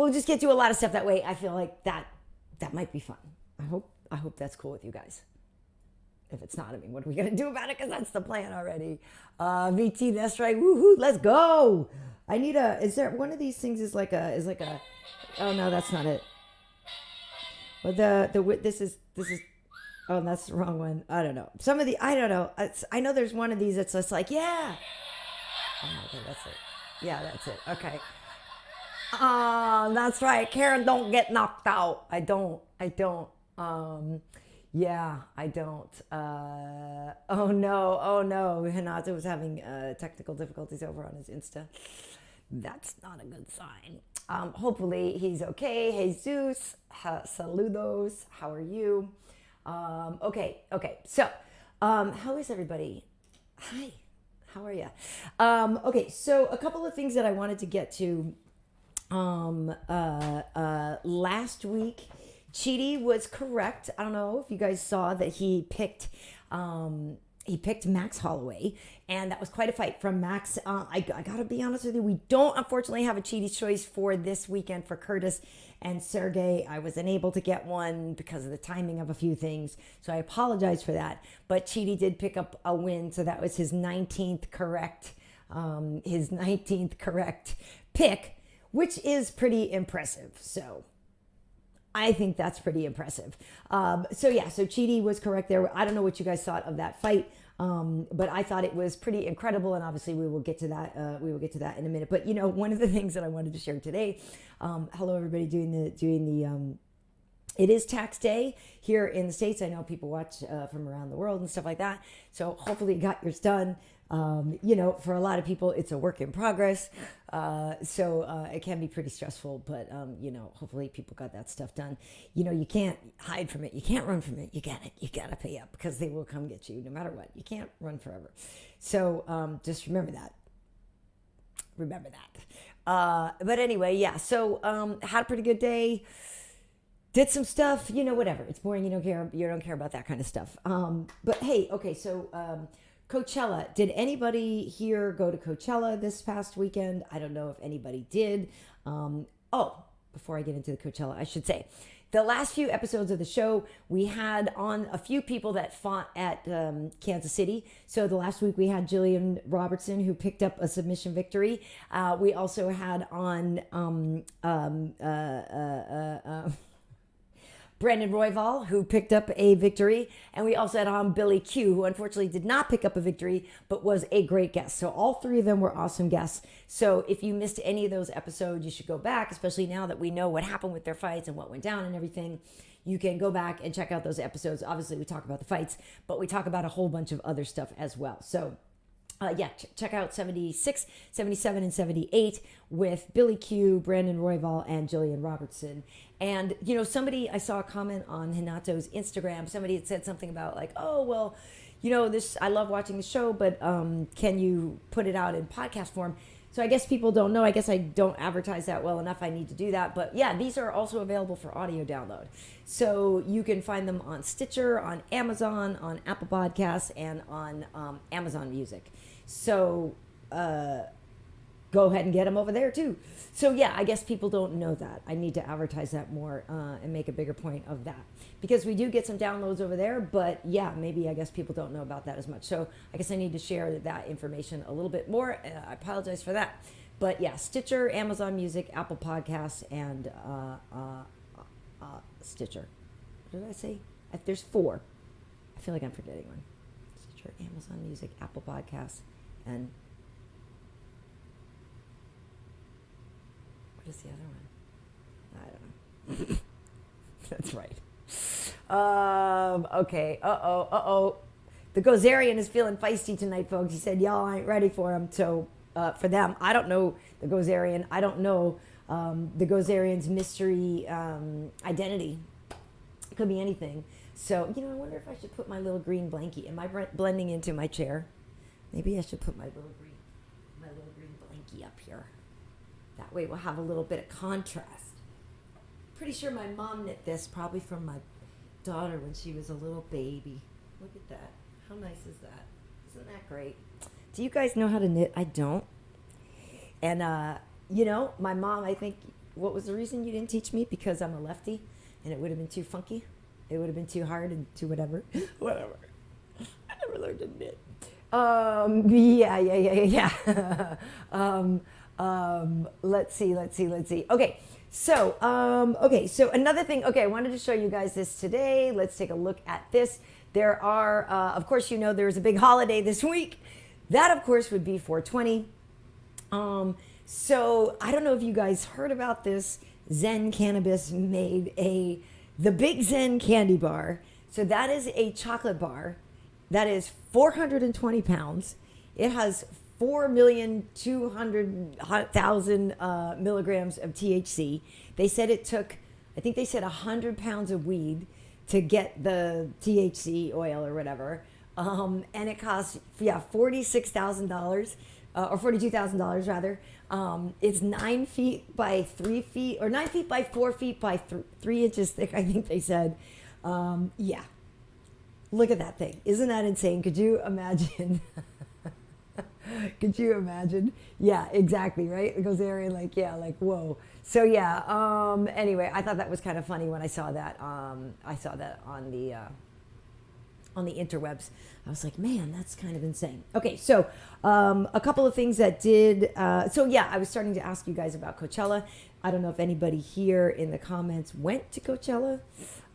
we'll just get to a lot of stuff that way. I feel like that might be fun. I hope that's cool with you guys. If it's not, I mean, what are we gonna do about it? Because that's the plan already. VT, that's right. Woohoo! Let's go. I need a. Is there one of these things? Is like a. Oh no, that's not it. But this is. Oh, that's the wrong one. I don't know. I don't know. I know there's one of these that's just like, yeah. Oh, okay, that's it. Yeah, that's it. Okay. That's right. Karyn, don't get knocked out. I don't. Yeah, I don't. Oh no. Renato was having technical difficulties over on his Insta. That's not a good sign. Hopefully he's okay. Jesus, saludos. How are you? Okay. So, how is everybody? Hi. How are you? Okay, so a couple of things that I wanted to get to. Last week, Chidi was correct. I don't know if you guys saw that he picked Max Holloway, and that was quite a fight from Max. I gotta be honest with you, we don't unfortunately have a Chidi's choice for this weekend for Curtis and Sergey. I was unable to get one because of the timing of a few things, so I apologize for that. But Chidi did pick up a win, so that was his 19th correct pick, which is pretty impressive. So I think that's pretty impressive. So Chidi was correct there. I don't know what you guys thought of that fight, but I thought it was pretty incredible, and obviously we will get to that. In a minute. But one of the things that I wanted to share today. Hello, everybody doing the. It is tax day here in the States. I know people watch from around the world and stuff like that. So hopefully you got yours done. For a lot of people, it's a work in progress. So it can be pretty stressful, but, hopefully people got that stuff done. You can't hide from it. You can't run from it. You gotta pay up because they will come get you no matter what. You can't run forever. So just remember that. But anyway, yeah. So had a pretty good day. Did some stuff, whatever. It's boring. You don't care about that kind of stuff. But hey, okay. So, Coachella. Did anybody here go to Coachella this past weekend? I don't know if anybody did. Before I get into the Coachella, I should say, the last few episodes of the show, we had on a few people that fought at Kansas City. So the last week we had Jillian Robertson, who picked up a submission victory. We also had on Brandon Royval, who picked up a victory. And we also had on Billy Q, who unfortunately did not pick up a victory, but was a great guest. So all three of them were awesome guests. So if you missed any of those episodes, you should go back, especially now that we know what happened with their fights and what went down and everything. You can go back and check out those episodes. Obviously, we talk about the fights, but we talk about a whole bunch of other stuff as well. So check out 76, 77, and 78 with Billy Q, Brandon Royval, and Jillian Robertson. And, I saw a comment on Renato's Instagram. Somebody had said something about like, oh, well, I love watching the show, but can you put it out in podcast form? So I guess people don't know. I guess I don't advertise that well enough. I need to do that. But yeah, these are also available for audio download. So you can find them on Stitcher, on Amazon, on Apple Podcasts, and on Amazon Music. So go ahead and get them over there too. So yeah, I guess people don't know that. I need to advertise that more and make a bigger point of that. Because we do get some downloads over there, but yeah, maybe I guess people don't know about that as much. So I guess I need to share that information a little bit more. I apologize for that. But yeah, Stitcher, Amazon Music, Apple Podcasts, and Stitcher. What did I say? There's 4. I feel like I'm forgetting one. Stitcher, Amazon Music, Apple Podcasts, and what is the other one? I don't know. That's right. Okay. The Gozerian is feeling feisty tonight, folks. He said, y'all ain't ready for him. So for them, I don't know the Gozerian. I don't know the Gozerian's mystery identity. It could be anything. So, I wonder if I should put my little green blankie. Am I blending into my chair? Maybe I should put my little green blankie up here. That way we'll have a little bit of contrast. Pretty sure my mom knit this, probably from my daughter when she was a little baby. Look at that. How nice is that? Isn't that great? Do you guys know how to knit? I don't. And, my mom, I think what was the reason you didn't teach me? Because I'm a lefty, and it would have been too funky. It would have been too hard and too whatever. Whatever. I never learned to knit. Yeah. Let's see. Okay. So another thing. Okay, I wanted to show you guys this today. Let's take a look at this. There are, of course, there's a big holiday this week. That, of course, would be 420. So I don't know if you guys heard about this. Zen Cannabis made the Big Zen candy bar. So that is a chocolate bar that is 420 pounds. It has 4,200,000 milligrams of THC. They said it took, I think they said 100 pounds of weed to get the THC oil or whatever. And it costs, $46,000 or $42,000 rather. It's 9 feet by 3 feet, or 9 feet by 4 feet by 3 inches thick, I think they said. Yeah. Look at that thing. Isn't that insane? Could you imagine? Could you imagine? Yeah, exactly, right? It goes there and whoa. So yeah, anyway, I thought that was kind of funny when I saw that. I saw that on the interwebs. I was like, man, that's kind of insane. Okay, so a couple of things that did. So yeah, I was starting to ask you guys about Coachella. I don't know if anybody here in the comments went to Coachella.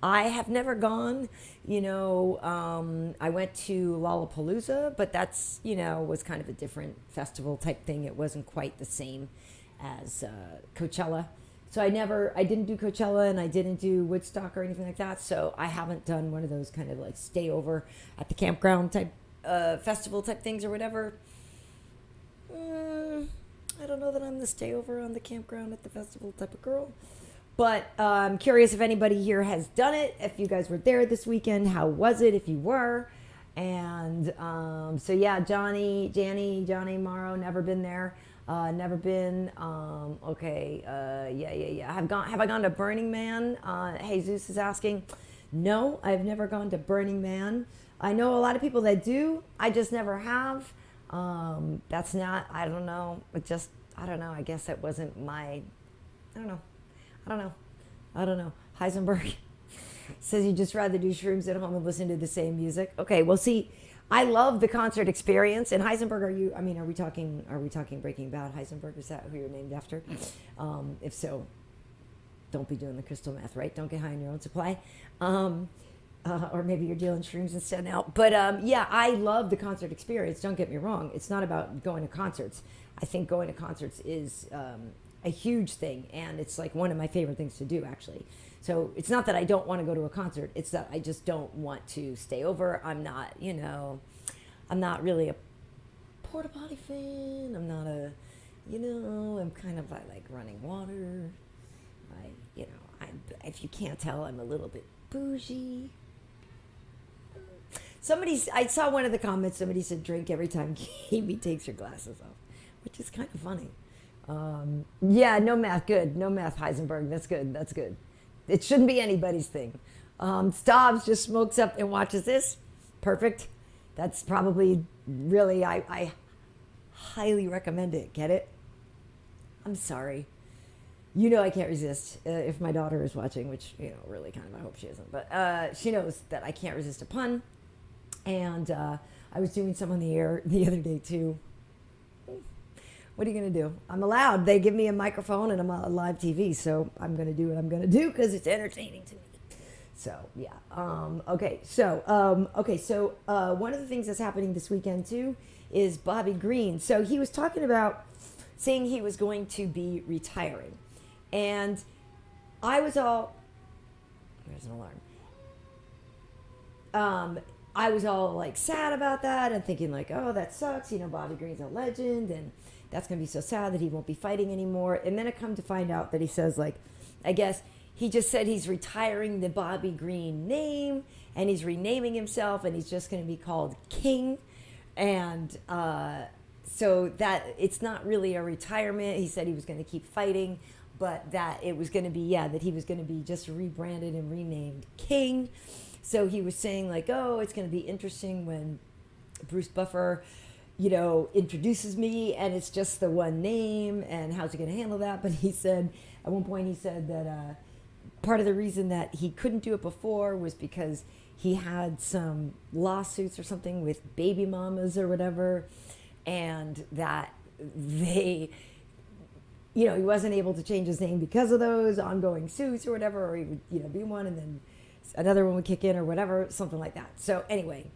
I have never gone. I went to Lollapalooza, but that's, was kind of a different festival type thing. It wasn't quite the same as Coachella. So I didn't do Coachella, and I didn't do Woodstock or anything like that. So I haven't done one of those kind of like stay over at the campground type festival type things or whatever. I don't know that I'm the stay over on the campground at the festival type of girl. But I'm curious if anybody here has done it. If you guys were there this weekend, how was it if you were? And so yeah, Johnny, Morrow, never been there. Never been. Okay. Yeah. Have I gone to Burning Man? Jesus is asking. No, I've never gone to Burning Man. I know a lot of people that do. I just never have. That's not. I don't know. I don't know. I guess that wasn't my. I don't know. Heisenberg says you just rather do shrooms at home and listen to the same music. Okay. Well, see. I love the concert experience. And Heisenberg, are we talking Breaking Bad? Heisenberg, is that who you're named after? If so, don't be doing the crystal meth, right? Don't get high on your own supply. Or maybe you're dealing shrooms instead now. But yeah, I love the concert experience. Don't get me wrong. It's not about going to concerts. I think going to concerts is a huge thing. And it's like one of my favorite things to do, actually. So it's not that I don't want to go to a concert. It's that I just don't want to stay over. I'm not really a porta potty fan. I'm not I'm kind of like running water. If you can't tell, I'm a little bit bougie. I saw one of the comments, somebody said drink every time Amy takes her glasses off, which is kind of funny. Yeah, no math, good. No math, Heisenberg. That's good. It shouldn't be anybody's thing. Stobbs just smokes up and watches this. Perfect. That's probably really, I highly recommend it. Get it? I'm sorry. I can't resist if my daughter is watching, which, really kind of, I hope she isn't. But she knows that I can't resist a pun. And I was doing some on the air the other day, too. What are you going to do? I'm allowed. They give me a microphone and I'm on live TV, so I'm going to do what I'm going to do because it's entertaining to me. So, yeah. Okay. So one of the things that's happening this weekend, too, is Bobby Green. So he was talking about saying he was going to be retiring. And I was all... There's an alarm. I was all, like, sad about that and thinking, like, oh, that sucks. Bobby Green's a legend and... That's going to be so sad that he won't be fighting anymore. And then I come to find out that he says, like, I guess he just said he's retiring the Bobby Green name and he's renaming himself and he's just going to be called King. And so that it's not really a retirement. He said he was going to keep fighting, but that it was going to be, that he was going to be just rebranded and renamed King. So he was saying, like, oh, it's going to be interesting when Bruce Buffer introduces me and it's just the one name and how's he going to handle that? But he said, At one point, he said that part of the reason that he couldn't do it before was because he had some lawsuits or something with baby mamas or whatever, and that they, he wasn't able to change his name because of those ongoing suits or whatever, or he would, be one and then another one would kick in or whatever, something like that. So anyway,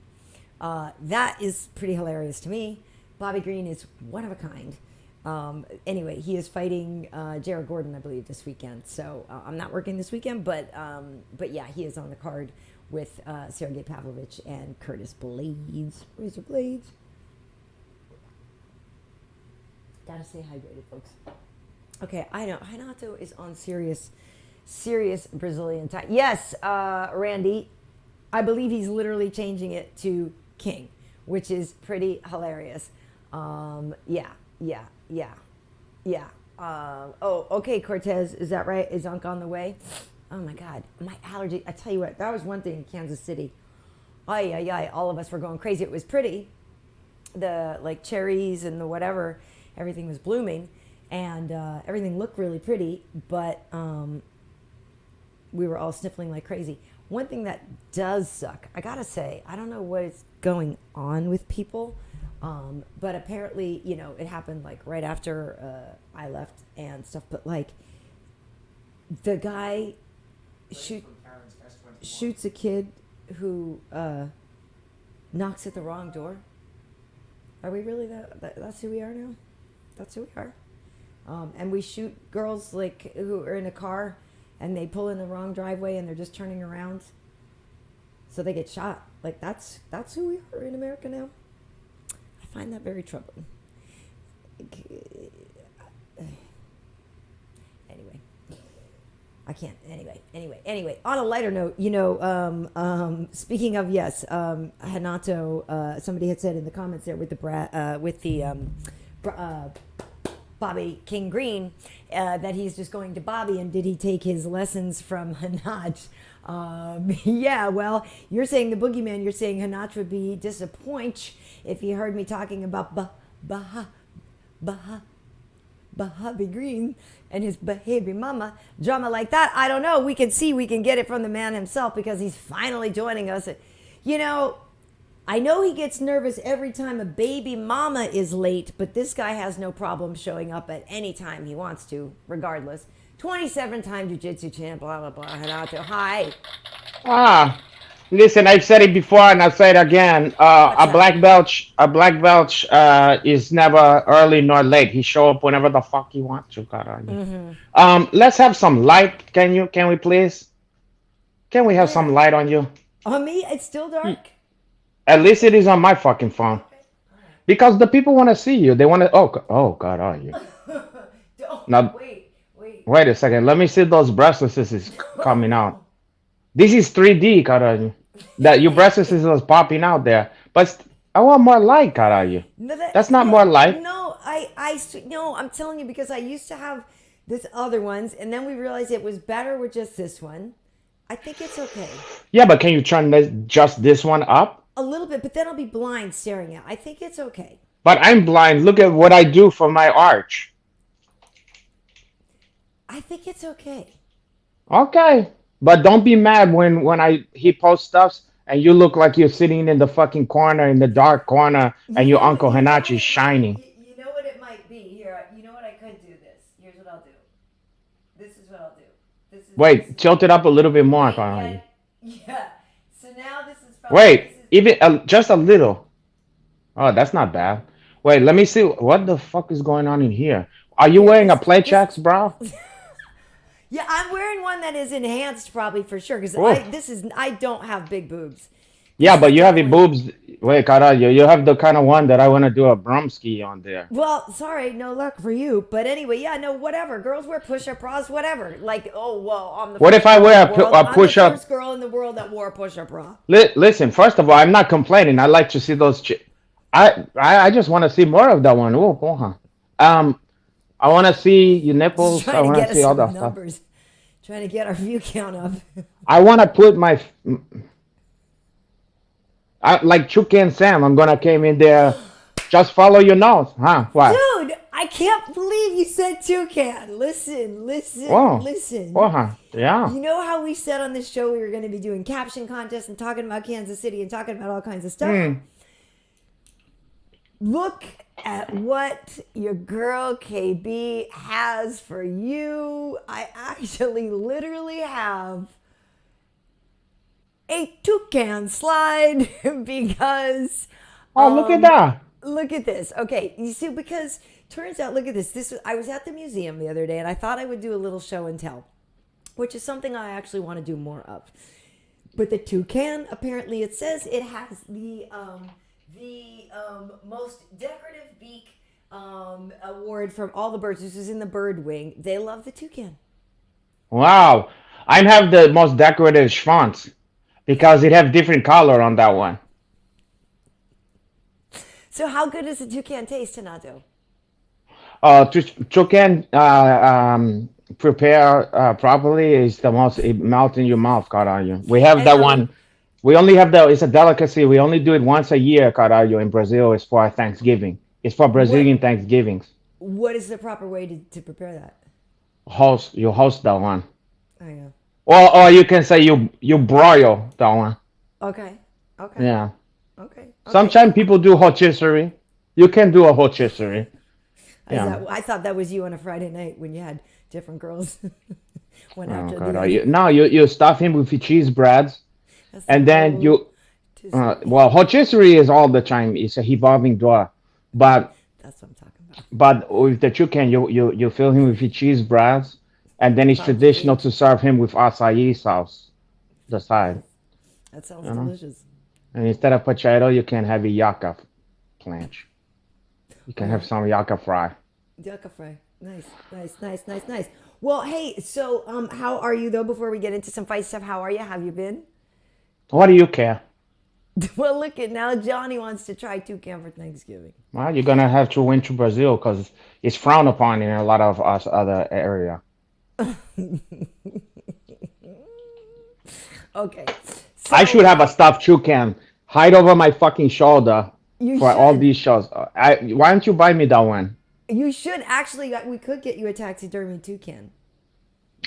that is pretty hilarious to me. Bobby Green is one of a kind. Anyway, he is fighting Jared Gordon, I believe, this weekend. So I'm not working this weekend, but yeah, he is on the card with Sergey Pavlovich and Curtis Blades. Razor Blades. Gotta stay hydrated, folks. Okay, I know. Renato is on serious Brazilian time. Yes, Randy, I believe he's literally changing it to King, which is pretty hilarious. Yeah. Okay, Cortez, is that right? Is Unc on the way? Oh my God, my allergy. I tell you what, that was one thing in Kansas City. All of us were going crazy. It was pretty. The cherries and the whatever, everything was blooming, and everything looked really pretty, but we were all sniffling like crazy. One thing that does suck, I gotta say, I don't know what is going on with people, but apparently, it happened right after I left and stuff, but the guy shoots a kid who knocks at the wrong door. Are we really that's who we are now? That's who we are. And we shoot girls who are in a car and they pull in the wrong driveway and they're just turning around, so they get shot. That's who we are in America now. I find that very troubling. Anyway, I can't. Anyway. On a lighter note, speaking of Renato, somebody had said in the comments there with the Bobby King Green, that he's just going to Bobby, and did he take his lessons from Hanach? Yeah, well, you're saying the boogeyman, you're saying Hanach would be disappointed if he heard me talking about Bobby Green and his baby mama drama like that. I don't know. We can get it from the man himself, because he's finally joining us. I know he gets nervous every time a baby mama is late, but this guy has no problem showing up at any time he wants to, regardless. 27-time jiu-jitsu champ, blah, blah, blah. Renato, hi. Listen, I've said it before and I'll say it again. A black belt is never early nor late. He show up whenever the fuck he wants to. Let's have some light. Can we please? Can we have some light on you? On me? It's still dark. At least it is on my fucking phone. Because the people want to see you. They want to. Oh God, are you? Now, wait a second. Let me see those breasts is coming out. This is 3D, caralho. That your breasts is popping out there. But I want more light, caralho. That's not more light. No, no, I'm telling you, because I used to have this other ones, and then we realized it was better with just this one. I think it's okay. Yeah, but can you turn just this one up? A little bit, but then I'll be blind staring at. I think it's okay. But I'm blind. Look at what I do for my arch. I think it's okay. Okay. But don't be mad when he posts stuff and you look like you're sitting in the fucking corner, in the dark corner, and your Uncle Hanachi is shining. You know what it might be? Here, you know what, I could do this. Here's what I'll do. This is what I'll do. Wait, tilt it up a little bit more, Connie. Yeah. So now this is Wait, even just a little. Oh, that's not bad. Wait, let me see. What the fuck is going on in here? Are you wearing a play checks, bro? Yeah, I'm wearing one that is enhanced, probably, for sure, because I don't have big boobs. Yeah, but you have your boobs. Wait, caralho, you have the kind of one that I want to do a brumski on there. Well, sorry, no luck for you. But anyway, yeah, no, whatever. Girls wear push-up bras, whatever. What if I wear a push-up? I'm the first girl in the world that wore a push-up bra. Listen, first of all, I'm not complaining. I like to see those. I just want to see more of that one. I want to see your nipples. I want to see all that stuff. Trying to get our view count up. I want to put my... like Chuck and Sam, I'm going to came in there. Just follow your nose. Huh? What? Dude, I can't believe you said toucan. Listen, Whoa. listen. Yeah. You know how we said on this show we were going to be doing caption contests and talking about Kansas City and talking about all kinds of stuff? Hmm. Look at what your girl KB has for you. I actually literally have a toucan slide because Oh, look at that. look at this. Okay, you see, because turns out, look at this. I was at the museum the other day, and I thought I would do a little show and tell, which is something I actually want to do more of. But the toucan, apparently, it says it has the most decorative beak award from all the birds. This is in the bird wing. They love the toucan. Wow. I have the most decorative fonts because it have different color on that one. So how good does the toucan taste, Renato? To can prepare properly is the most it melt in your mouth, caralho. We have And that one. We only have the. It's a delicacy. We only do it once a year, caralho. In Brazil, it's for Thanksgiving. It's for what Brazilian Thanksgivings. what is the proper way to prepare that? You host that one, Oh yeah. or you can say you broil that one. Okay. Okay. Yeah. Okay. Okay. Sometimes people do rotisserie. You can do a rotisserie. Yeah. I thought that was you on a Friday night when you had different girls one Oh after God. the other. No, you stuff him with your cheese breads, That's the and then whole you. tisserie. Well, rotisserie is all the time. It's a revolving door, but That's what I'm talking about. with the chicken, you fill him with your cheese breads, and then it's Sounds traditional great. to serve him with acai sauce, the side, That sounds you know. delicious. And instead of potato, you can have a yucca planch. You All can have right. some yucca fry. Yucca fry. Nice, nice, nice, nice, nice. Well, hey, so how are you though? Before we get into some fight stuff, how are you? Have you been? What do you care? Well, look at now. Johnny wants to try toucan for Thanksgiving. Well, you're gonna have to win to Brazil because it's frowned upon in a lot of us other area. Okay, I so should have a stuffed toucan hide over my fucking shoulder you for all should. these shows. Why don't you buy me that one? You should actually. We could get you a taxidermy toucan.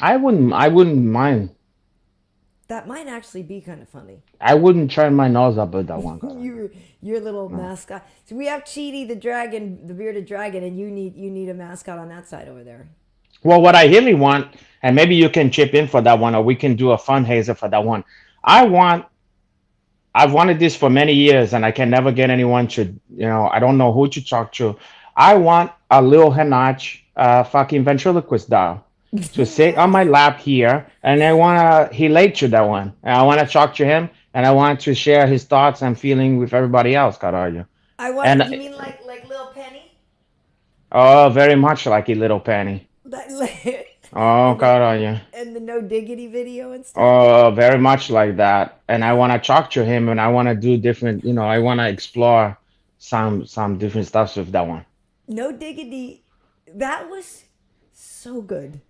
I wouldn't mind. That might actually be kind of funny. I wouldn't turn my nose up at that one. Your little mascot. So we have Cheaty the dragon, the bearded dragon, and you need a mascot on that side over there. Well, what I really want, and maybe you can chip in for that one, or we can do a fundraiser for that one. I want. I've wanted this for many years, and I can never get anyone to. I don't know who to talk to. I want a little Hanach, fucking ventriloquist doll to sit on my lap here, and I want to relate to that one. And I want to talk to him, and I want to share his thoughts and feeling with everybody else, caralho. I want. And You mean like little Penny? oh, very much like a little Penny. Oh, And caralho. the no diggity video and stuff. Oh, very much like that. And I want to talk to him, and I want to do different. I want to explore some different stuff with that one. No diggity. That was so good.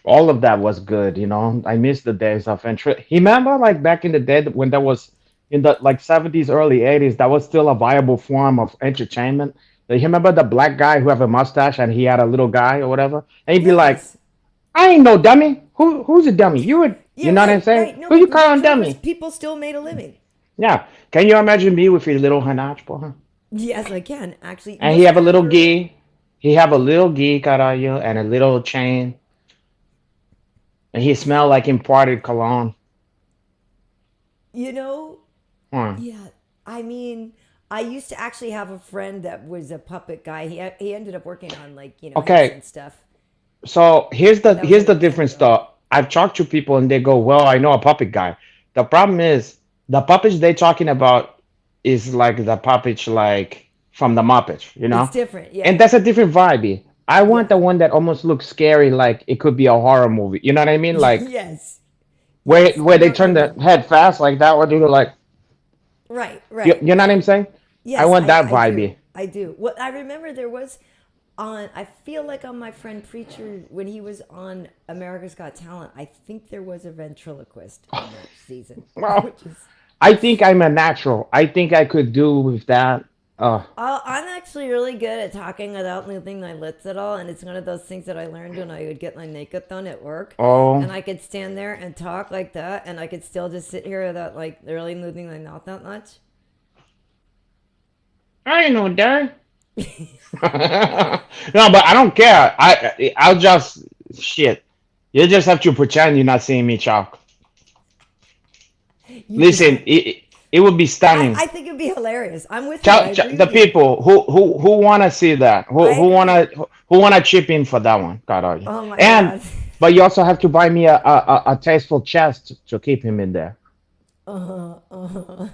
All of that was good. I miss the days of entry. Remember, like back in the day when that was in the like 70s, early 80s, that was still a viable form of entertainment. You remember the black guy who have a mustache and he had a little guy or whatever, and he'd be like, Yes. "I ain't no dummy. Who's a dummy? You Yeah. know what I'm Right. saying? Right. No, Who you but calling regardless, dummy?" people still made a living. Yeah. Can you imagine me with his little hanach, boy? Yes, I can actually. And he Wasn't have a that little early? gi. He have a little gi, caralho, and a little chain, and he smell like imported cologne. You know, Hmm. yeah. I mean, I used to actually have a friend that was a puppet guy. He ended up working on Okay, Henson stuff. so here's the That was a here's the long time difference ago. though. I've talked to people and they go, "Well, I know a puppet guy." The problem is the puppets they talking about is like the puppets like from the Muppets. It's different. And Yeah. that's a different vibe. I want Yeah. the one that almost looks scary, like it could be a horror movie. You know what I mean? Like Yes. where Yes. where they turn their head fast like that, or do like Right. you, Right. you know what I'm saying? I Yes, want that I do. vibe. I do. Well, I remember there was I feel like on my friend Preacher, when he was on America's Got Talent, I think there was a ventriloquist on that season, Well, which is, I think I'm a natural. I think I could do with that. Oh, I'm actually really good at talking without moving my lips at all, and it's one of those things that I learned when I would get my makeup done at work. oh, And I could stand there and talk like that, and I could still just sit here without like really moving my mouth that much. I ain't no that. No, but I don't care. I'll just shit. You just have to pretend you're not seeing me talk. You, Listen, it would be stunning. I think it'd be hilarious. I'm with you. I agree The with you. people who want to see that, I agree. who wanna chip in for that one, God, Oh my and god. but you also have to buy me a tasteful chest to keep him in there. Uh-huh, uh-huh.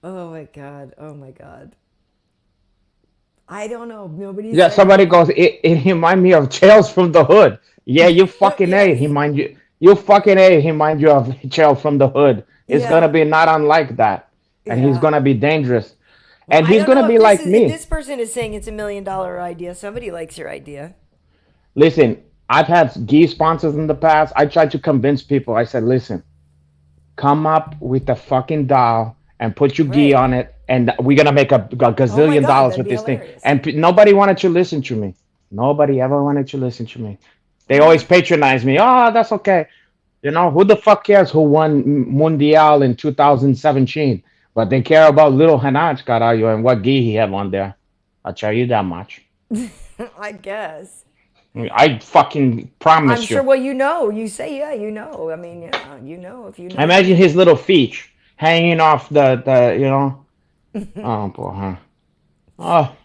Oh my god. Oh my god. I don't know. Nobody's Yeah, saying. somebody goes, it remind me of Tales from the Hood. Yeah, you fucking A, Yes. he mind you. You fucking A, he mind you of Tales from the Hood. It's gonna Yeah. be not unlike that. And he's Yeah. gonna be dangerous. Well, And I he's don't gonna know if be this like is if me. this person is saying it's $1 million idea. Somebody likes your idea. Listen, I've had gi sponsors in the past. I tried to convince people. I said, listen, come up with a fucking doll and put your gi Right. on it, and we're gonna make a Oh my gazillion god, dollars that'd with be this thing. hilarious. And nobody wanted to listen to me. Nobody ever wanted to listen to me. They always Well, patronize me. Oh, that's okay. You know, who the fuck cares who won Mundial in 2017? But they care about little Hanach Carayo and what gi he have on there. I'll tell you that much. I guess. I fucking I'm promise sure. you. Well, you know. You say yeah. You know. I mean, yeah. You know. If you know, you Imagine know. his little feet hanging off the you know. Oh boy, huh? Oh,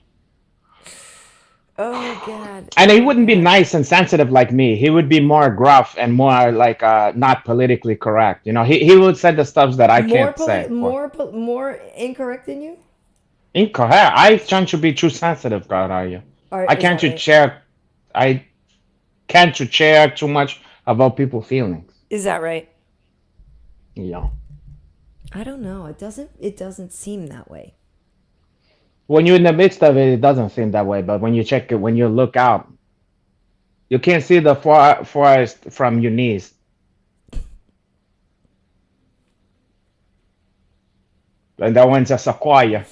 Oh god. and he Oh wouldn't be god. nice and sensitive like me. He would be more gruff and more like not politically correct. You know, he would say the stuff that I can't say. For More incorrect than you. incorrect. I tend to be too sensitive, God, are you? Or I is can't that to right? share. I can't to share too much about people's feelings. Is that right? You know, I don't know. It doesn't. It doesn't seem that way. when you're in the midst of it, it doesn't seem that way. But when you check it, when you look out, you can't see the forest from your knees. And that one's a sequoia.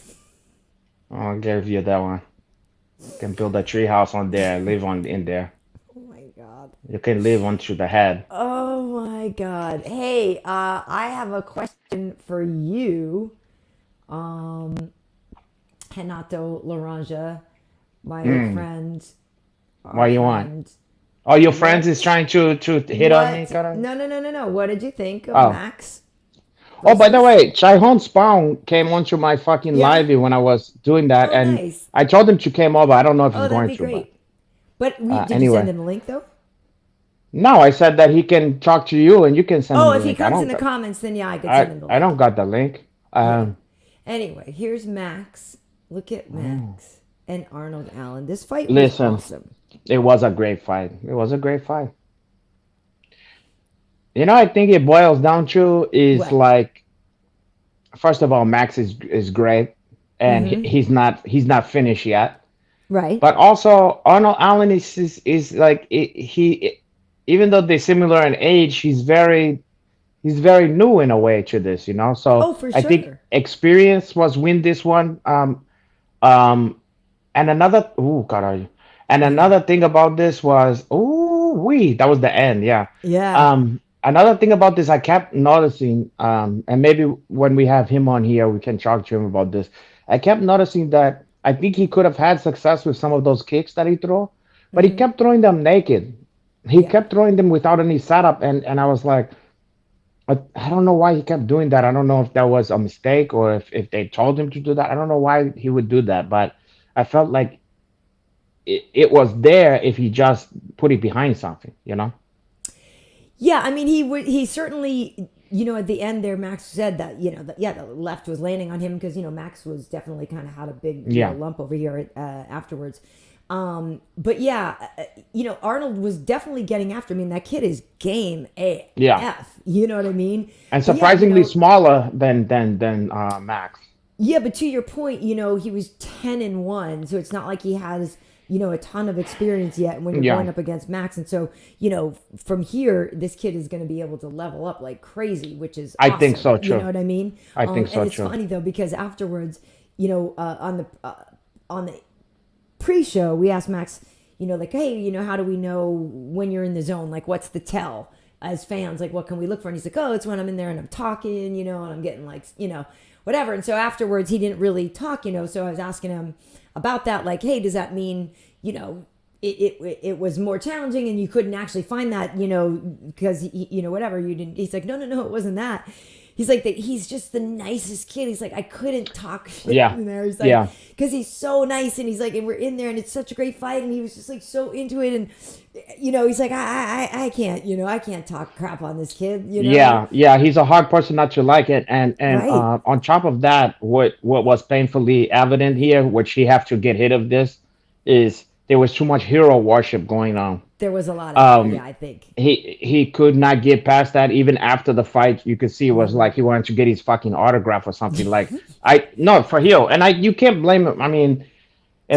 I'll give you that one. You can build a tree house on there, live on in there. Oh my god. You can live onto the head. Oh my god. Hey, I have a question for you, um, Renato Laranja, my Hmm. friend, our What you want? friend. Oh, your friends What? is trying to hit on me, What? Karan? No, no, no, no, no. What did you think of Oh. Max Oh, by the versus? way, Chihon Spawn came onto my fucking Yeah. live when I was doing that, Oh, and nice. I told him to came over. I don't know if he's Oh, that'd going be to, but great. But did you send anyway. him the link though? No, I said that he can talk to you and you can send him Oh, the if he link. I comes in don't the got, comments, then yeah, I could send him the I don't link. got the link. Yeah. Anyway, here's Max. Look at Mm. Max and Arnold Allen. This fight was Listen, awesome. it was a great fight. It was a great fight. You know, I think it boils down to is What? like first of all, Max is great, and Mm-hmm. he's not finished yet. Right. But also Arnold Allen is like even though they're similar in age, he's very new in a way to this, you know. So Oh, for I think sure. experience was win this one. Um, and another ooh, God, and another thing about this was ooh wee that was the end, yeah. Yeah. Another thing about this, I kept noticing, and maybe when we have him on here, we can talk to him about this. I kept noticing that I think he could have had success with some of those kicks that he threw, but he Mm-hmm. kept throwing them naked. He Yeah. kept throwing them without any setup, and I was like, I don't know why he kept doing that. I don't know if that was a mistake or if they told him to do that. I don't know why he would do that, but I felt like it was there if he just put it behind something, you know? Yeah. I mean, he would. He certainly. At the end there, Max said that yeah, the left was landing on him because Max was definitely kind of had a big Yeah, lump over here afterwards. But yeah, Arnold was definitely getting after. I mean, that kid is game yeah. AF. You know what I mean? And But yeah, surprisingly smaller than Max. yeah. But to your point, he was 10-1, so it's not like he has a ton of experience yet when you're Yeah. going up against Max. And so, from here, this kid is going to be able to level up like crazy, which is I awesome. think so, You too. know what I mean? I think so, and it's too. funny though, because afterwards, on the pre-show, we asked Max, like, hey, how do we know when you're in the zone? Like, what's the tell as fans? Like, what can we look for? And he's like, oh, it's when I'm in there and I'm talking, and I'm getting like, whatever. And so afterwards, he didn't really talk, so I was asking him about that. Like, hey, does that mean, it was more challenging and you couldn't actually find that, because, whatever, you didn't. He's like, no, it wasn't that. He's like, he's just the nicest kid. He's like, I couldn't talk shit Yeah. in there. He's like, because he's so nice, and he's like, and we're in there, and it's such a great fight, and he was just like so into it, and he's like, I can't, I can't talk crap on this kid, Yeah, he's a hard person not to like it, and Right. on top of that, what was painfully evident here, which he have to get rid of this, is there was too much hero worship going on. There was a lot of that, yeah, Um, I think. he could not get past that. Even after the fight, you could see it was like he wanted to get his fucking autograph or something. Like I no for real, and you can't blame him. I mean, Dude,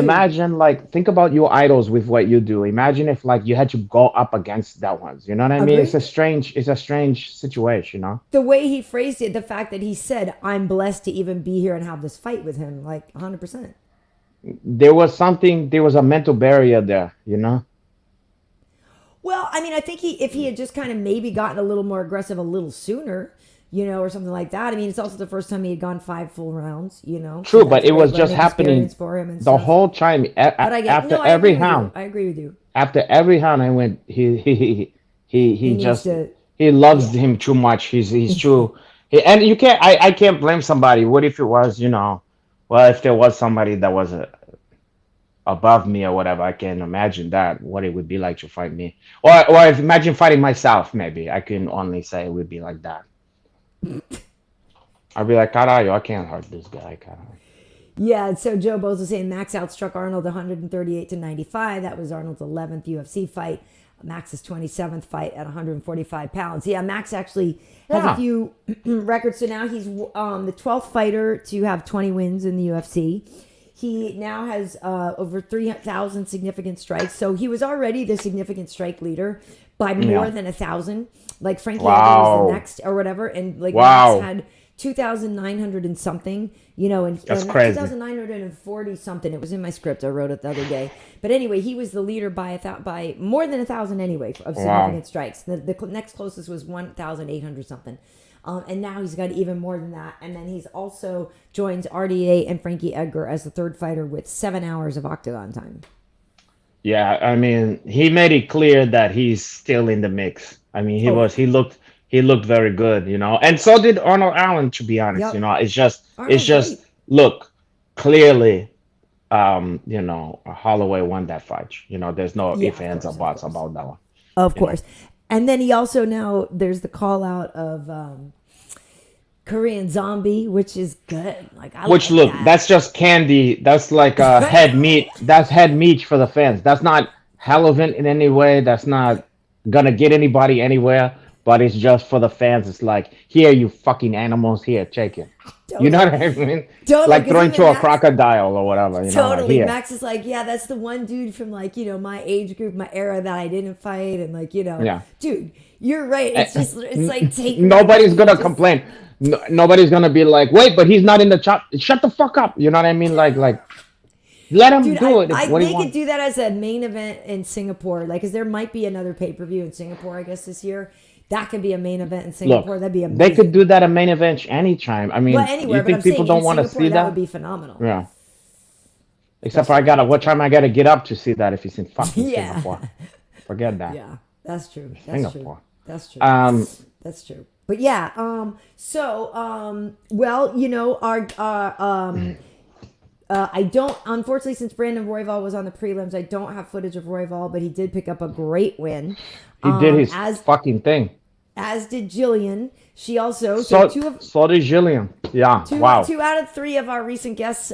imagine like think about your idols with what you do. Imagine if like you had to go up against that ones. You know what I mean? agree. It's a strange situation. The way he phrased it, the fact that he said, I'm blessed to even be here and have this fight with him, like 100%. There was a mental barrier there. Well, I mean, I think if he had just kind of maybe gotten a little more aggressive a little sooner, or something like that. I mean, it's also the first time he had gone 5 full rounds, so True, but that's a it was great just learning happening experience for him and the stuff. whole time. But I get, After no, I every agree with you. round, I agree with you. I went. He He needs just to, he loves yeah. him too much. He's too. And you can't. I can't blame somebody. What if it was well, if there was somebody that was above me or whatever, I can imagine that what it would be like to fight me. Or if imagine fighting myself. Maybe I can only say it would be like that. I'd be like, Carajo, I can't hurt this guy. Carajo. Yeah, so Joe Boza saying Max outstruck Arnold 138-95. That was Arnold's 11th UFC fight. Max's 27th fight at 145 pounds. Yeah, Max actually has a Yeah. few records. So now he's the 12th fighter to have 20 wins in the UFC. He now has over 3,000 significant strikes. So he was already the significant strike leader by more Yeah. than 1,000. Like Frankie Edgar was the Wow. next or whatever. And like Max Wow. had 2,900 and something, That's and not crazy. 2,940 something. It was in my script. I wrote it the other day. But anyway, he was the leader by more than 1,000 anyway of Wow. significant strikes. The next closest was 1,800 something. And now he's got even more than that. And then he's also joins RDA and Frankie Edgar as the third fighter with 7 hours of octagon time. Yeah, I mean, he made it clear that he's still in the mix. I mean, Oh, he looked very good, and so did Arnold Allen, to be honest. yep. It's Arnold's great. just look clearly, Holloway won that fight. There's no Yeah, ifs, of ands, or course, of buts course. about that one. Of You know, course. And then he also now, there's the call out of Korean Zombie, which is good. Like, I which like look, that. that's just candy. That's like head meat. That's head meat for the fans. That's not relevant in any way. That's not gonna get anybody anywhere. But it's just for the fans. It's like, here, you fucking animals, here, take it. You know Totally. what I mean? Totally. Like Because throwing even to a Max, crocodile or whatever. Like totally. here. Max is like, yeah, that's the one dude from like, my age group, my era that I didn't fight. And like, Yeah. dude, you're right. It's like, take my Nobody's money. gonna Just, complain. Nobody's gonna be like, wait, but he's not in the chop. Shut the fuck up. You know what I mean? Like, let him dude, do it. What he they could wants. do that as a main event in Singapore. Like, because there might be another pay per view in Singapore, I guess, this year. That could be a main event in Singapore. Look, That'd be they could amazing. do that at main event anytime. I Well, mean, you anywhere, but I'm think people saying in don't want to Singapore, see that would that? be phenomenal. Yeah. Except for what time I gotta get up to see that if it's in fucking Yeah. Singapore. Forget that. Yeah, that's true. That's true. Singapore. That's true. Um, That's true. But yeah, well, I don't, unfortunately, since Brandon Royval was on the prelims, I don't have footage of Royval, but he did pick up a great win. he did his As fucking thing. did Jillian. She also, So two so did Jillian. Yeah. Wow. 2 out of 3 of our recent guests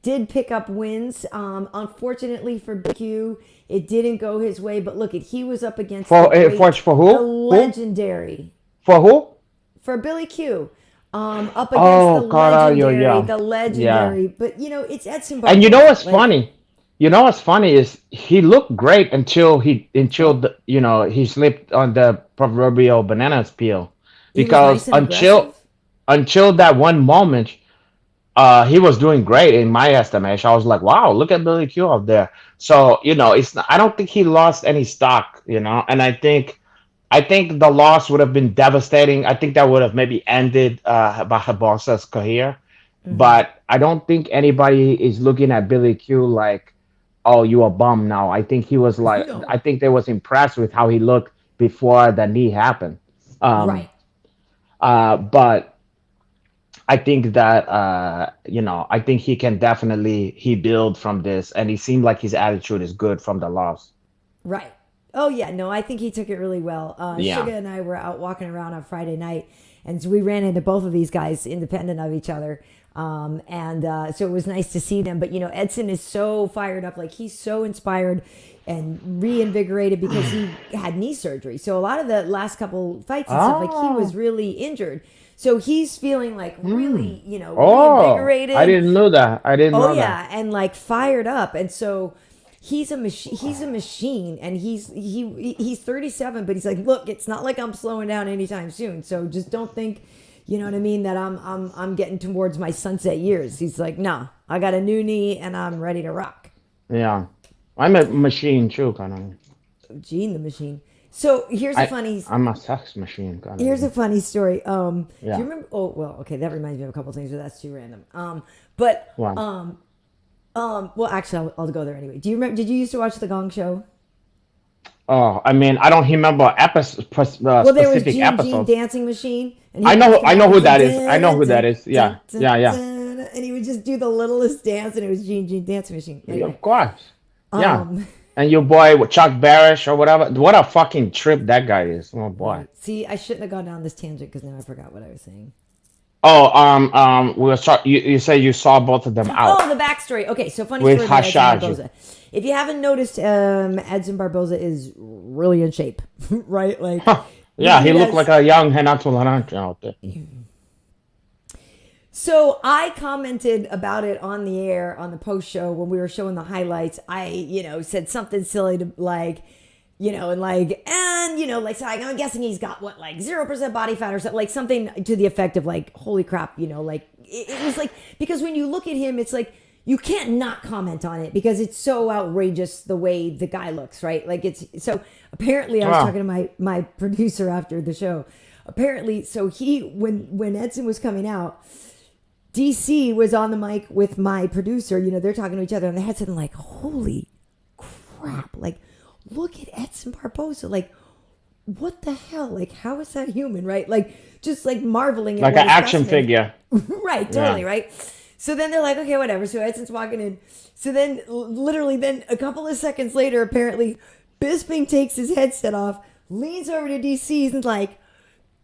did pick up wins. Unfortunately for BQ, it didn't go his way. But look, he was up against For who? the Who? legendary For who? for Billy Q. Up against Oh, the God, legendary, yeah. the Yeah. legendary. But it's Edson And you know Barboza. what's Like, funny? You know what's funny is he looked great until he slipped on the proverbial banana peel, He was because nice and aggressive. until that one moment, he was doing great in my estimation. I was like, wow, look at Billy Q out there. So I don't think he lost any stock, and I think the loss would have been devastating. I think that would have maybe ended Barbosa's career. Hmm. But I don't think anybody is looking at Billy Q like, "Oh, you a bum now." No. I think they was impressed with how he looked before the knee happened. Um, Right. but I think that I think he can definitely he build from this, and he seemed like his attitude is good from the loss. Right. Oh yeah, no, I think he took it really well. Yeah. Suga and I were out walking around on Friday night, and so we ran into both of these guys independent of each other. And so it was nice to see them. But Edson is so fired up, like he's so inspired and reinvigorated because he had knee surgery. So a lot of the last couple fights and stuff, like he was Oh. really injured. So he's feeling like really, Oh, I reinvigorated. didn't know that. I didn't Oh know that. yeah, and like fired up, and so he's a machine. He's a machine, and he's 37, but he's like, look, it's not like I'm slowing down anytime soon. So just don't think, you know what I mean, that I'm getting towards my sunset years. He's like, no, I got a new knee, and I'm ready to rock. Yeah. I'm a machine too, kind of. Gene the machine. So I'm a sex machine, kind here's a of. funny story. Do you Yeah. remember? Oh well, okay, that reminds me of a couple things, but that's too random. But One. well, actually, I'll go there anyway. Do you remember? Did you used to watch the Gong Show? Oh, I mean, I don't remember Well, there was specific Gene episodes. Dancing Machine, and he I would know, just come I out know and who he's like, that is. I know dun, who that dun, is. dun, Yeah, dun, yeah, yeah. dun, and he would just do the littlest dance, and it was Gene Dancing Machine. Yeah, Anyway, of course. Yeah. um, And your boy Chuck Barish or whatever. What a fucking trip that guy is. Oh boy. right. See, I shouldn't have gone down this tangent because now I forgot what I was saying. Oh, you say you saw both of them out Oh, the backstory. Okay, so funny with story about Edson Hashaju. Barboza. If you haven't noticed, Edson Barboza is really in shape, right? Like Huh. the Yeah, he dude looked like has. a young Renato Laranja out there. So I commented about it on the air on the post show when we were showing the highlights. I, said something silly to like, so like, I'm guessing he's got what, like 0% body fat or something, like something to the effect of like, holy crap, like it was like, because when you look at him, it's like, you can't not comment on it because it's so outrageous the way the guy looks, right? Like it's so apparently I was Wow. talking to my producer after the show. Apparently, so when Edson was coming out, DC was on the mic with my producer. They're talking to each other on the headset and like, holy crap! Like, look at Edson Barboza. Like, what the hell? Like, how is that human? Right? Like, just like marveling at Like what an a action specimen. figure. Right? Yeah. Totally. Right. So then they're like, okay, whatever. So Edson's walking in. So then, literally, then a couple of seconds later, apparently, Bisping takes his headset off, leans over to DC, and like,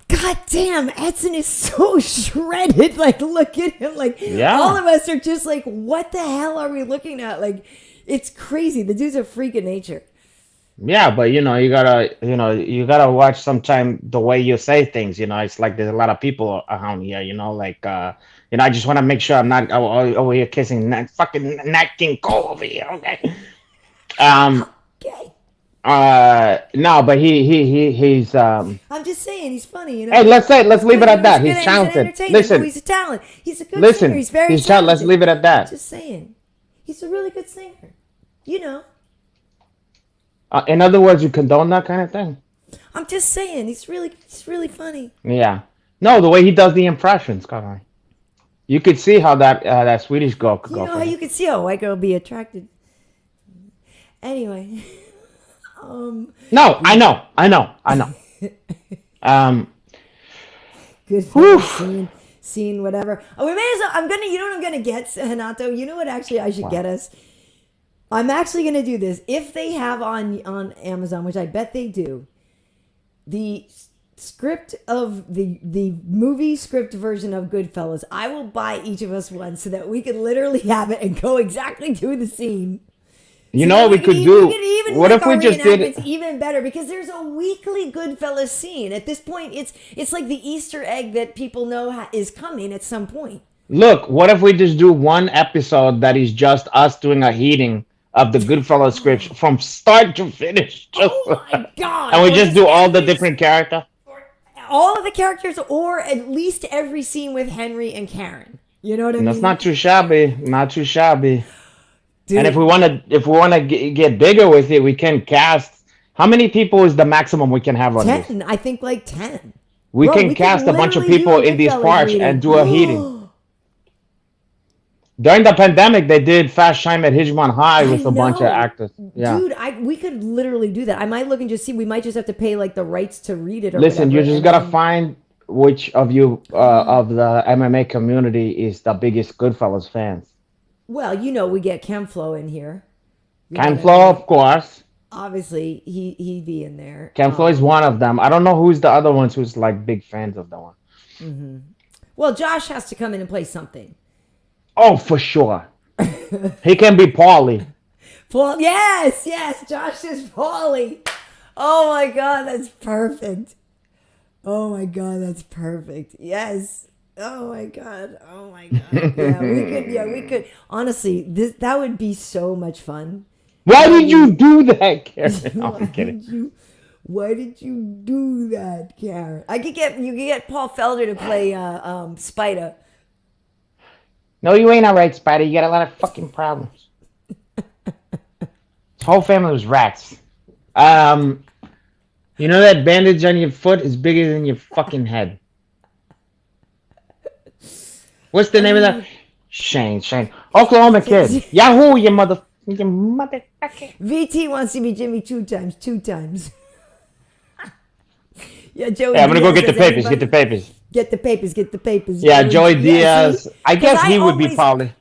God damn, Edson is so shredded. Like, look at him. Like, all Yeah. of us are just like, what the hell are we looking at? Like, it's crazy. The dude's a freak of nature. Yeah, but you gotta watch sometime the way you say things. It's like there's a lot of people around here. Like I just want to make sure I'm not over here kissing fucking Nat King Cole over here. Okay. Um. Okay. No, but he's. I'm just saying, he's funny, Hey, let's He's leave good, it at that. he's He's good, he's an talented. entertainer. No, Listen, he's a talent. He's a good singer. listen. He's very He's talented. Let's talented. leave it at that. Just saying. He's a really good singer. You know. In other words, you condone that kind of thing. I'm just saying, he's really funny. Yeah. No, the way he does the impressions, come on. You could see how that Swedish girl could You go know for how him. you could see a white girl be attracted. Anyway. No, I know. Um, Good whew. scene, whatever. Oh, we may as well. You know what I'm gonna get, Hanato? You know what actually I should get Wow. us? I'm actually gonna do this. If they have on Amazon, which I bet they do, the script of the movie script version of Goodfellas, I will buy each of us one so that we could literally have it and go exactly to the scene. You So know that what we could do? We could even What make if we our just did it? reenactments even better because there's a weekly Goodfellas scene. At this point, it's like the Easter egg that people know is coming at some point. Look, what if we just do one episode that is just us doing a heating of the Goodfellas script from start to finish. Just, Oh my god! and we Or just do all the every- different characters. all of the characters, or at least every scene with Henry and Karyn. You know what I mean? That's not too shabby. Not too shabby. Dude, And if we want to get bigger with it, we can cast. How many people is the maximum we can have on this? 10. I think like 10. We Bro, can we cast could a bunch of literally do people a in these Goodfellas parks reading. and do a heating. During the pandemic, they did Fast Time at Ridgemont High with a bunch of know. actors. Yeah. Dude, we could literally do that. I might look and just see. We might just have to pay like the rights to read it. Or Listen, you whatever, just and gotta then- find which of you of the MMA community is the biggest Goodfellas fans. Well, you know, we get Camflo in here. Camflo, of course. Obviously, he'd be in there. Camflo is one of them. I don't know who's the other ones who's like big fans of that one. Well, Josh has to come in and play something. Oh, for sure. He can be Paulie. Paul, yes, Josh is Paulie. Oh my god, that's perfect. Oh my god, that's perfect. Yes. Oh my god. Oh my god. Yeah, we could. Honestly, that would be so much fun. Why did you do that, Karen? No, I'm kidding. Why did you do that, Karen? You could get Paul Felder to play Spider. No, you ain't all right, Spider. You got a lot of fucking problems. His whole family was rats. You know that bandage on your foot is bigger than your fucking head. What's the name of that? Shane. Oklahoma kid. Yahoo, you motherfucker. VT wants to be Jimmy two times. Yeah, Joey. Yeah, I'm gonna go Diaz get the says papers. anybody- Get the papers. Get the papers. Yeah, Joey Yeah, Diaz. see? I guess 'Cause he would be always- Paulie.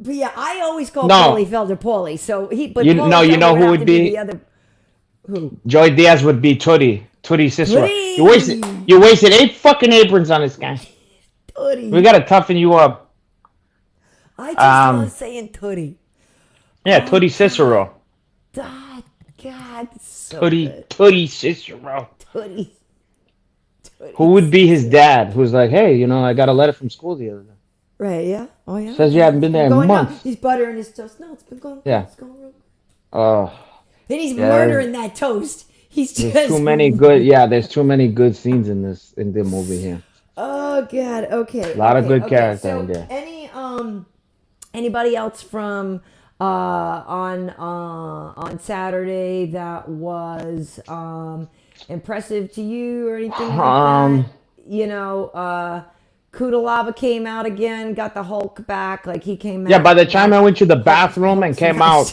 But yeah, I always call No. Paulie Felder Paulie. So he. But You Paulie know Felder who have would to be? the other. Who? Joey Diaz would be Tootie Cicero. Tootie! You wasted 8 fucking aprons on this guy. Tootie. We gotta toughen you up. I just love saying Tootie. Yeah, Tootie Cicero. God, so Tootie Cicero. Tootie. Who would be his dad? Who's like, hey, I got a letter from school the other day. Right? Yeah. Oh yeah. Says you haven't been there in Going down. months. He's buttering his toast. No, it's been going. Yeah. It's going real. Oh, Then he's Yeah. murdering that toast. He's just there's too many good. Yeah, there's too many good scenes in the movie here. Oh God. Okay. A lot of good character So in there. anybody else from on Saturday that was impressive to you or anything like that? Kudalaba came out again, got the Hulk back. Like he came out. Yeah, by the time I went to the bathroom and came out,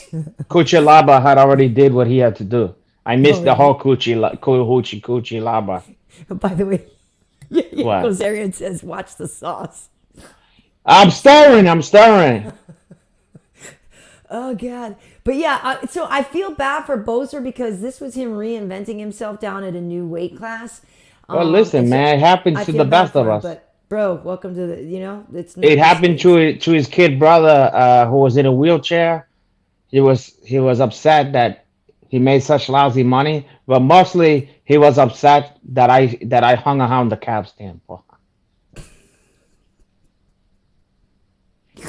Kuchilaba had already did what he had to do. I missed the whole Kuchilaba. By the way, What? Gozerian says, "Watch the sauce." I'm stirring. Oh God! But yeah, so I feel bad for Bozer because this was him reinventing himself down at a new weight class. Well, listen, man, it happens I to feel the bad best for of him, us. But bro, welcome to the. It's. It happened to his kid brother who was in a wheelchair. He was upset that he made such lousy money, but mostly he was upset that I hung around the cab stand for.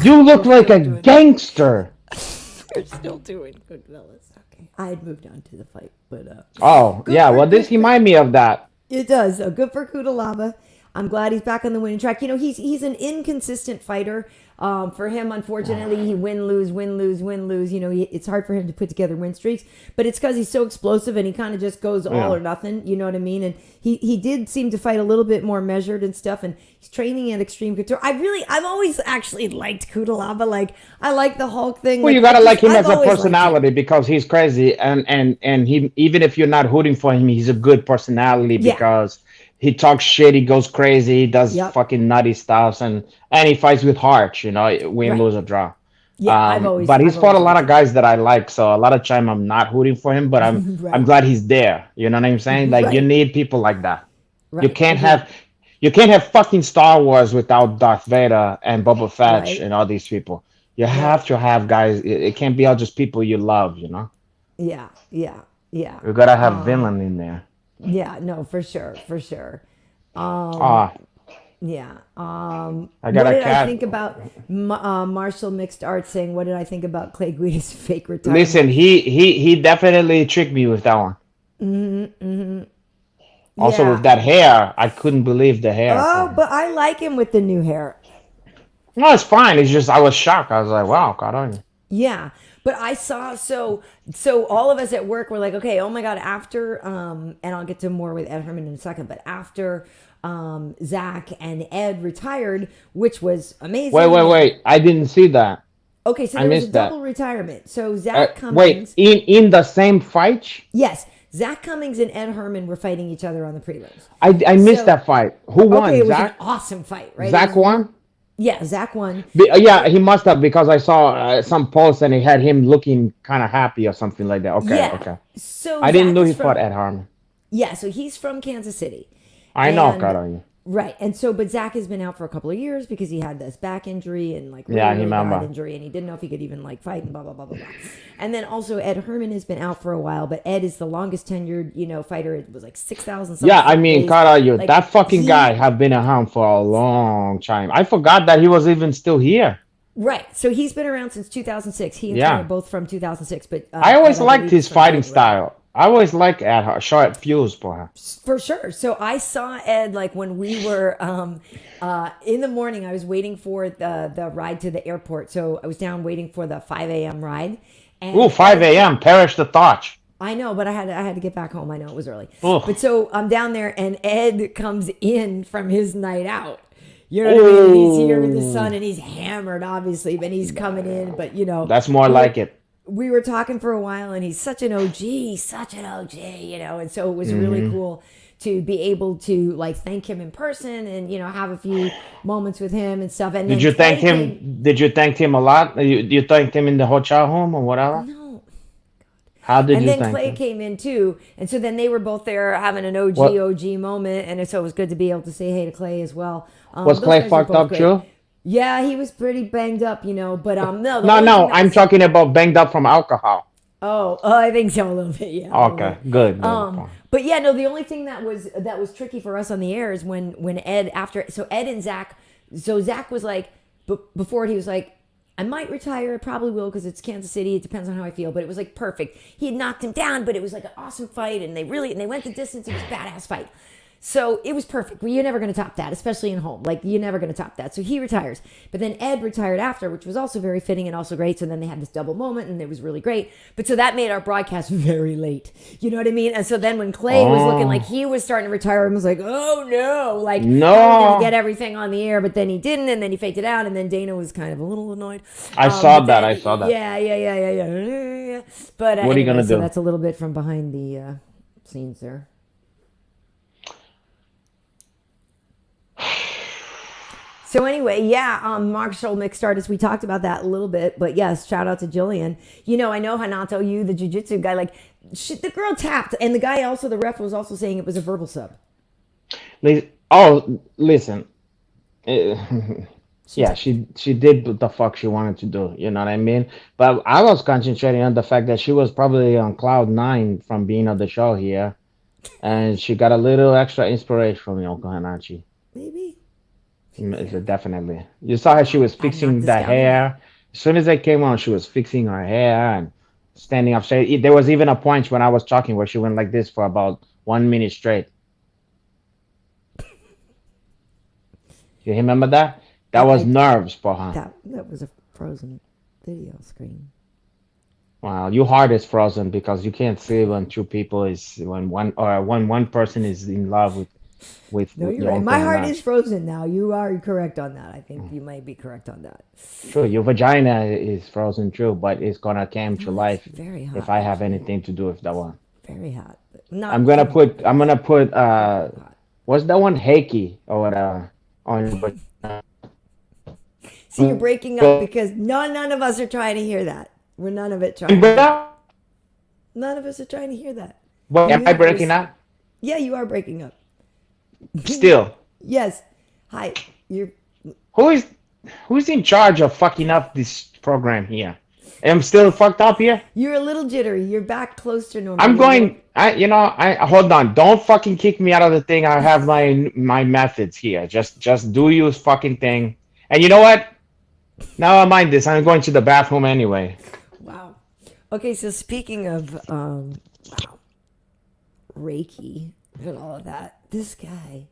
You look like a gangster. We're still doing Goodfellas. Okay, I had moved on to the fight, but Oh, yeah. Well, this remind me of that. it does. So good for Kudalaba. I'm glad he's back on the winning track. He's an inconsistent fighter. For him, unfortunately, he win, lose. It's hard for him to put together win streaks, but it's because he's so explosive and he kind of just goes all or nothing. You know what I mean? And he did seem to fight a little bit more measured and stuff. And he's training at Extreme Couture. I've always actually liked Kudalaba. Like I like the Hulk thing. Well, you gotta like him as a personality because he's crazy, and he, even if you're not rooting for him, he's a good personality because he talks shit, he goes crazy, he does fucking nutty stuff, and he fights with heart, win, lose or draw. Yeah, but he's fought a lot of guys that I like, so a lot of time I'm not rooting for him, but I'm I'm glad he's there. You know what I'm saying? Like you need people like that. Right. You can't have fucking Star Wars without Darth Vader and Boba Fett and all these people. You have to have guys. It can't be all just people you love. Yeah. You gotta have villain in there. Yeah, no, for sure. Yeah. I What got a did I cat. think about Marshall Mixed Art saying, what did I think about Clay Guida's fake Listen, retirement? he definitely tricked me with that one. Also with Yeah. that hair, I couldn't believe the hair for Oh, him. but I like him with the new hair. No, it's fine. It's just I was shocked. I was like, wow, Karyn. Yeah. But I saw so all of us at work were like, okay, oh my God, after and I'll get to more with Ed Herman in a second, but after Zach and Ed retired, which was Wait, amazing. wait, wait. I didn't see that. Okay, so I there was a missed that. double retirement. So Zach Wait, Cummings, in the same fight? yes, Zach Cummings and Ed Herman were fighting each other on the prelims. I missed So that fight. Who okay, won? it was an Zach? awesome fight, right? It Zach was won? yeah, Zach won. Yeah, he must have because I saw some posts and he had him looking kind of happy or something like that. Okay, Yeah. okay. So I didn't Zach know is he fought from Ed Harmon. yeah, so he's from Kansas City. I know, And Karyn. right. And so but Zach has been out for a couple of years because he had this back injury and like Yeah, I really bad remember. injury and he didn't know if he could even like fight and blah blah blah blah blah. And then also Ed Herman has been out for a while, but Ed is the longest tenured, fighter. It was like 6,000 Yeah, I something mean, days. Karyn, Like that fucking he guy have been around for a long time. I forgot that he was even still here. right. So he's been around since 2006. He and Clay are Yeah. both from 2006, but I Ed, always I liked believe, is his from fighting January. style. I always liked Ed short fuse for him. For sure. So I saw Ed like when we were in the morning. I was waiting for the ride to the airport. So I was down waiting for the 5 a.m. ride. Ooh, And 5 Ed, a.m. Perish the thought. I know, but I had to get back home. I know it was early, Ugh. but so I'm down there, and Ed comes in from his night out. You know what I mean? And he's here with the sun, Ooh, and he's hammered, obviously, but he's coming in. But that's more we were like it. we were talking for a while, and he's such an OG, such an OG, and so it was really cool to be able to like thank him in person and have a few moments with him and stuff. And Did then you thank Clay came. him? Did you thank him a lot? You thanked him in the hotel room or whatever? No. How did And you then thank Clay him? came in too, and so then they were both there having an What OG moment, and so it was good to be able to say hey to Clay as well. was Those Clay guys are fucked both up great. too? Yeah, he was pretty banged up, but no, the No, only thing no, that I'm was talking about banged up from alcohol. oh, I think so a little bit, yeah, a little Okay, bit. good, good. Fine. But yeah, no, the only thing that was tricky for us on the air is when Ed Ed and Zach, so Zach was like, before he was like, I might retire, I probably will because it's Kansas City. It depends on how I feel, but it was like perfect. He had knocked him down, but it was like an awesome fight, and they went the distance. It was a badass fight. So it was perfect. Well, you're never going to top that, especially in home. Like, you're never going to top that. So he retires. But then Ed retired after, which was also very fitting and also great. So then they had this double moment, and it was really great. But so that made our broadcast very late. You know what I mean? And so then when Clay was looking like Oh, he was starting to retire, I was like, oh no, like, how are we going to get no. everything on the air? But then he didn't, and then he faked it out, and then Dana was kind of a little annoyed. I saw But that. then, I saw that. yeah. But What are you gonna anyway, so do? that's a little bit from behind the scenes there. So anyway, yeah, Marshall mixed artist. We talked about that a little bit, but yes, shout out to Jillian. I know Hanato, you the jujitsu guy, like the girl tapped, and the guy also, the ref was also saying it was a verbal sub. Oh, listen. Eh, She Yeah, tapped. she did what the fuck she wanted to do. You know what I mean? But I was concentrating on the fact that she was probably on cloud nine from being on the show here, and she got a little extra inspiration from Yoko Hanachi. Maybe. It's definitely. You saw how she was I'm not fixing the discounting that. hair. As soon as I came on, she was fixing her hair and standing up straight. There was even a point when I was talking where she went like this for about 1 minute straight. You remember that? That was I nerves for her. that was a frozen video screen. Wow, your heart is frozen because you can't see when two people is when one person is in love No, with you're right. Yoko My heart is Hanachi. frozen now. You are correct on that. I think you might be correct on that. True, your vagina is frozen too, but it's gonna come to No, it's life very if hot I have actually. anything to do with that one. Very hot. Not I'm gonna put too hot. what's that one? Heiki or whatever on your vagina. See, you're breaking up because none of us are trying to hear that. We're none of it trying to But hear that. None of us are trying to hear that. what am You I have your breaking up? yeah, you are breaking up. Still. Yes. Hi. You're Who is who's in charge of fucking up this program here? I'm still fucked up here. You're a little jittery. You're back close to normal. I'm going. I hold on. Don't fucking kick me out of the thing. I have my methods here. Just do your fucking thing. And you know what? Now I mind this. I'm going to the bathroom anyway. Wow. Okay, so speaking of wow, Reiki and all of that, this guy.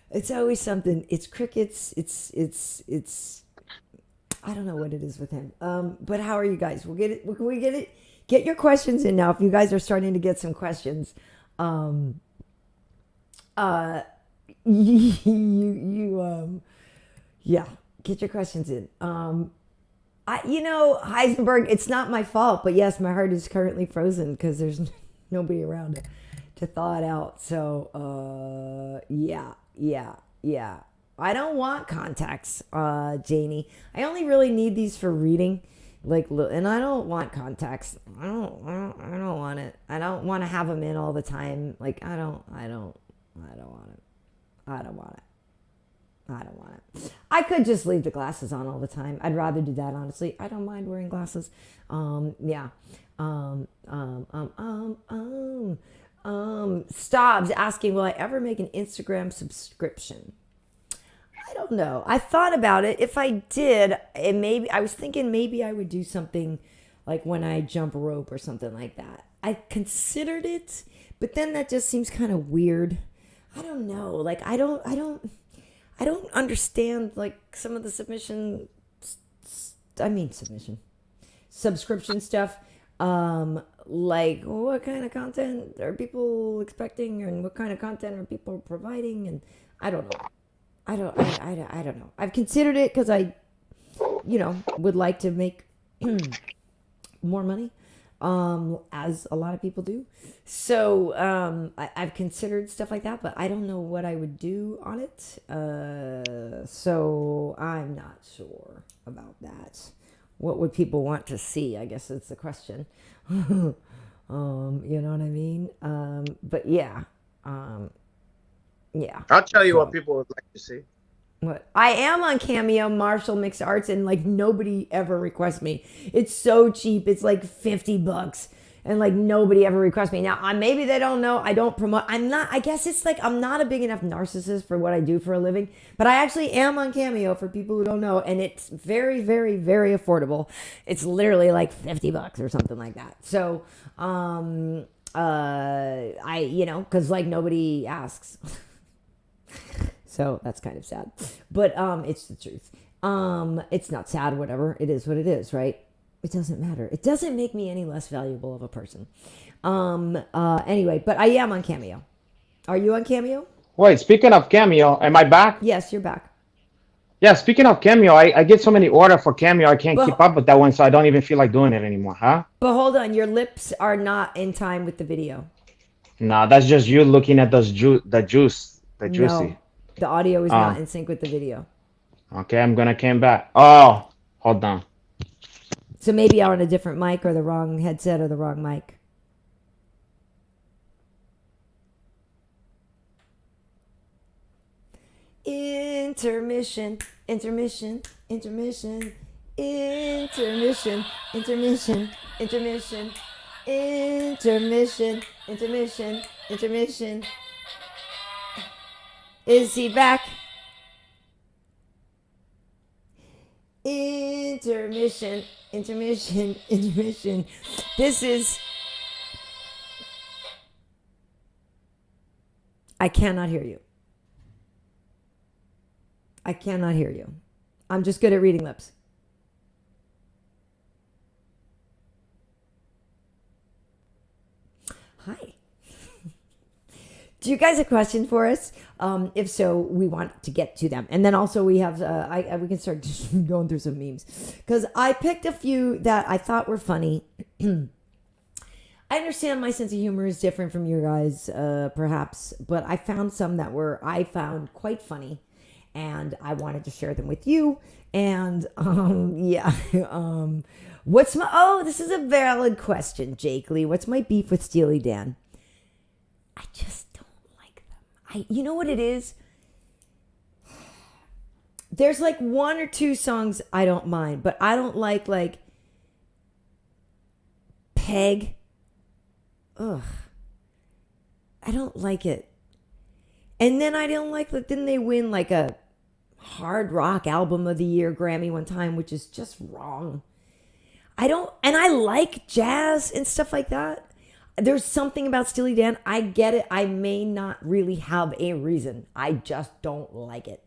It's always something. It's crickets. It's. I don't know what it is with him. But how are you guys? We'll get it. We get it. Get your questions in now. If you guys are starting to get some questions, yeah, get your questions in. Heisenberg. It's not my fault, but yes, my heart is currently frozen because there's nobody around to thaw it out. So, yeah. I don't want contacts, Janie. I only really need these for reading, and I don't want contacts. I don't want it. I don't want to have them in all the time. Like I don't want it. I don't want it. I could just leave the glasses on all the time. I'd rather do that, honestly. I don't mind wearing glasses. Yeah. Stobbs asking, will I ever make an Instagram subscription? I don't know. I thought about it. If I did, I was thinking maybe I would do something like when I jump rope or something like that. I considered it, but then that just seems kind of weird. I don't know. Like I don't understand like some of the subscription stuff. Like what kind of content are people expecting and what kind of content are people providing, and I don't know. I don't know. I've considered it because I would like to make more money, as a lot of people do. So I've considered stuff like that, but I don't know what I would do on it. So I'm not sure about that. What would people want to see? I guess that's the question. You know what I mean? But yeah. Yeah. I'll tell you what people would like to see. What? I am on Cameo, Marshall Mixed Arts, and like nobody ever requests me. It's so cheap. It's like $50. And like nobody ever requests me. Now, maybe they don't know. I don't promote. I guess it's like I'm not a big enough narcissist for what I do for a living. But I actually am on Cameo for people who don't know. And it's very, very, very affordable. It's literally like $50 or something like that. So, because like nobody asks. So that's kind of sad. But it's the truth. It's not sad, whatever. It is what it is, right? It doesn't matter. It doesn't make me any less valuable of a person. Anyway, but I am on Cameo. Are you on Cameo? Wait, speaking of Cameo, am I back? Yes, you're back. Yeah, speaking of Cameo, I get so many orders for Cameo, I can't keep up with that one, so I don't even feel like doing it anymore, huh? But hold on, your lips are not in time with the video. No, that's just you looking at the juicy. No, the audio is not in sync with the video. Okay, I'm gonna come back. Oh, hold on. So maybe you're on a different mic or the wrong headset or the wrong mic. Intermission, intermission, intermission, intermission, intermission, intermission, intermission, intermission, intermission. Is he back? Intermission, intermission, intermission. This is... I cannot hear you. I cannot hear you. I'm just good at reading lips. Hi. Do you guys have questions for us? If so, we want to get to them. And then also we have, we can start just going through some memes. Because I picked a few that I thought were funny. I understand my sense of humor is different from your guys, perhaps. But I found some that I found quite funny. And I wanted to share them with you. And, yeah. this is a valid question, Jake Lee. What's my beef with Steely Dan? I just don't like them. You know what it is? There's like one or two songs I don't mind, but I don't like Peg. Ugh. I don't like it. And then I don't like that. Didn't they win like a hard rock album of the year Grammy one time, which is just wrong. And I like jazz and stuff like that. There's something about Steely Dan. I get it. I may not really have a reason. I just don't like it.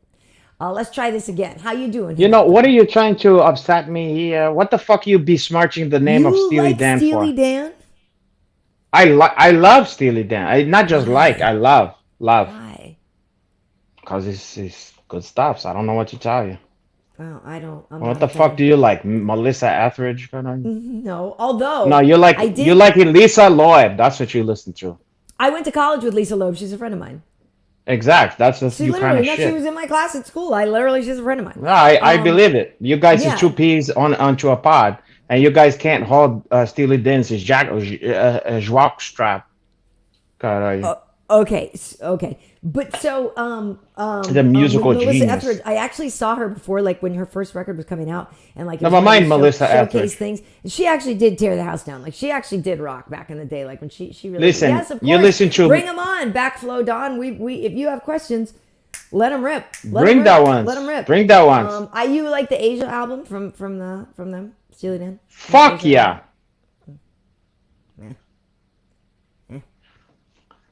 Let's try this again. How you doing? You know, what are you trying to upset me here? What the fuck you besmirching the name of Steely Dan Steely for? Dan? I love Steely Dan. I not just like, I love. Why? Because it's good stuff. So I don't know what to tell you. Well, I don't. What the fuck do you like? Melissa Etheridge? No, although No, you like Lisa Lloyd. That's what you listen to. I went to college with Lisa Loeb. She's a friend of mine. Exact. That's just She you kind of she shit. was in my class at school. She's a friend of mine. No, I believe it. You guys yeah. is two peas onto a pod, and you guys can't hold Steely Dan's jock strap. Okay. But so the musical Melissa genius. Etheridge, I actually saw her before, like when her first record was coming out, and like Never mind Melissa showcase Etheridge. things. And she actually did tear the house down. Like she actually did rock back in the day. Like when she really listen. Yes, of course. You listen to bring them on, Backflow Don. We if you have questions, let them rip. Bring that one. Let them rip. Bring that one. You like the Asia album from them, Steely Dan? Fuck yeah.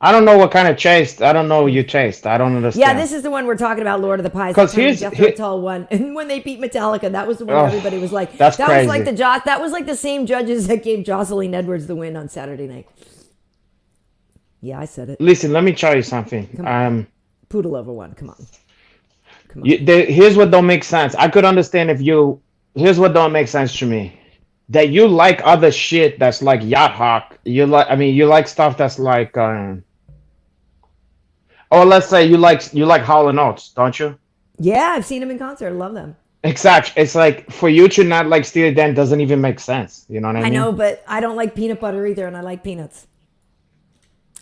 I don't know what kind of chased. I don't know you chased. I don't understand. Yeah, this is the one we're talking about, Lord of the Pies. 'Cause here's the Tull one, and when they beat Metallica, that was the one everybody was like, that's that crazy. was like that was like the same judges that gave Jocelyn Edwards the win on Saturday night. Yeah, I said it. Listen, let me tell you something. Poodle over one. Come on. Here's what don't make sense. I could understand if you. Here's what don't make sense to me. That you like other shit that's like Yacht Hawk. You like stuff that's like. Or let's say you like Hall & Oates, don't you? Yeah, I've seen them in concert. I love them. Exactly. It's like for you to not like Steely Dan doesn't even make sense. You know what I mean? I know, but I don't like peanut butter either, and I like peanuts.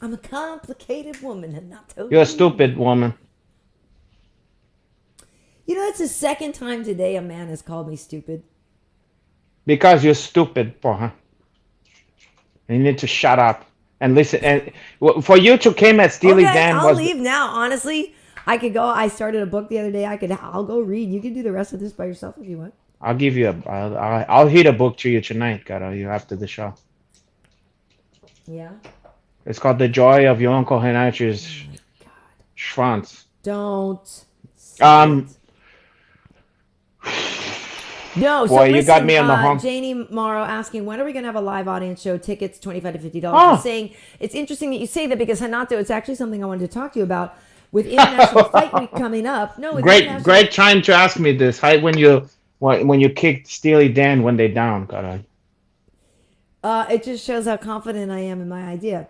I'm a complicated woman, and not totally. You're a stupid woman. You know, that's the second time today a man has called me stupid. Because you're stupid, porra. You need to shut up and listen. And for you to came at Steely Dan I'll was. leave now. Honestly, I could go. I started a book the other day. I'll go read. You can do the rest of this by yourself if you want. I'll give you I'll hit a book to you tonight, Cara. You after the show. Yeah. It's called The Joy of Your Uncle Henrich's Schwanz. Don't. Boy, No, so you listen, got me on the hump. Janie Morrow asking, when are we going to have a live audience show? Tickets, $25 to $50. She's saying, it's interesting that you say that because, Renato, it's actually something I wanted to talk to you about with International Fight Week coming up. No, great trying to ask me this. When you kicked Steely Dan when they down, God. It just shows how confident I am in my idea.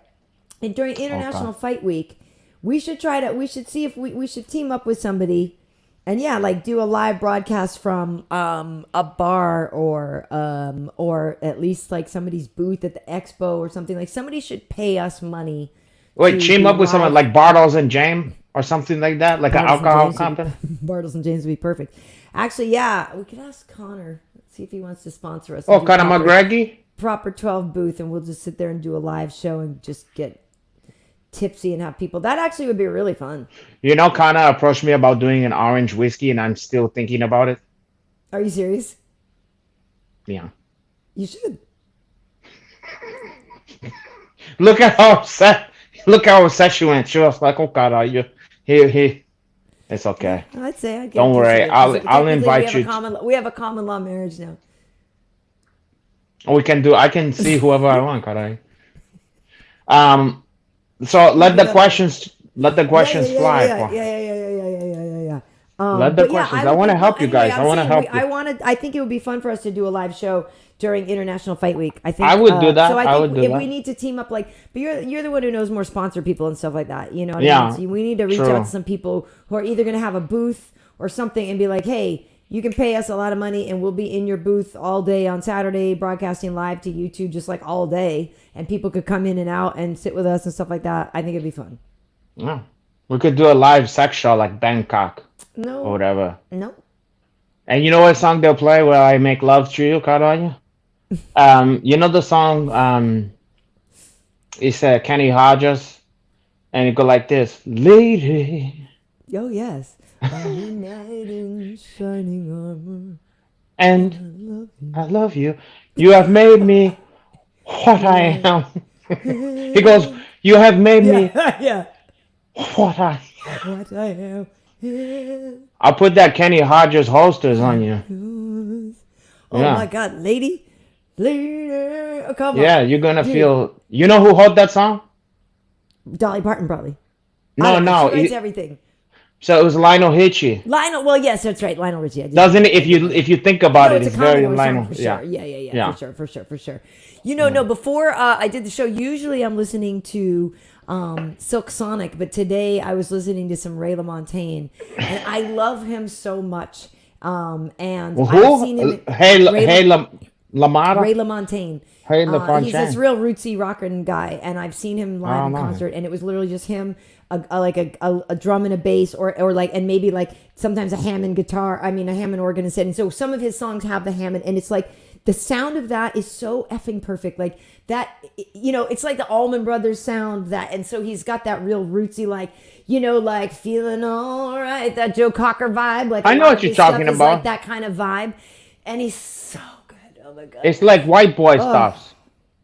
And during International Fight Week, we should see if we should team up with somebody. And yeah, like do a live broadcast from a bar or at least like somebody's booth at the expo or something. Like somebody should pay us money. Wait, team up with someone like Bartles and James or something like that, like an alcohol company. Bartles and James would be perfect. Actually, yeah, we could ask Connor, see if he wants to sponsor us. Oh, Connor McGregor? Proper 12 booth, and we'll just sit there and do a live show and just get tipsy and have people. That actually would be really fun. You know, Connor approached me about doing an orange whiskey, and I'm still thinking about it. Are you serious? Yeah. You should. Look at how upset. Look how upset she went. She was like, "Oh God, are you here? It's okay. I'd say I get. Don't worry. I'll invite you. We have a common law marriage now. We can do. I can see whoever I want, caray. So let the questions fly. Yeah. Let the questions. I want to help you guys. I want to help you. I think it would be fun for us to do a live show during International Fight Week. I think I would do that. So I would do that. we need to team up, but you're the one who knows more sponsor people and stuff like that. You know what Yeah, I mean? So we need to reach out to some people who are either going to have a booth or something and be like, hey, you can pay us a lot of money and we'll be in your booth all day on Saturday, broadcasting live to YouTube just like all day, and people could come in and out and sit with us and stuff like that. I think it'd be fun. Yeah. We could do a live sex show like Bangkok. No. Or whatever. No. And you know what song they'll play where I make love to you, Carolina? You know the song, it's Kenny Hodges, and it go like this, lady, Oh yes. A knight in shining armor. and I love I love you. You have made me what I am. He goes, you. you have made me Yeah, yeah. what I What I am is I'll put that Kenny Hodges holsters on you. yours. Oh my Yeah. God, lady, lady, oh, come on, Yeah, you're gonna dude. feel. You know who wrote that song? Dolly Parton probably. I No, don't know. no. She writes everything. So it was Lionel Richie. Lionel. Well, yes, that's right. Lionel Richie. Doesn't it? If you think about No, it, it's a it's very Commodore song Lionel. for Yeah, sure. Yeah. yeah. For sure. You know, no. Before I did the show, usually I'm listening to Silk Sonic, but today I was listening to some Ray LaMontagne, and I love him so much. And Well, I've seen him. who? Hey, Ray, hey, Lamada. Ray LaMontagne. Hey, He's this LaFontaine. real rootsy rockin' guy, and I've seen him live Oh, in no. concert, and it was literally just him, a drum and a bass, or like, and maybe like sometimes a Hammond guitar. I mean, a Hammond organ instead. And so some of his songs have the Hammond, and it's like the sound of that is so effing perfect. Like that, it's like the Allman Brothers sound that, and so he's got that real rootsy, like like feeling all right, that Joe Cocker vibe. Like I a know lot what of you're his stuff talking is about. like that kind of vibe, and he's so good. Oh my God. It's like white boy stuff.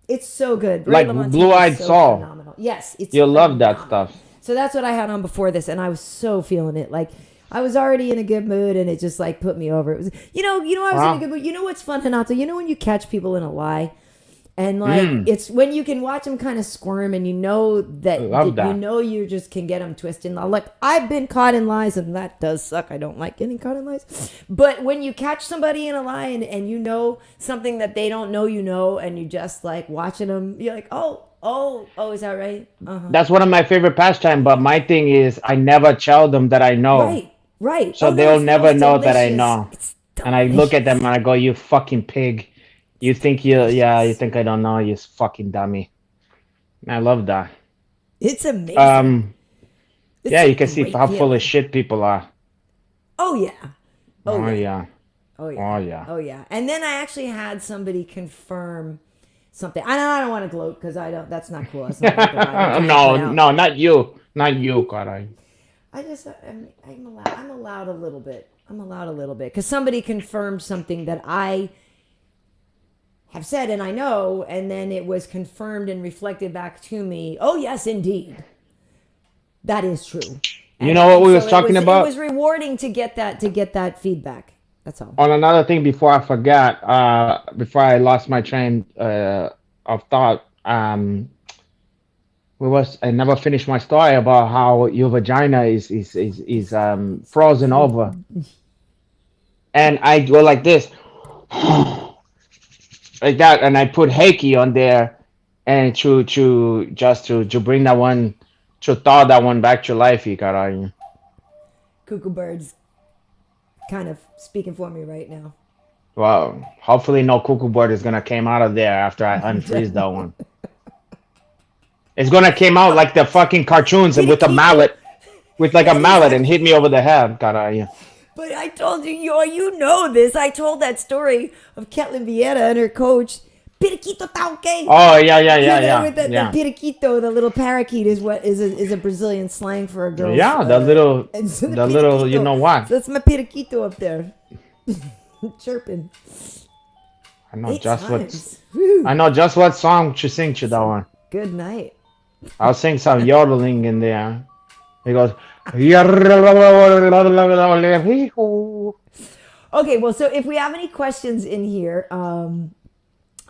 It's so good. Like Ray LaMontagne Blue-Eyed is so Soul. phenomenal. Yes, it's You'll love that phenomenal. stuff. So that's what I had on before this, and I was so feeling it. Like I was already in a good mood, and it just like put me over. It was, I was in a good mood. You know what's fun, Renato? You know when you catch people in a lie, and like it's when you can watch them kind of squirm, and you know that, love that. you just can get them twisted. Now, like I've been caught in lies, and that does suck. I don't like getting caught in lies. But when you catch somebody in a lie, and you know something that they don't know, and you just like watching them, you're like, oh, is that right? That's one of my favorite pastime. But my thing is, I never tell them that I know. Right. So Oh, no, they'll it never feels know that I delicious. know. It's And I look at them delicious. and I go, "You fucking pig! You think you think I don't know? You fucking dummy!" And I love that. It's amazing. Um, It's yeah, a you can see great how full feeling. of shit people are. Oh yeah. Oh Oh yeah. yeah, Oh yeah. oh yeah. Oh yeah. And then I actually had somebody confirm something. I don't want to gloat because I don't. That's not cool. That's not like the vibe I'm trying to No, put out. no, not you, God. I just I'm allowed. I'm allowed a little bit. I'm allowed a little bit because somebody confirmed something that I have said and I know, and then it was confirmed and reflected back to me. Oh yes, indeed, that is true. You know what we was talking about? It was rewarding to get that feedback. That's all. On another thing, before I forgot, before I lost my train of thought, I never finished my story about how your vagina is frozen over, and I go like this, like that, and I put Heiki on there, and to bring that one, to thaw that one back to life, caralho. Cuckoo birds, kind of speaking for me right now. Well, hopefully no cuckoo bird is gonna came out of there after I unfreeze that one. It's gonna came out like the fucking cartoons and with a mallet, with like a mallet and hit me over the head, caralho. But I told you, you know this. I told that story of Ketlin Vieira and her coach. Periquito tá okay? Oh yeah. With the periquito, the little parakeet is what is a Brazilian slang for a girl. Yeah, the little, you know what? So that's my periquito up there, chirping. I know 8 just times. what. Whew. I know just what song to sing to that one. Good night. I'll sing some yodeling in there. He goes. Okay, well, so if we have any questions in here,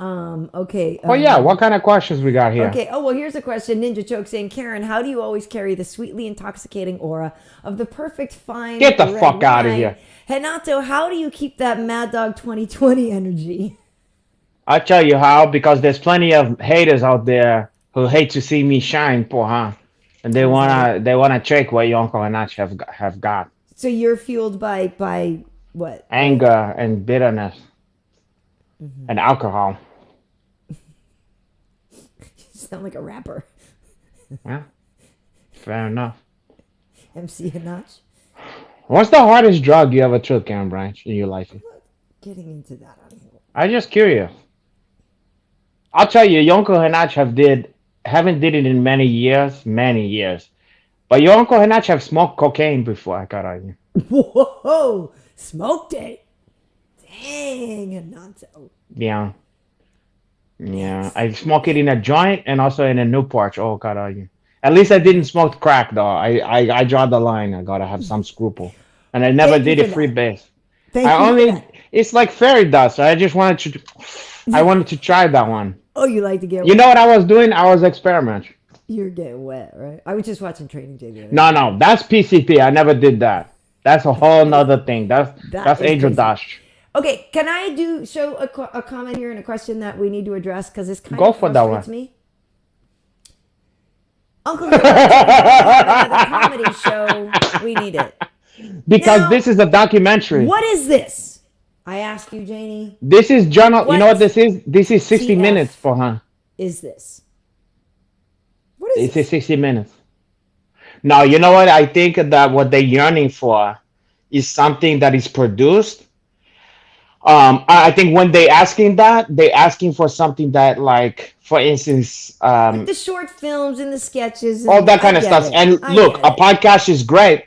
okay. Oh yeah, what kind of questions we got here? Okay. Oh well, here's a question. Ninja Choke saying, Karyn, how do you always carry the sweetly intoxicating aura of the perfect fine? Get the red fuck out of wine? here. Renato, how do you keep that Mad Dog 2020 energy? I'll tell you how, because there's plenty of haters out there who hate to see me shine, porra. And they wanna check what your Uncle Renato have got. So you're fueled by what? Anger and bitterness and alcohol. You sound like a rapper. Yeah, fair enough. MC Hanach. What's the hardest drug you ever took, Karyn Bryant, in your life? Getting into that on here. I'm just curious. I'll tell you, your uncle Henach haven't did it in many years. But your uncle Henach have smoked cocaine before. I got on you. Whoa, smoked it. Dang, a nonsense. Oh, Yeah, yeah. I smoke it in a joint and also in a Newport. Oh, God, on you. At least I didn't smoke crack though. I draw the line. I gotta have some scruple, and I never thank you did it for free that. base. Thank I you for only that. it's like fairy dust. I just wanted to. I wanted to try that one. Oh, you like to get You wet? know what I was doing? I was experimenting. You're getting wet, right? I was just watching Training Day the other No, day. no, that's PCP. I never did that. That's a whole nother thing. That That's is Angel crazy. Dash. Okay, can I show a comment here and a question that we need to address because this kind Go of for that frustrates one. me? Uncle Henry, the comedy show, we need it. Because Now, this is a documentary. what is this? I ask you, Janie. This is journal. You know What what this is? This is 60 TF minutes for her. is this? What is This this? is 60 minutes. No, you know what? I think that what they're yearning for is something that is produced. I think when they asking that, they asking for something that, like, for instance, Like the short films and the sketches and all that I kind of get stuff. it. And I look, get a it. podcast is great,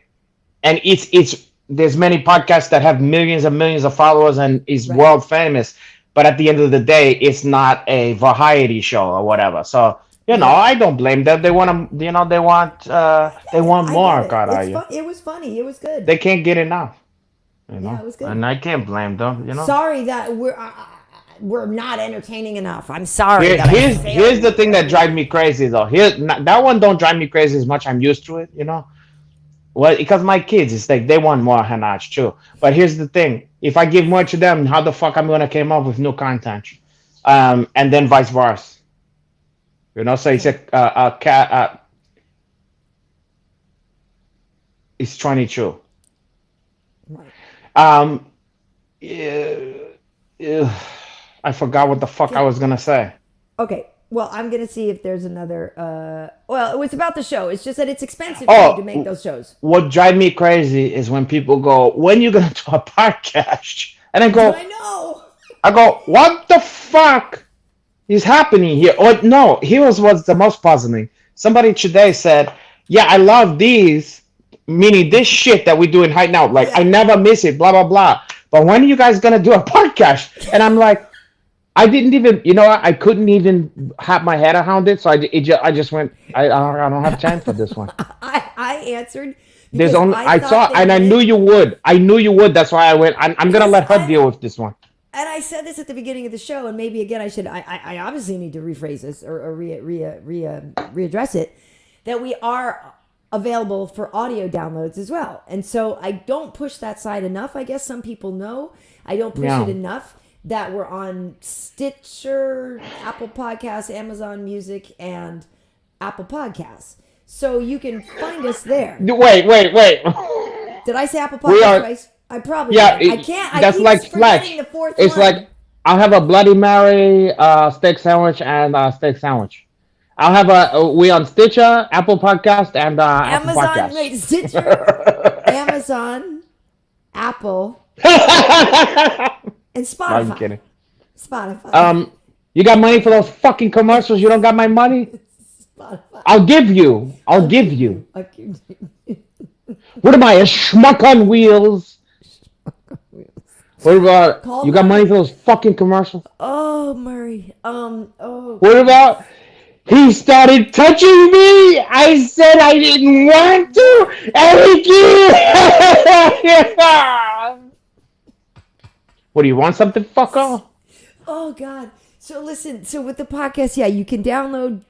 and it's there's many podcasts that have millions and millions of followers and is Right. world famous. But at the end of the day, it's not a variety show or whatever. So Yeah. I don't blame them. They want to, they want I more. get it. God, are It's you? It was funny. It was good. They can't get enough. Yeah, it was good. And I can't blame them. Sorry that we're not entertaining enough. I'm sorry. Here- that I here's failed here's the you. thing that drives me crazy though. That one don't drive me crazy as much. I'm used to it. Well, because my kids, it's like they want more Hanach too. But here's the thing: if I give more to them, how the fuck I'm gonna come up with new content? And then vice versa. So it's a cat. It's 22. Right. Um, yeah, I forgot what the fuck I was gonna say. Okay. Well, I'm gonna see if there's another. Well, it was about the show. It's just that it's expensive Oh, to make those shows. What drives me crazy is when people go, "When you gonna do a podcast?" And I know. I go, "What the fuck is happening here?" Or no, here's what's the most puzzling. Somebody today said, "Yeah, I love these," meaning this shit that we're doing right now. Like, I never miss it, blah blah blah. But when are you guys gonna do a podcast? And I'm like, I didn't even, I couldn't even have my head around it. So I just went, I don't have time for this one. I answered. There's because only I thought saw, they and I did- knew you would. I knew you would. That's why I went. I'm gonna let her deal with this one. And I said this at the beginning of the show, and maybe again I obviously need to rephrase this or readdress it, that we are available for audio downloads as well. And so I don't push that side enough. I guess some people know I don't push Yeah. it enough that we're on Stitcher, Apple Podcasts, Amazon Music, and Apple Podcasts. So you can find us there. Wait. Did I say Apple We Podcasts are- twice? I probably Yeah, did. I can't. that's keep like forgetting Fletch. the fourth It's one. like I'll have a Bloody Mary, steak sandwich, and steak sandwich. I'll have we on Stitcher, Apple Podcast, and Apple Amazon, Podcast. wait, Stitcher, Amazon, Apple, and Spotify. I'm kidding. Spotify. You got money for those fucking commercials? You don't got my money? Spotify. I'll give you. Okay. What am I, a schmuck on wheels? What about Call you got Murray. money for those fucking commercials? Oh, Murray. Oh. What about he started touching me? I said I didn't want to, and he did. What do you want? Something, fucker? Oh God. So listen. So with the podcast, yeah, you can download.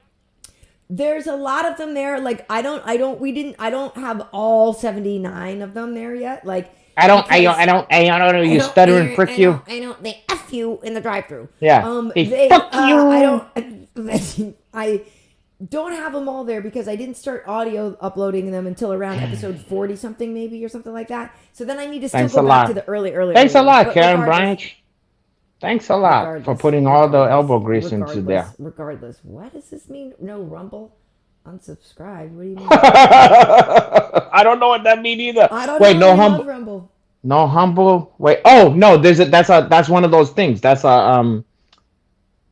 There's a lot of them there. Like I don't have all 79 of them there yet. Like I don't know. You stuttering prick, you. I don't. They f you in the drive-through. Yeah. They fuck you. I don't have them all there because I didn't start audio uploading them until around episode 40 something maybe or something like that. So then I need to still Thanks go a back lot. to the early. Thanks a ones. lot, But Karyn regardless- Bryant. Thanks a lot for regardless- putting all the regardless- elbow grease into there. Regardless, what does this mean? No Rumble, unsubscribe. What do you mean? I don't know what that means either. I don't Wait, know. no I love humble, Rumble. no humble. Wait, oh no, that's one of those things. That's a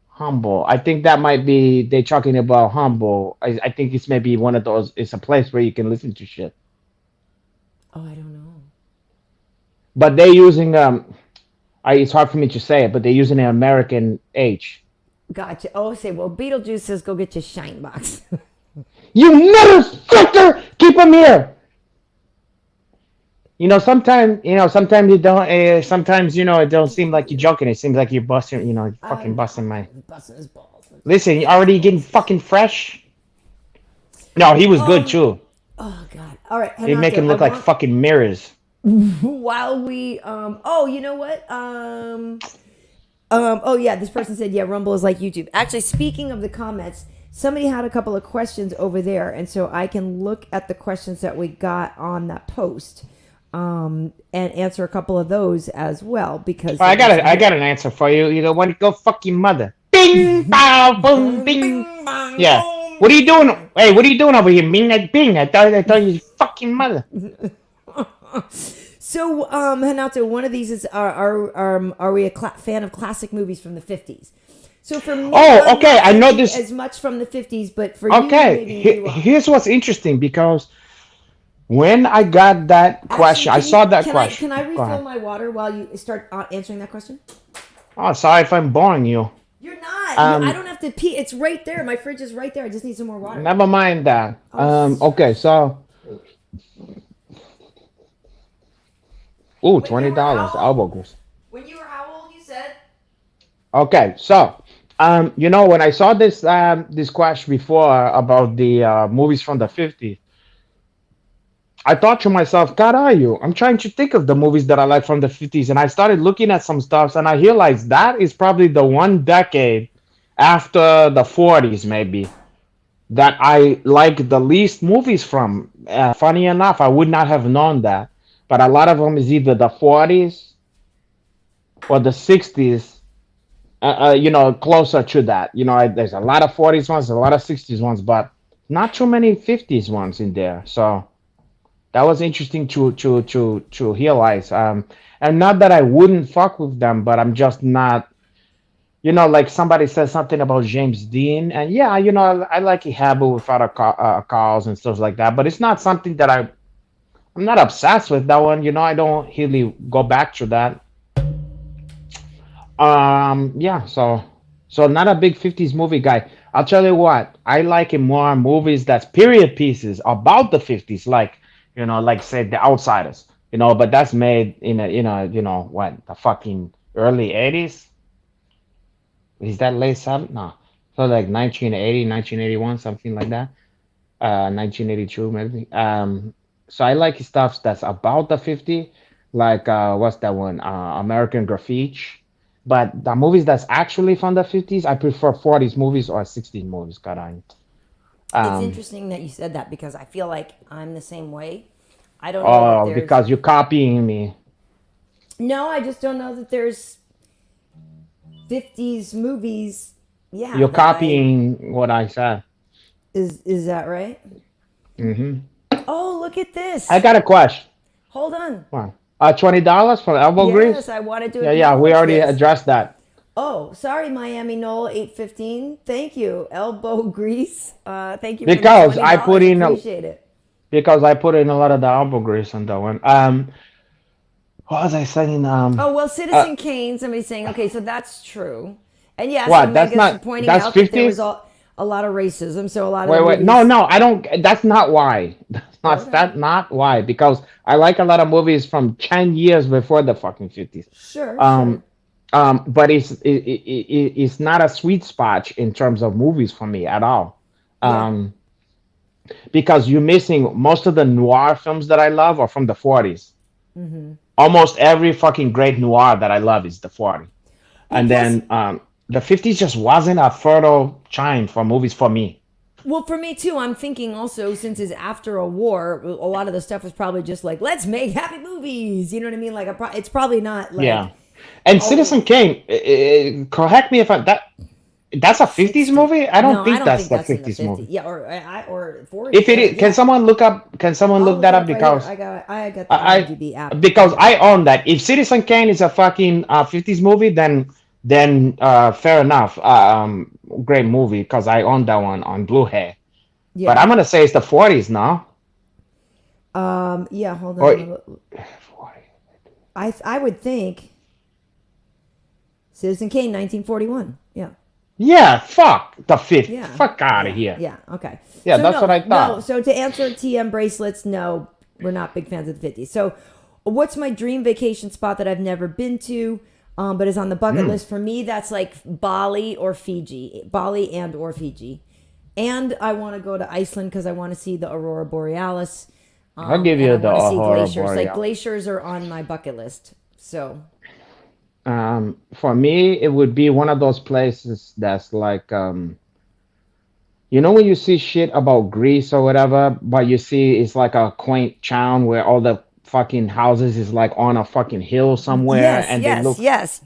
humble. I think that might be they talking about humble. I think it's maybe one of those. It's a place where you can listen to shit. Oh, I don't know. But they're using it's hard for me to say it, but they're using an American H. Gotcha. Oh, say, well, Beetlejuice says go get your shine box. You motherfucker! Keep him here. Sometimes you don't. Sometimes it don't seem like you're joking. It seems like you're busting. Fucking busting my. Busting his balls. Listen, you already getting fucking fresh. No, he was good too. Oh God! All right, They make him look like fucking mirrors. While we oh, you know what oh yeah, this person said yeah, Rumble is like YouTube. Actually, speaking of the comments, somebody had a couple of questions over there, and so I can look at the questions that we got on that post and answer a couple of those as well because I got an answer for you. You know what? Go fuck your mother. Bing, bow, boom, bing. Yeah. What are you doing? Hey, what are you doing over here? Bing. I thought you fucking mother. So, Renato, one of these is are we a fan of classic movies from the 50s? So for me, oh, okay, I know this as much from the 50s, but for okay, you, maybe here's what's interesting because when I got that question, I saw that question. Can I refill my water while you start answering that question? Oh, sorry if I'm boring you. You're not. I don't have to pee. It's right there. My fridge is right there. I just need some more water. Never mind that. Okay, so. Ooh, $20 elbow grease. When you were how old? You said. Okay, so when I saw this question before about the movies from the 50s, I thought to myself, God, are you? I'm trying to think of the movies that I like from the 50s, and I started looking at some stuff, and I realized that is probably the one decade after the 40s, maybe, that I like the least movies from. Funny enough, I would not have known that. But a lot of them is either the 40s or the 60s, closer to that. There's a lot of 40s ones, a lot of 60s ones, but not too many 50s ones in there. So that was interesting to realize. And not that I wouldn't fuck with them, but I'm just not, like somebody says something about James Dean. And yeah, I like Ihabo without a cause and stuff like that, but it's not something that I'm not obsessed with that one, I don't really go back to that. Yeah, so not a big 50s movie guy. I'll tell you what, I like it more movies that's period pieces about the 50s, like, like say The Outsiders, but that's made in the fucking early 80s. Is that late 70s? No. So like 1980, 1981, something like that. 1982 maybe. So I like stuff that's about the 50, like what's that one? American Graffiti. But the movies that's actually from the 50s, I prefer 40s movies or 60s movies. God, it's interesting that you said that because I feel like I'm the same way. I don't know. Oh, because you're copying me. No, I just don't know that there's 50s movies. Yeah, you're copying what I said. Is that right? Mm-hmm. Oh, look at this. I got a question. Hold on. Wow. $20 for elbow grease? Yes, I wanted to. Yeah, we already addressed that. Oh, sorry, Miami Noel 815. Thank you, elbow grease. Thank you. Because I put in appreciate it. Because I put in a lot of the elbow grease on that one. What was I saying? Oh well, Citizen Kane. Somebody's saying, okay, so that's true. And yes, what? That's not. Pointing That's out 50s? that there was a lot of racism. So a lot of wait. No, I don't. That's not why. That's not why. Because I like a lot of movies from 10 years before the fucking 50s. Sure. But it's not a sweet spot in terms of movies for me at all. Because you're missing most of the noir films that I love are from the 40s. Mm-hmm. Almost every fucking great noir that I love is the 40s. And then the 50s just wasn't a fertile time for movies for me. Well, for me too. I'm thinking also since it's after a war, a lot of the stuff was probably just like, let's make happy movies. You know what I mean? Like it's probably not like And Citizen Kane. Correct me if That's a 50s movie? I don't No, I think don't that's think the that's in the 50s 50s. movie. Yeah, or 40. If it is, Yeah. can someone I'll look look that it up? up right here. Because I got the I IMDb app. because I own that. If Citizen Kane is a fucking 50s movie, then fair enough. Great movie because I own that one on Blu-ray. But Yeah. I'm gonna say it's the 40s now. Yeah, hold Or on. I would think Citizen Kane 1941. Yeah. yeah, fuck the 50. Yeah. Fuck out of Yeah. here. Yeah. Okay. Yeah, So that's what I no, thought. so to answer TM bracelets, no, we're not big fans of the 50s. So what's my dream vacation spot that I've never been to, but is on the bucket list for me? That's like Bali or Fiji, Bali and or Fiji, and I want to go to Iceland because I want to see the aurora borealis. I'll give And you I the want to see aurora glaciers. Like borealis. glaciers are on my bucket list. So For me, it would be one of those places that's like you know when you see shit about Greece or whatever, but you see it's like a quaint town where all the fucking houses is like on a fucking hill somewhere, yes, and they yes, look yes.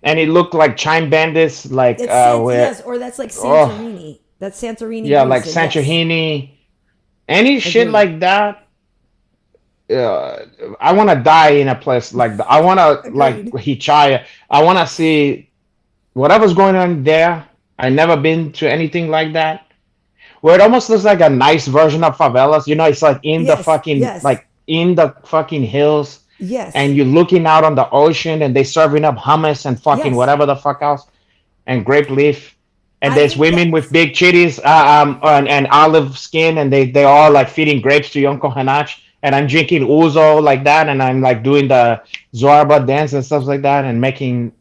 and it looked like chime bandits, like where Yes, or that's like oh Santorini. That's Santorini, yeah, like Greece. And yes, Santorini, any shit agreed. like that. I want to die in a place like that. I want to like Agreed. hitchhike. I want to see whatever's going on there. I never been to anything like that. Where it almost looks like a nice version of favelas. You know, it's like Yes, yes, in the fucking hills, yes, and you're looking out on the ocean, and they serving up hummus and fucking yes. whatever the fuck else, and grape leaf, and I there's think women with that's big chitties, and olive skin, and they all like feeding grapes to Yonko Hanach, and I'm drinking ouzo like that, and I'm like doing the Zorba dance and stuff like that, and making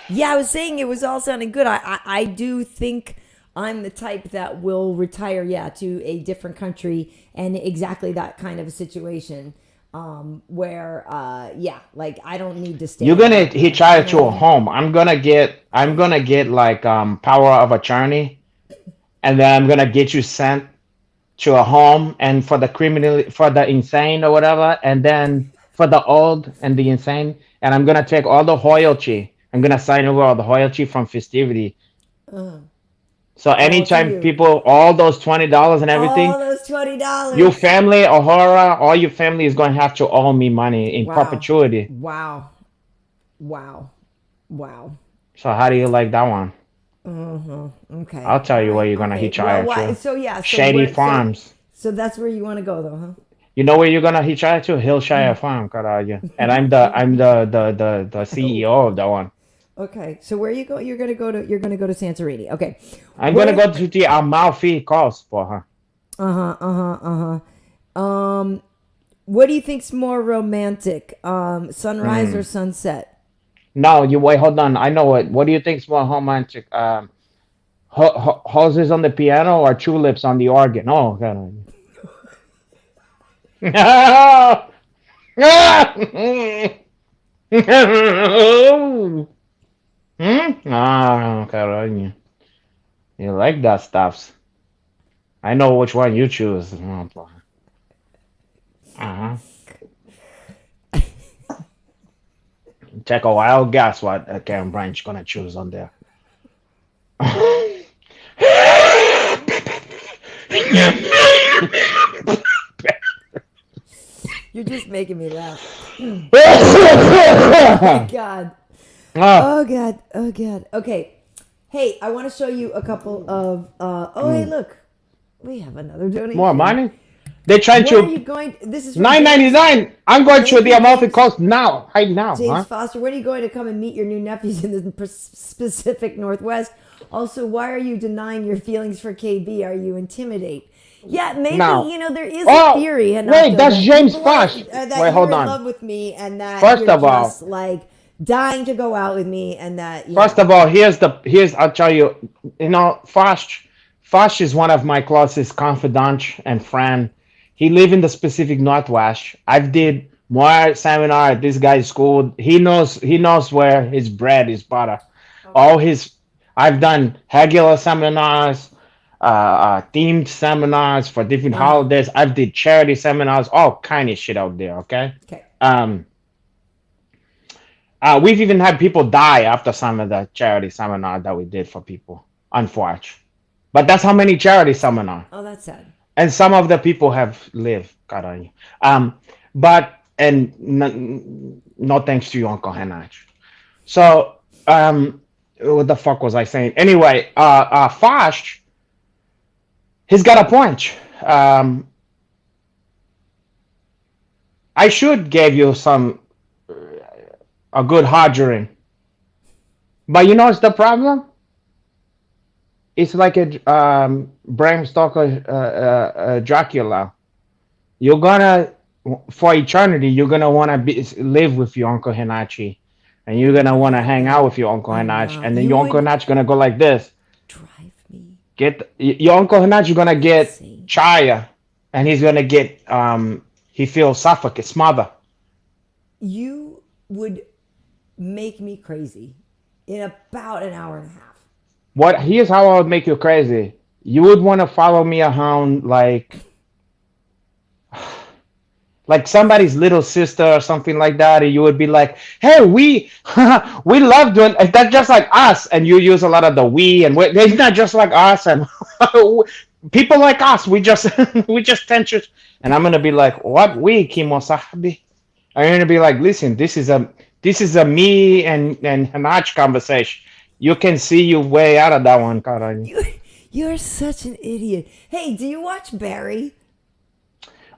Yeah, I was saying it was all sounding good. I do think I'm the type that will retire, yeah, to a different country and exactly that kind of a situation. Where yeah, like I don't need to stay you're in gonna America. You hitchhike know to what I a mean? home. I'm gonna get like power of attorney, and then I'm gonna get you sent to a home, and for the criminal, for the insane or whatever, and then for the old and the insane, and I'm gonna take all the royalty. I'm gonna sign over all the royalty from Festivity. So All to anytime you. people, all those $20 and All everything, those your $20. family, Ahura, all your family is gonna have to owe me money in Wow. perpetuity. Wow. Wow. Wow. So how do you like that one? Okay. I'll tell All you where right. you're gonna Okay. Well, hitchhike why? to. So yeah. So Shady where? Farms. So that's where you want to go, though, huh? You know where you're gonna hitchhike to? Hillshire Farm, caralho. And I'm the Oh. CEO of that one. Okay. So where you go? You're gonna go to. You're gonna go to Santorini. Okay. I'm gonna Where? go to the Amalfi Coast for her. What do you think's more romantic? Sunrise or Mm. sunset? No, you wait, hold on. I know what. What do you think's more romantic? Hoses on the piano or tulips on the organ? Oh, God. Ah, caralho. You like that stuff. I know which one you choose. Uh-huh. Take a wild guess what Karyn Bryant's gonna choose on there. You're just making me laugh. Oh my Ah, god. Oh god. Oh god. Okay. Hey, I want to show you a couple of. Oh, hey, look. We have another more donation. money? They trying When are you to going? This is from nine ninety James. nine. I'm going to Thank the you, Amalfi James. Coast now, right now, James huh? Foster, when are you going to come and meet your new nephews in the Pacific Northwest? Also, why are you denying your feelings for KB? Are you intimidate? Yeah, maybe, Now, there is a oh theory, wait, Renato, that's that James people are, Fosh. that Wait, you're hold in on. love with me and that First you're of all, just like dying to go out with me and that, First of all, here's I'll tell you, Fosh is one of my closest confidant and friend. He live in the Pacific Northwest. I've did more seminar at this guy's school. He knows where his bread is butter. All Okay. his I've done regular seminars, themed seminars for different Uh-huh. holidays. I've did charity seminars, all kind of shit out there. Okay. Okay. Um, We've even had people die after some of the charity seminar that we did for people, unfortunately. But that's how many charity seminar. Oh, that's sad. And some of the people have lived, God on you. But and no thanks to you, Uncle Henach. So, what the fuck was I saying? Anyway, Fosh, he's got a point. I should give you a good hodgering, but you know what's the problem? It's like a Bram Stoker Dracula. You're gonna, for eternity, you're gonna want to live with your Uncle Henachi, and you're gonna want to hang out with your Uncle Henach, and then You your Uncle would- Henach gonna go like this. Drive me Your Uncle Henach gonna get insane. chaya, and he's gonna get he feels suffocate, smother. You would make me crazy in about an hour and a half. Here's how I would make you crazy. You would want to follow me around like somebody's little sister or something like that, and you would be like, "Hey, we we love doing that's just like us," and you use a lot of the we and it's not just like us, and people like us. We just we just tend to, and I'm gonna be like, "What we Kimosabi?" I'm gonna be like, "Listen, this is a me and Hanach conversation. You can see you way out of that one, Karyn." You're such an idiot. Hey, do you watch Barry?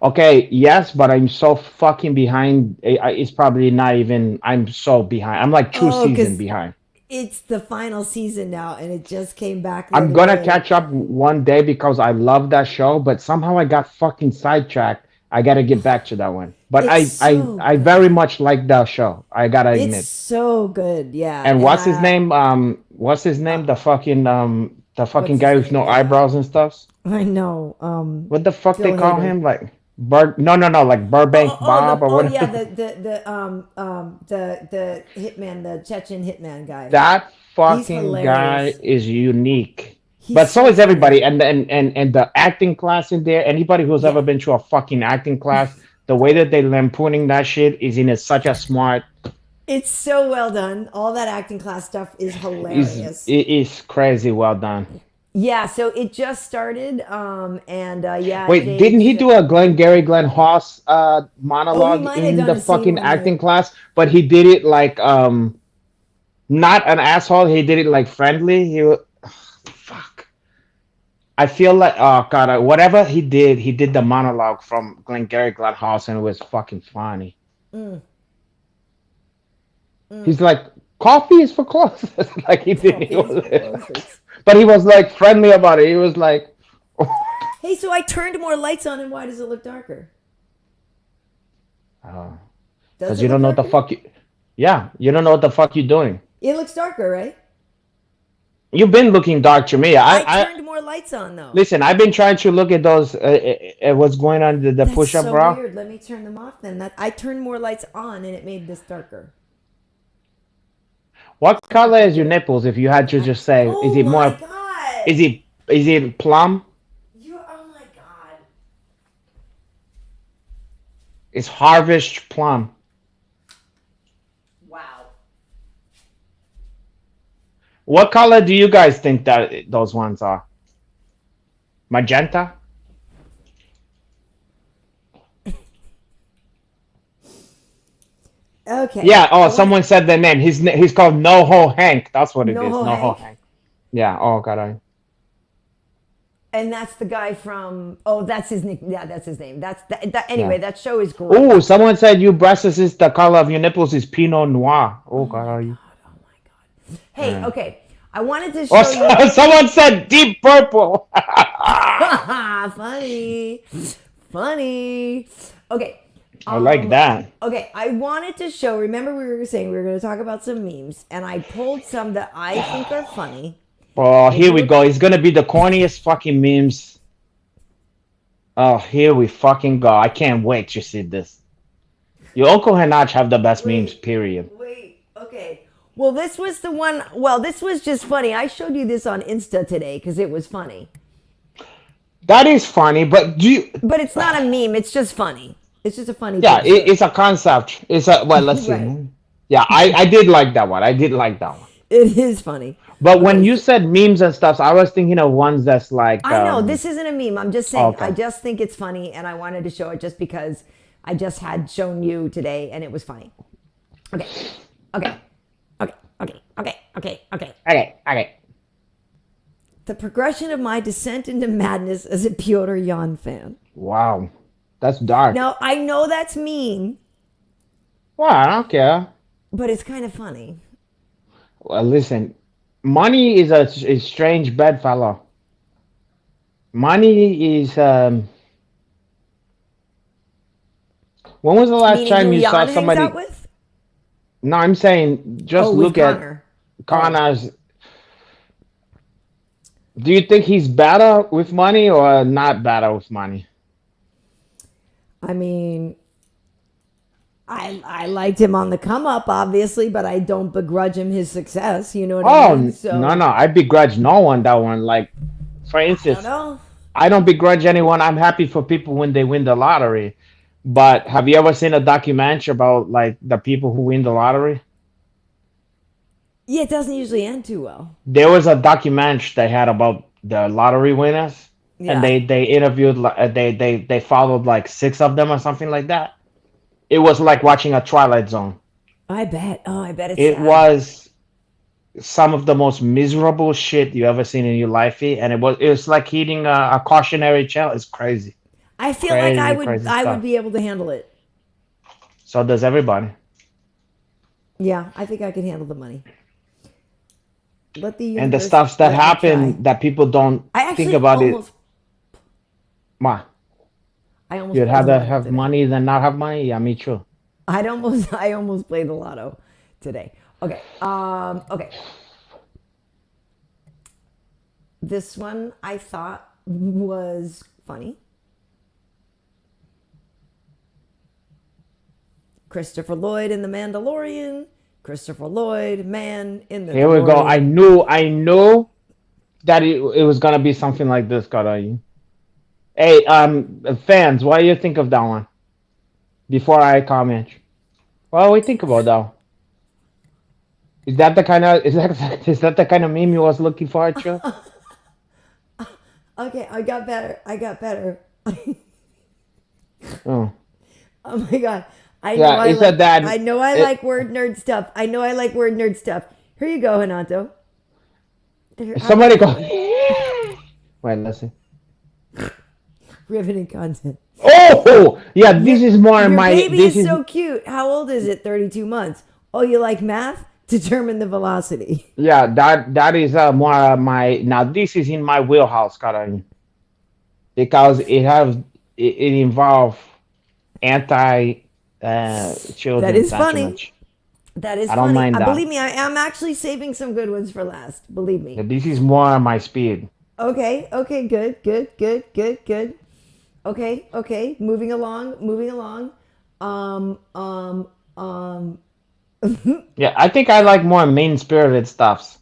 Okay, yes, but I'm so fucking behind. It's probably not even. I'm so behind. I'm like two Oh, 'cause seasons behind. It's the final season now, and it just came back. I'm gonna catch up one day because I love that show, but somehow I got fucking sidetracked. I gotta get back to that one. But It's so I very much like that show. I gotta admit. It's so good, yeah. And what's his name? What's his name? The fucking guy with no eyebrows and stuff. I know. What the fuck Bill they call Hader. him? Like no, like Burbank Bob or whatever. Yeah, the hitman, the Chechen hitman guy. That fucking guy hilarious. is unique. He's But so so is everybody, and the acting class in there. Anybody who's ever been to a fucking acting class, the way that they lampooning that shit is in such a smart. It's so well done. All that acting class stuff is hilarious. It is crazy well done. Yeah, so it just started, and yeah. Wait, Jake- didn't he do a Glenn Hoss monologue might have in done the a scene fucking one acting night. class? But he did it like not an asshole. He did it like friendly. Fuck. I feel like god, whatever he did the monologue from Glenn Hoss, and it was fucking funny. He's like, coffee is for closers. Like he did. But he was like friendly about it. He was like, Hey, so I turned more lights on, and why does it look darker? Does because it you don't know look what the darker? fuck you don't know what the fuck you're doing. It looks darker, right? You've been looking dark to me. I turned more lights on, though. Listen. I've been trying to look at those. What's going on the That's push-up so bra? weird. Let me turn them off then. I turned more lights on, and it made this darker. What color is your nipples? If you had to just say, is it Oh more? my god! Is it plum? Oh my god! It's harvest plum. Wow. What color do you guys think that those ones are? Magenta? Okay. Yeah. Oh, someone said the name. He's called NoHo Hank. That's what it is. NoHo NoHo Hank. Hank. Yeah. Oh god. And that's the guy from. Oh, that's his nick. Yeah, that's his name. Anyway, Yeah. that show is great. Oh, someone said your breasts is the color of your nipples is Pinot Noir. Oh god. Are you? Oh my god. Hey, okay. I wanted to Oh, show you. someone said deep purple. Funny. Okay. I like that. Okay, I wanted to show. Remember, we were saying we were going to talk about some memes, and I pulled some that I think are funny. Oh, here we go. It's gonna be the corniest fucking memes. Oh, here we fucking go. I can't wait to see this. Your Uncle Henach have the best memes, period. Wait, okay. Well, this was the one. Well, this was just funny. I showed you this on Insta today because it was funny. That is funny, but But it's not a meme. It's just funny. It's just a funny. yeah, thing. it's a concept. It's a well. Let's see. Right. Yeah, I did like that one. I did like that one. It is funny. But when Okay, you said memes and stuff, I was thinking of ones that's like, I know this isn't a meme. I'm just saying. I okay. just think it's funny, and I wanted to show it just because I just had shown you today, and it was funny. Okay, okay, okay, okay, okay, okay, okay. Okay. The progression of my descent into madness as a Piotr Jan fan. Wow. That's dark. Now I know that's mean, Well, I don't care. but it's kind of funny. Well, listen, money is a strange bedfellow. Money is when was the last Meaning time who you Jan saw hangs somebody? out with? No, I'm saying just Oh, with look at Connor. Connor's. Do you think he's better with money or not better with money? I mean, I liked him on the come up, obviously, but I don't begrudge him his success. You know what I Oh mean? no, I begrudge no one that one. Like for I don't instance, know. I don't begrudge anyone. I'm happy for people when they win the lottery. But have you ever seen a documentary about like the people who win the lottery? Yeah, it doesn't usually end too well. There was a documentary they had about the lottery winners, and Yeah, they interviewed they followed like six of them or something like that. It was like watching a Twilight Zone. I bet. Oh, I bet it's It sad. was some of the most miserable shit you ever seen in your life, and it was like eating a cautionary tale. It's crazy, I feel like crazy, crazy I would stuff. be able to handle it. So does everybody. Yeah, I think I could handle the money. Let the And the universe stuff that let me try. happen that people don't I think actually about it. Ma, I almost you'd played the rather lotto have today. money than not have money. Yeah, me too. I almost played the lotto today. Okay. Okay. This one I thought was funny. Christopher Lloyd in The Mandalorian. Christopher Lloyd, man in the Here we go. I DeLorean. knew, I knew that it was gonna be something like this, Karayi. Hey, fans, what do you think of that one? Before I comment, what do we think about that one? Is that the kind of is that the kind of meme you was looking for, Joe? Okay, I got better. I got better. Oh, Oh my god. yeah. Is that that? I know I It, like word nerd stuff. I know I like word nerd stuff. Here you go, Hanato. Have somebody another go. one. Wait, let's see. Riveting content. Oh, yeah. This is more Your my. baby This is is so cute. How old is it? 32 months. Oh, you like math? Determine the velocity. yeah. That is more my. Now this is in my wheelhouse, Karayi, because it involves anti That children is funny. sentiment. That is I don't funny. mind that. Believe me, I am actually saving some good ones for last. Believe me. This is more my speed. Okay, okay, good, good, good, good, good. Okay, okay, moving along, moving along. Um, um, um, Yeah, I think I like more mean spirited stuffs.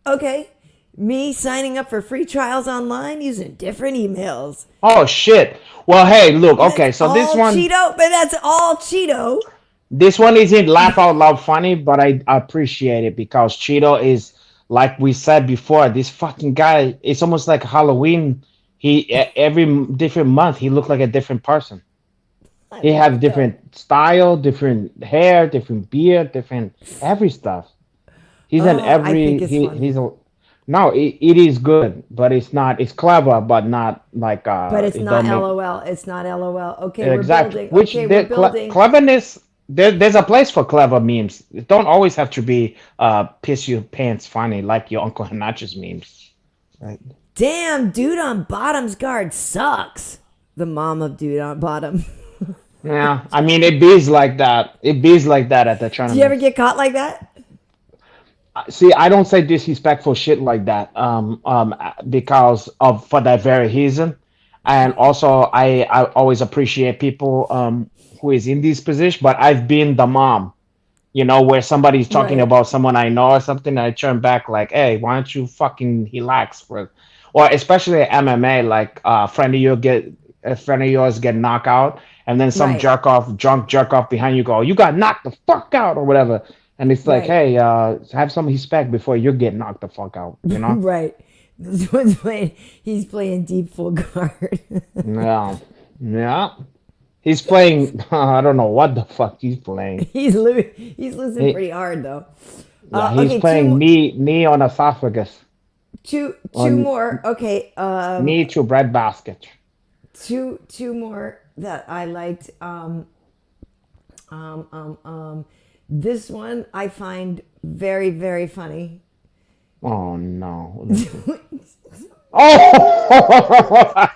okay. Me signing up for free trials online using different emails. Oh shit. Well, hey, look. That's Okay, so all Cheeto, but that's all Cheeto. this one isn't laugh out loud funny, but I appreciate it because Cheeto is like we said before. This fucking guy. It's almost like Halloween. Every different month he looked like a different person. I He love have it though. different style, different hair, different beard, different every stuff. He's in Oh, I every think it's he's funny. a no. It is good, but it's not. It's clever, but not like But it's it not don't make LOL. It's not LOL. Okay, we're exactly. building. Which Okay, we're the building. cleverness. There's a place for clever memes. It don't always have to be piss your pants funny like your Uncle Hanacho's memes. Right. Damn, dude on bottom's guard sucks. The mom of dude on bottom. Yeah, I mean it bees like that. It bees like that at the Do you ever tournaments. get caught like that? See, I don't say disrespectful shit like that. Because of for that very reason, and also I always appreciate people who is in this position. But I've been the mom, where somebody's talking Right. about someone I know or something. I turn back like, hey, why don't you fucking relax for, or especially MMA, like a friend of yours get knocked out, and then some Right. drunk jerk off behind you go, you got knocked the fuck out or whatever. And it's like, Right. hey, have some respect before you get knocked the fuck out, you know? Right. This one's playing. He's playing deep full guard. Yeah. Yeah. He's playing, I don't know what the fuck he's playing. He's losing He, pretty hard though. yeah, he's Okay, playing knee on esophagus. two On more. Okay, knee to breadbasket. two more that I liked. This one I find very very funny. Oh no. Oh,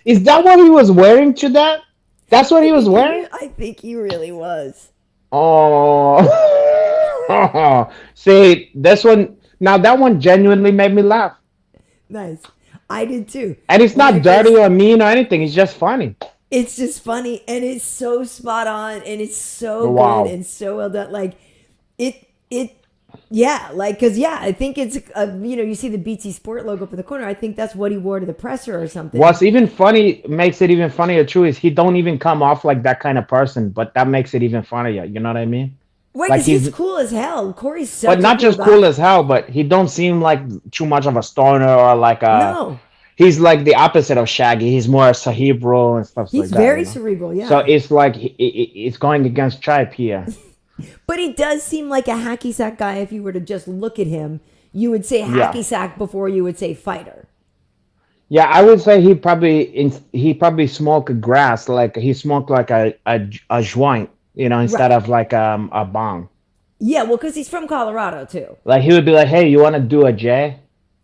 is that what he was wearing to that? That's what he was wearing? I think he really was. Oh, see, this one, now that one genuinely made me laugh. Nice. I did too. And it's When I not dirty first, or mean or anything, it's just funny. it's just funny and it's so spot on and it's so good Wow. and so well done. Like it yeah, like because yeah, I think it's you see the BT Sport logo up in the corner. I think that's what he wore to the presser or something. What's even funny, makes it even funnier too, is he don't even come off like that kind of person, but that makes it even funnier. You know what I mean? Right, Like because he's cool as hell. Corey's such but a not cool just guy. cool as hell, but he don't seem like too much of a stoner or like a. No, He's like the opposite of Shaggy. He's more cerebral and stuff like he's that. very You know? cerebral. Yeah, So it's like it's going against Tripe here. but he does seem like a hacky sack guy. If you were to just look at him, you would say Yeah. hacky sack before you would say fighter. Yeah, I would say he probably smoked grass, like he smoked like a joint, instead Right. of like a bong. Yeah, well, because he's from Colorado too. Like he would be like, "Hey, you want to do a J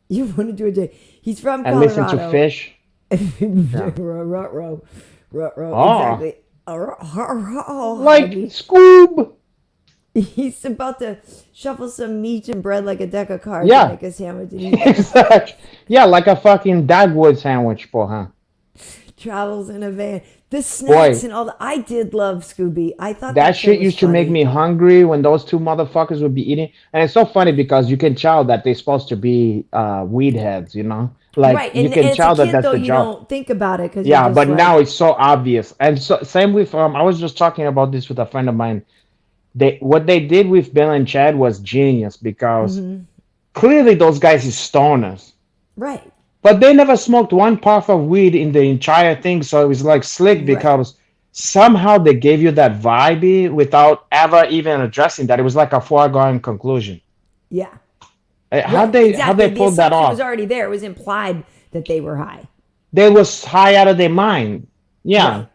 You want to do a day? He's from and listen to Colorado. Fish?" Yeah. Ruh-roh. Oh, Exactly. like Scoob. He's about to shuffle some meat and bread like a deck of cards and Yeah, make a sandwich and eat. exactly. Yeah, like a fucking Dagwood sandwich, huh? Travels in a van. The snacks Boy, and all that. I did love Scooby. I thought that that show shit was used to make funny. me hungry when those two motherfuckers would be eating. And it's so funny because you can tell that they're supposed to be weed heads, Like Right, you and can as a tell that kid that's though, the you job. don't think about it because you're Yeah, just but now like, it's so obvious. And so same with I was just talking about this with a friend of mine. What they did with Bill and Chad was genius because clearly those guys is stoners. right, But they never smoked one puff of weed in the entire thing, so it was like slick right, because somehow they gave you that vibe without ever even addressing that. It was like a foregone conclusion. yeah, How right, they exactly. The pulled that assumption was off? already there. It was implied that they were high. They was high out of their mind. Yeah. Right,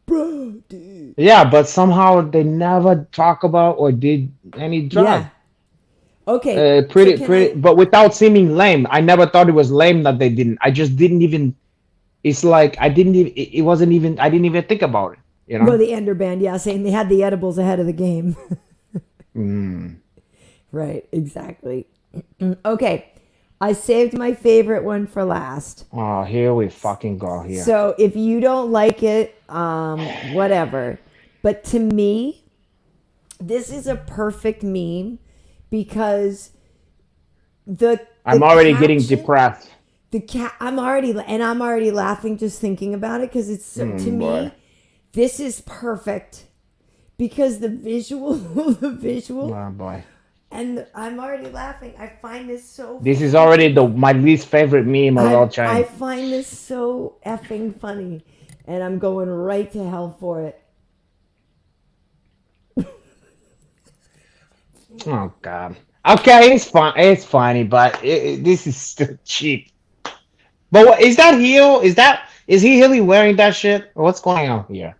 bro, dude. Yeah, but somehow they never talk about or did any drug. Yeah. Okay. So Pretty, can I? but without seeming lame. I never thought it was lame that they didn't. I just didn't even. It's like I didn't even. It wasn't even. I didn't even think about it. You Well, know. the Ender Band, yeah, saying they had the edibles ahead of the game. Mm. Right, exactly. Okay, I saved my favorite one for last. Oh, here we fucking go. Here. So if you don't like it, whatever. But to me, this is a perfect meme because I'm the already getting caption, depressed. I'm already laughing just thinking about it because it's so, to Boy. me, this is perfect because the visual, the visual. Oh boy. And I'm already laughing. I find this so. This is already my least favorite meme of all I time. find this so effing funny, and I'm going right to hell for it. Oh god. Okay, it's fun. It's funny, but this is still cheap. But is that heel? Is he really wearing that shit? What's going on here?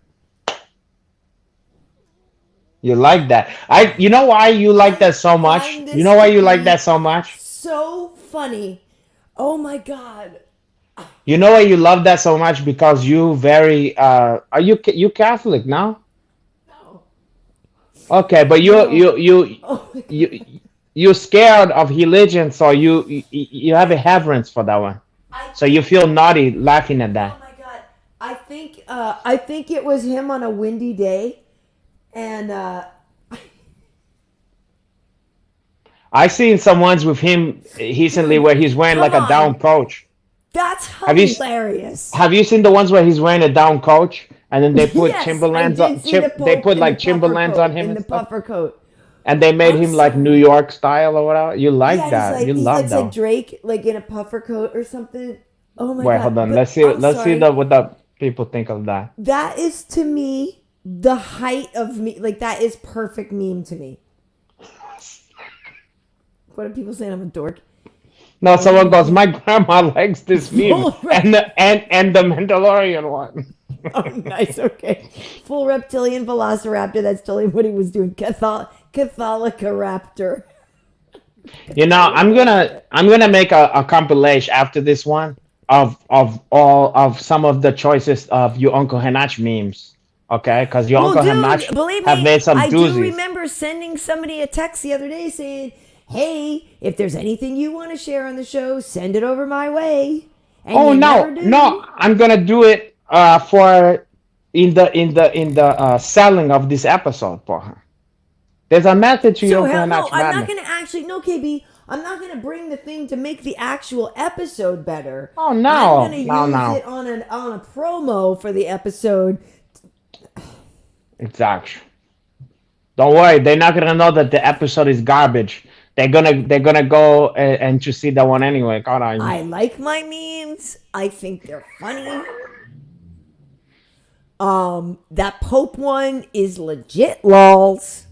You like that? You know why you like that so much? Find You this know why to you like be that so much? so funny. Oh my god. You know why you love that so much? Because you very are you Catholic now? No. Okay, but No. Oh my god. you're scared of religion, so you have a reverence for that one. So you feel naughty laughing at Oh that. my god. I think it was him on a windy day, and I seen some ones with him recently where he's wearing like come a down on. coach. That's Have you hilarious. have you seen the ones where he's wearing a down coach and then they put Yes, I Timberlands did on see the they Pope put in like the puffer Timberlands coat, on him in and the stuff? puffer coat. And they made I'm him like New sorry. York style or whatever. You like Yeah, that. You he love looks like that. Drake, like in a puffer coat or something. Oh my Wait, god! hold on. But Let's see. I'm Let's see sorry. what the people think of that. That is to me the height of me. Like that is perfect meme to me. What are people saying? I'm a dork. No, someone goes, my grandma likes this meme Full and the Mandalorian one. Oh, nice. Okay. Full reptilian velociraptor. That's totally what he was doing. Catholica raptor. You know, I'm gonna make a compilation after this one of all of some of the choices of your Uncle Hanach memes. Okay, because your Well, Uncle dude, Hanach believe have me, made some I do doozies. remember sending somebody a text the other day saying, "Hey, if there's anything you want to share on the show, send it over my way." And Oh you no, never no, do. I'm gonna do it for in the selling of this episode for her. There's a method to your So Uncle hell no, Hanach I'm not madness. gonna actually no KB. I'm not gonna bring the thing to make the actual episode better. Oh I'm gonna no, no, use no. it on a promo for the episode. Exactly. Don't worry, they're not gonna know that the episode is garbage. They're gonna go and to see that one anyway. God, I like my memes. I think they're funny. That Pope one is legit lols.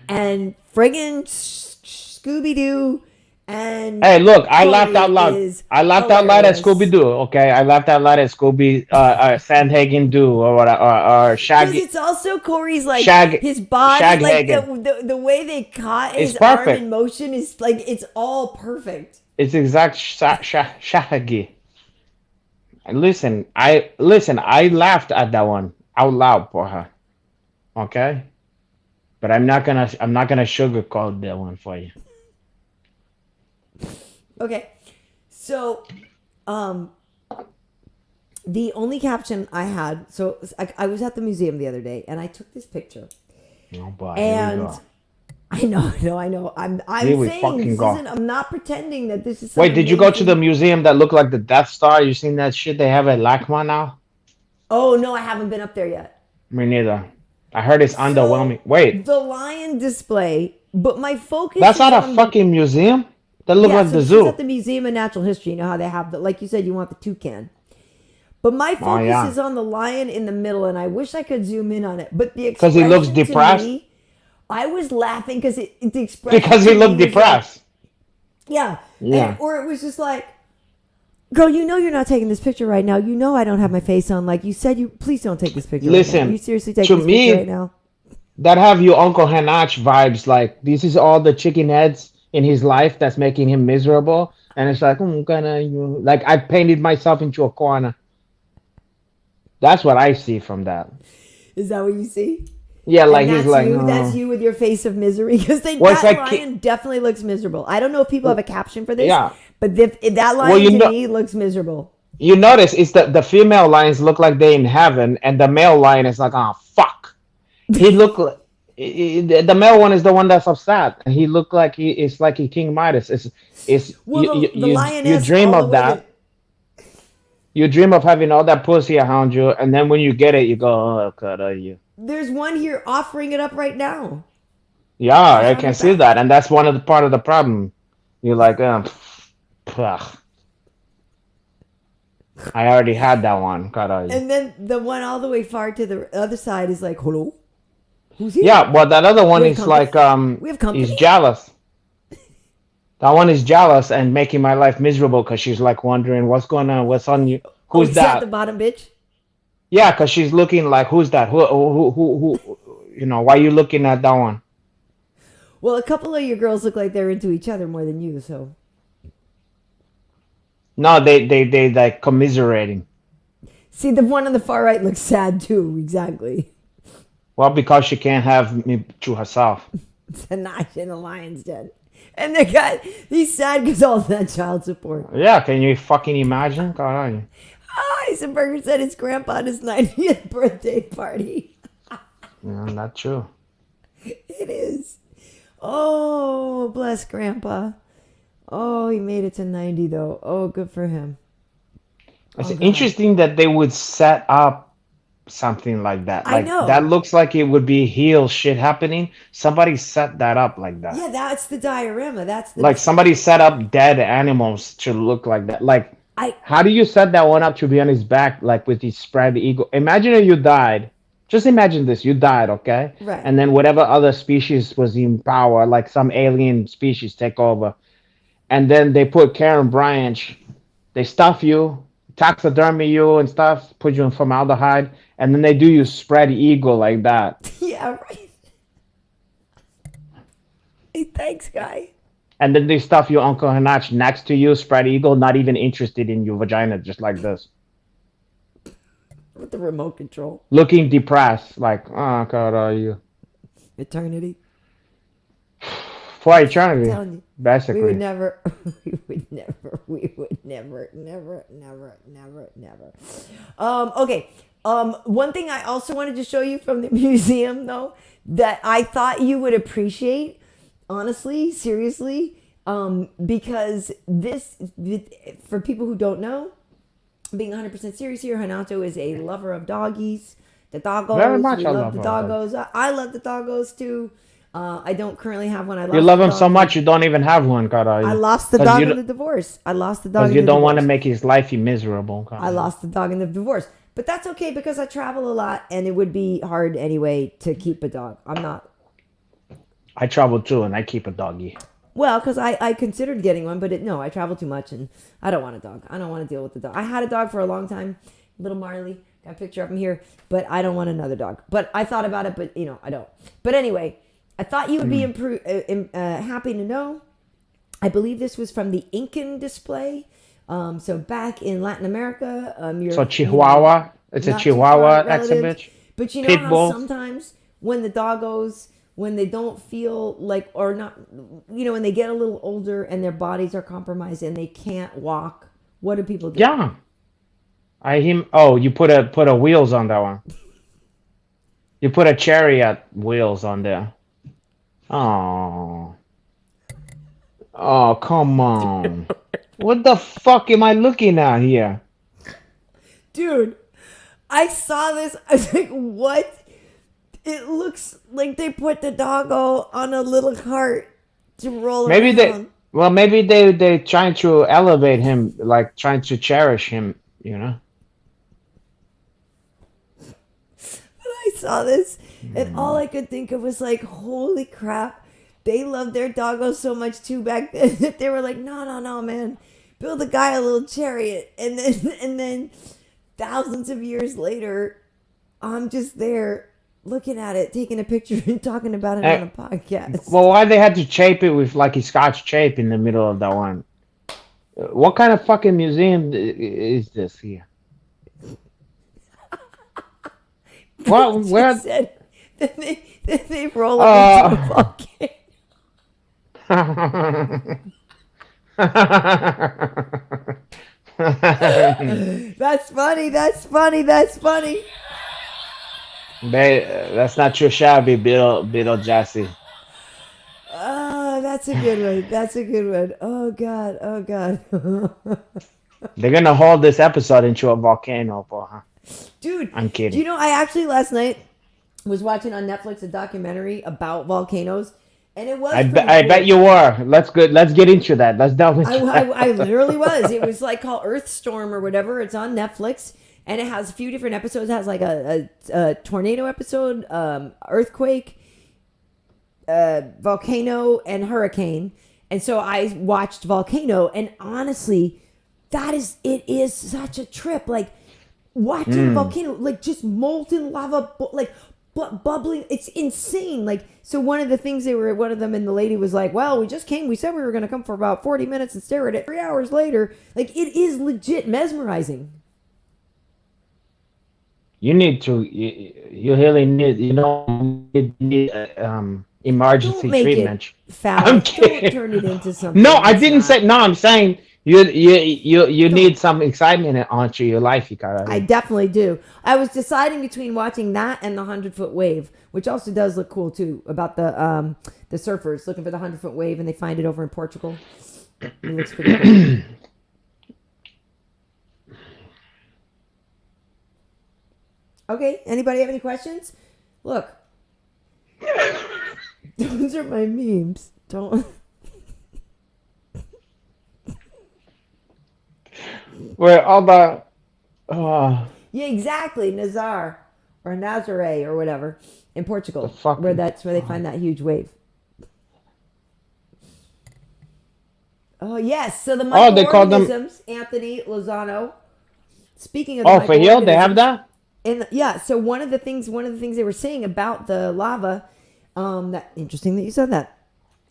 And friggin' Scooby Doo and Hey, look, I laughed Corny out loud. is I laughed out loud at Scooby hilarious. Doo. Okay, I laughed out loud at Scooby Sandhagen Doo or what or Because Shaggy it's also Corey's like Shag his body, like Shaghagen. the way they caught It's his arm in perfect. motion is like it's all perfect. It's exact Shaggy. And listen. I laughed at that one out loud for her. Okay, but I'm not gonna sugarcoat that one for you. Okay, so um, the only caption I had, so I was at the museum the other day and I took this picture, Oh boy, here we and go. I know. I'm Here we saying fucking this go. isn't. I'm not pretending that this is some Wait, did you go to the amazing. museum that looked like the Death Star? You seen that shit they have at LACMA now? Oh no, I haven't been up there yet. Me neither. I heard it's So underwhelming. Wait, the lion display, but my focus that's is not a on the fucking museum? That look yeah. like So the this is at zoo. the Museum of Natural History. You know how they have the like you said, you want the toucan. But my Oh focus yeah. is on the lion in the middle, and I wish I could zoom in on it. But the Because he looks expression to depressed? me, I was laughing because the expression Because he to me looked was like, depressed. yeah, Yeah. or it was just like, girl, you know you're not taking this picture right now. You know I don't have my face on. Like you said, you please don't take this picture right now. Are you Listen, seriously to taking this picture right me, now? that have your Uncle Hanach vibes. Like, this is all the chicken heads in his life that's making him miserable. And it's like, like, I painted myself into a corner. That's what I see from that. Is that what you see? Yeah, And like he's that's like, you. That's oh. you with your face of misery. Because Well, it's that like, lion definitely looks miserable. I don't know if people have a caption for this, yeah. but if that Well, lion to me looks miserable. you notice it's the female lions look like they're in heaven, and the male lion is like, oh fuck. He look like the male one is the one that's upset, and he looked like it's like he King Midas. It's Well, the you lioness dream all the of way that. that You dream of having all that pussy around you, and then when you get it, you go, "Oh God, are you?" there's one here offering it up right now. Yeah, She's I on can her see back. that, and that's one of the part of the problem. You're like, ugh, I already had that one. God, are you? And then the one all the way far to the other side is like, hello, who's here? Yeah, well, that other one We have is company. like, We have he's company. jealous. That one is jealous and making my life miserable because she's like wondering what's going on, what's on you, Oh, who's he's at the that? bottom, bitch. Yeah, because she's looking like, who's that? Who? Why you looking at that one? Well, a couple of your girls look like they're into each other more than you. So No, they like commiserating. see, the one on the far right looks sad too. Exactly. Well, because she can't have me to herself. Tanash and the lion's dead. And the guy, he's sad because all that child support. Yeah, can you fucking imagine? God, are you? Eisenberger said his grandpa at his 90th birthday party. Yeah, that's true. It is. Oh, bless grandpa. Oh, he made it to 90 though. Oh, good for him. It's Oh, God. interesting that they would set up something like that. I Like know. that looks like it would be heel shit happening. Somebody set that up like that. Yeah, that's the diorama. That's the Like somebody set up dead animals to look like that. Like I how do you set that one up to be on his back, like with his spread eagle? Imagine if you died. Just imagine this: you died, okay, right. and then whatever other species was in power, like some alien species, take over, and then they put Karyn Bryant. They stuff you, taxidermy you and stuff, put you in formaldehyde, and then they do you spread eagle like that. Yeah, right. Hey, thanks, guy. And then they stuff your Uncle Hanach next to you, spread eagle, not even interested in your vagina, just like this. With the remote control. Looking depressed, like, oh God, are you? Eternity. For I'm eternity, telling you. basically. We would never, never. Okay. One thing I also wanted to show you from the museum, though, that I thought you would appreciate, honestly, seriously, because for people who don't know, being 100% serious here, Renato is a lover of doggies. The doggos. Very much We I love love the them. doggos. I love the doggos, too. I don't currently have one. You love him so much you don't even have one, God, are you? I lost the 'Cause dog you in the divorce. I lost the dog Because in you the don't want to divorce. make his life miserable. God. I lost the dog in the divorce. But that's okay because I travel a lot and it would be hard anyway to keep a dog. I'm not. I travel too, and I keep a doggy. Well, because I considered getting one, but no, I travel too much and I don't want a dog. I don't want to deal with the dog. I had a dog for a long time, little Marley. Got a picture of him here, but I don't want another dog. But I thought about it, but I don't. But anyway, I thought you would be happy to know. I believe this was from the Incan display. So back in Latin America, So Chihuahua, it's a not too Chihuahua far relative. exhibit. But you know Pit how bull. sometimes when the doggos, when they don't feel like, or not, when they get a little older and their bodies are compromised and they can't walk, what do people do? Yeah. Oh, you put a wheels on that one. You put a chariot wheels on there. Oh. Oh, come on. What the fuck am I looking at here? Dude, I saw this. I was like, what? It looks like they put the doggo on a little cart to roll Maybe around. maybe they trying to elevate him, like trying to cherish him, you know? I saw this and all I could think of was like, holy crap, they loved their doggo so much too back then that they were like, no, man, build a guy a little chariot. And then thousands of years later, I'm just there looking at it, taking a picture and talking about it on a podcast. Well, why they had to shape it with like a Scotch tape in the middle of that one? What kind of fucking museum is this here? What? Where? Said, then they roll it into a volcano. That's funny. That's not too shabby, Bill Jassy. Oh, that's a good one. Oh God. They're gonna hold this episode into a volcano, huh? Dude, I'm kidding. Do you know, I actually last night was watching on Netflix a documentary about volcanoes, and it was. I bet you were. Let's get into that. Let's delve into that. I literally was. It was like called Earthstorm or whatever. It's on Netflix, and it has a few different episodes. It has like a tornado episode, earthquake, volcano, and hurricane. And so I watched Volcano, and honestly, it is such a trip. Like watching a volcano, like just molten lava, like bubbling. It's insane. Like, so one of the things one of them and the lady was like, well, we just came. We said we were going to come for about 40 minutes and stare at it 3 hours later. Like, it is legit mesmerizing. You need to. You really need. Emergency Don't make treatment. it foul. I'm kidding. Don't turn it into something. No, I didn't not. say. No, I'm saying you need some excitement onto your life. You gotta. I definitely do. I was deciding between watching that and the 100-foot wave, which also does look cool too. About the surfers looking for the 100-foot wave and they find it over in Portugal. It looks pretty cool. Okay. Anybody have any questions? Look. Those are my memes. Don't. Where all the Yeah, exactly. Nazar or Nazare or whatever in Portugal, fucking- where they find that huge wave. Oh yes, so the they call them- microorganisms, Anthony Lozano. Speaking of the for real, they have that. And so one of the things they were saying about the lava, that interesting that you said that.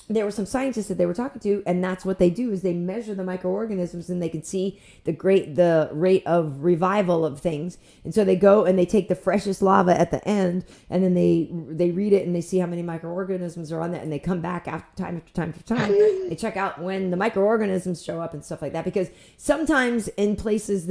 There were some scientists that they were talking to, and that's what they do is they measure the microorganisms and they can see the rate of revival of things. And so they go and they take the freshest lava at the end, and then they read it and they see how many microorganisms are on that, and they come back after time. They check out when the microorganisms show up and stuff like that, because sometimes in places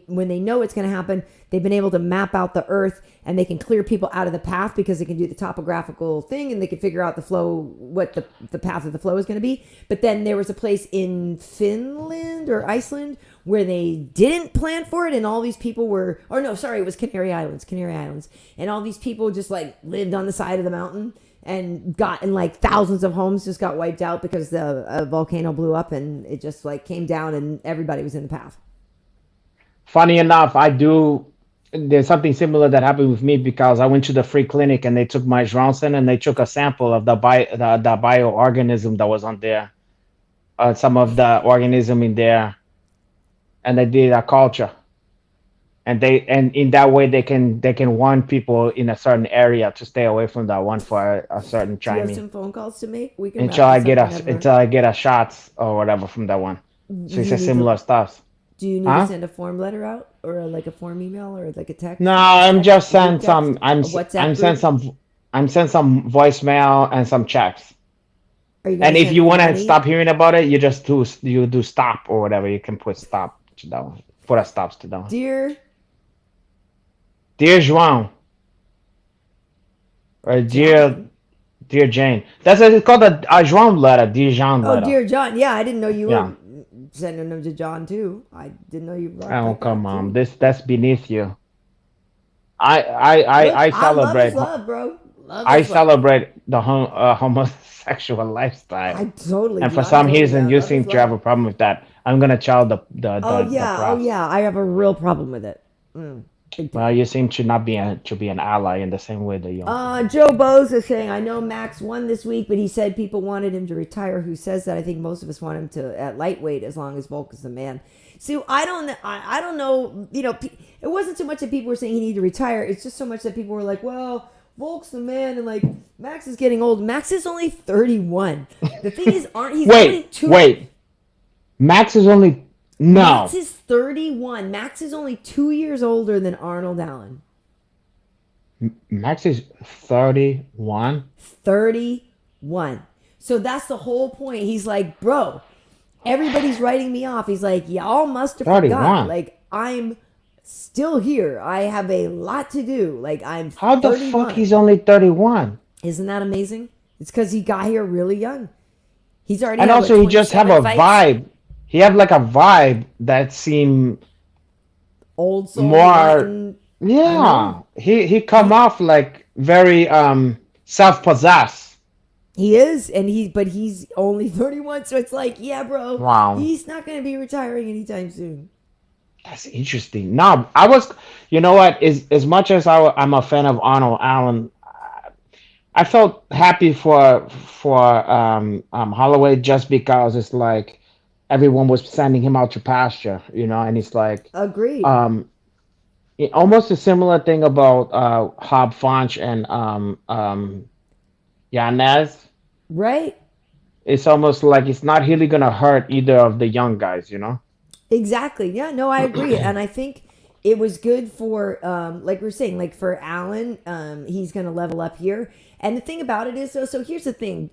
when they know it's going to happen, they've been able to map out the earth and they can clear people out of the path because they can do the topographical thing and they can figure out the flow, what the path of the flow is going to be. But then there was a place in Finland or Iceland where they didn't plan for it, and all these people it was Canary Islands. And all these people just like lived on the side of the mountain and like thousands of homes just got wiped out because the volcano blew up and it just like came down and everybody was in the path. Funny enough, there's something similar that happened with me because I went to the free clinic and they took my Johnson and they took a sample of the bioorganism that was on there, some of the organism in there, and they did a culture, and in that way they can warn people in a certain area to stay away from that one for a certain Do you have timing some phone calls to make? We can until I get a shots or whatever from that one. So it's a similar stuff. Do you need to send a form letter out or like a form email or like a text? No, I'm just send some. I'm WhatsApp send some voicemail and some checks. And if you want to stop hearing about it, you just do stop or whatever. You can put stop to that one. Put a stop to that one. Dear João. Or dear Jane. It's called a João letter. Dear João letter. Oh, dear John. Yeah, I didn't know you were sending them to John too. I didn't know you. Oh, come on. That's beneath you. I celebrate. Love, bro. I celebrate the homosexual lifestyle. I totally. And for some reason, you seem to have a problem with that. I'm gonna tell the press. I have a real problem with it. Well, you seem to not be an ally in the same way that you. Joe Bose is saying, I know Max won this week, but he said people wanted him to retire. Who says that? I think most of us want him to at lightweight as long as Volk is the man. So I don't know. You know, it wasn't so much that people were saying he needed to retire. It's just so much that people were like, well, Volk's the man, and like Max is getting old. Max is only 31. The thing is, only two. Wait. Max is only. No. Max is 31. Max is only 2 years older than Arnold Allen. Max is 31. 31. So that's the whole point. He's like, bro, everybody's writing me off. He's like, y'all must have 31. forgot. Like, I'm still here. I have a lot to do. Like, I'm How 31. the fuck he's only 31? Isn't that amazing? It's because he got here really young. He's already. And also, he just have a vibe. He have like a vibe that seemed old soul. More, yeah. He come off like very self-possessed. He is, but he's only 31, so it's like, yeah, bro. Wow. He's not going to be retiring anytime soon. That's interesting. No, you know what? As much as I'm a fan of Arnold Allen, I felt happy for Holloway just because it's like everyone was sending him out to pasture, you know, and it's like agreed. Almost a similar thing about Hob Fonch and Yanez. Right. It's almost like it's not really gonna hurt either of the young guys, you know. Exactly. Yeah. No, I agree, and I think it was good for like we were saying, like for Allen, he's gonna level up here. And the thing about it is, so here's the thing.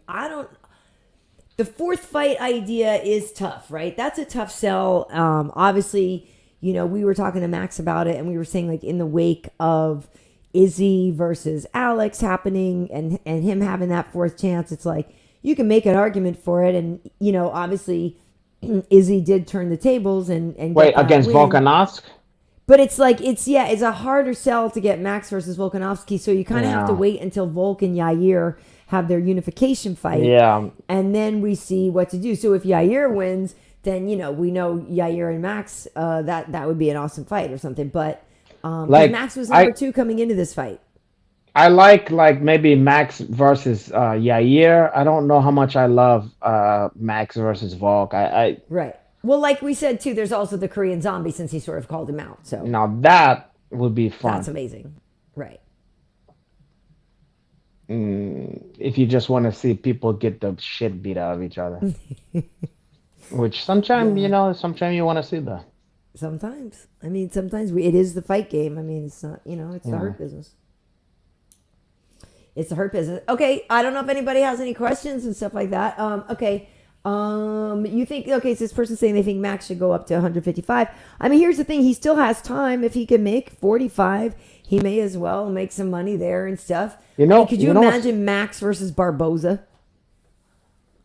The fourth fight idea is tough, right? That's a tough sell. Obviously, you know, we were talking to Max about it, and we were saying, like, in the wake of Izzy versus Alex happening and him having that fourth chance, it's like you can make an argument for it. And, you know, obviously Izzy did turn the tables and wait, against Volkanovski? But it's like it's a harder sell to get Max versus Volkanovski. So you kind of have to Yeah. wait until Volk and Yair have their unification fight. Yeah. And then we see what to do. So if Yair wins, then we know Yair and Max. That would be an awesome fight or something. But 'cause Like Max was number 2 coming into this fight. I like maybe Max versus Yair. I don't know how much I love Max versus Volk. I Right. Well, like we said too, there's also the Korean Zombie since he sort of called him out. So now that would be fun. that's amazing. Right. If you just want to see people get the shit beat out of each other. Which sometimes, sometimes you want to see that. Sometimes. I mean, sometimes it is the fight game. I mean, it's not, it's the hurt business. It's the hurt business. Okay, I don't know if anybody has any questions and stuff like that. Okay. You think, okay, so this person's saying they think Max should go up to 155. I mean, here's the thing. He still has time. If he can make 45, he may as well make some money there and stuff. Could you imagine Max versus Barboza?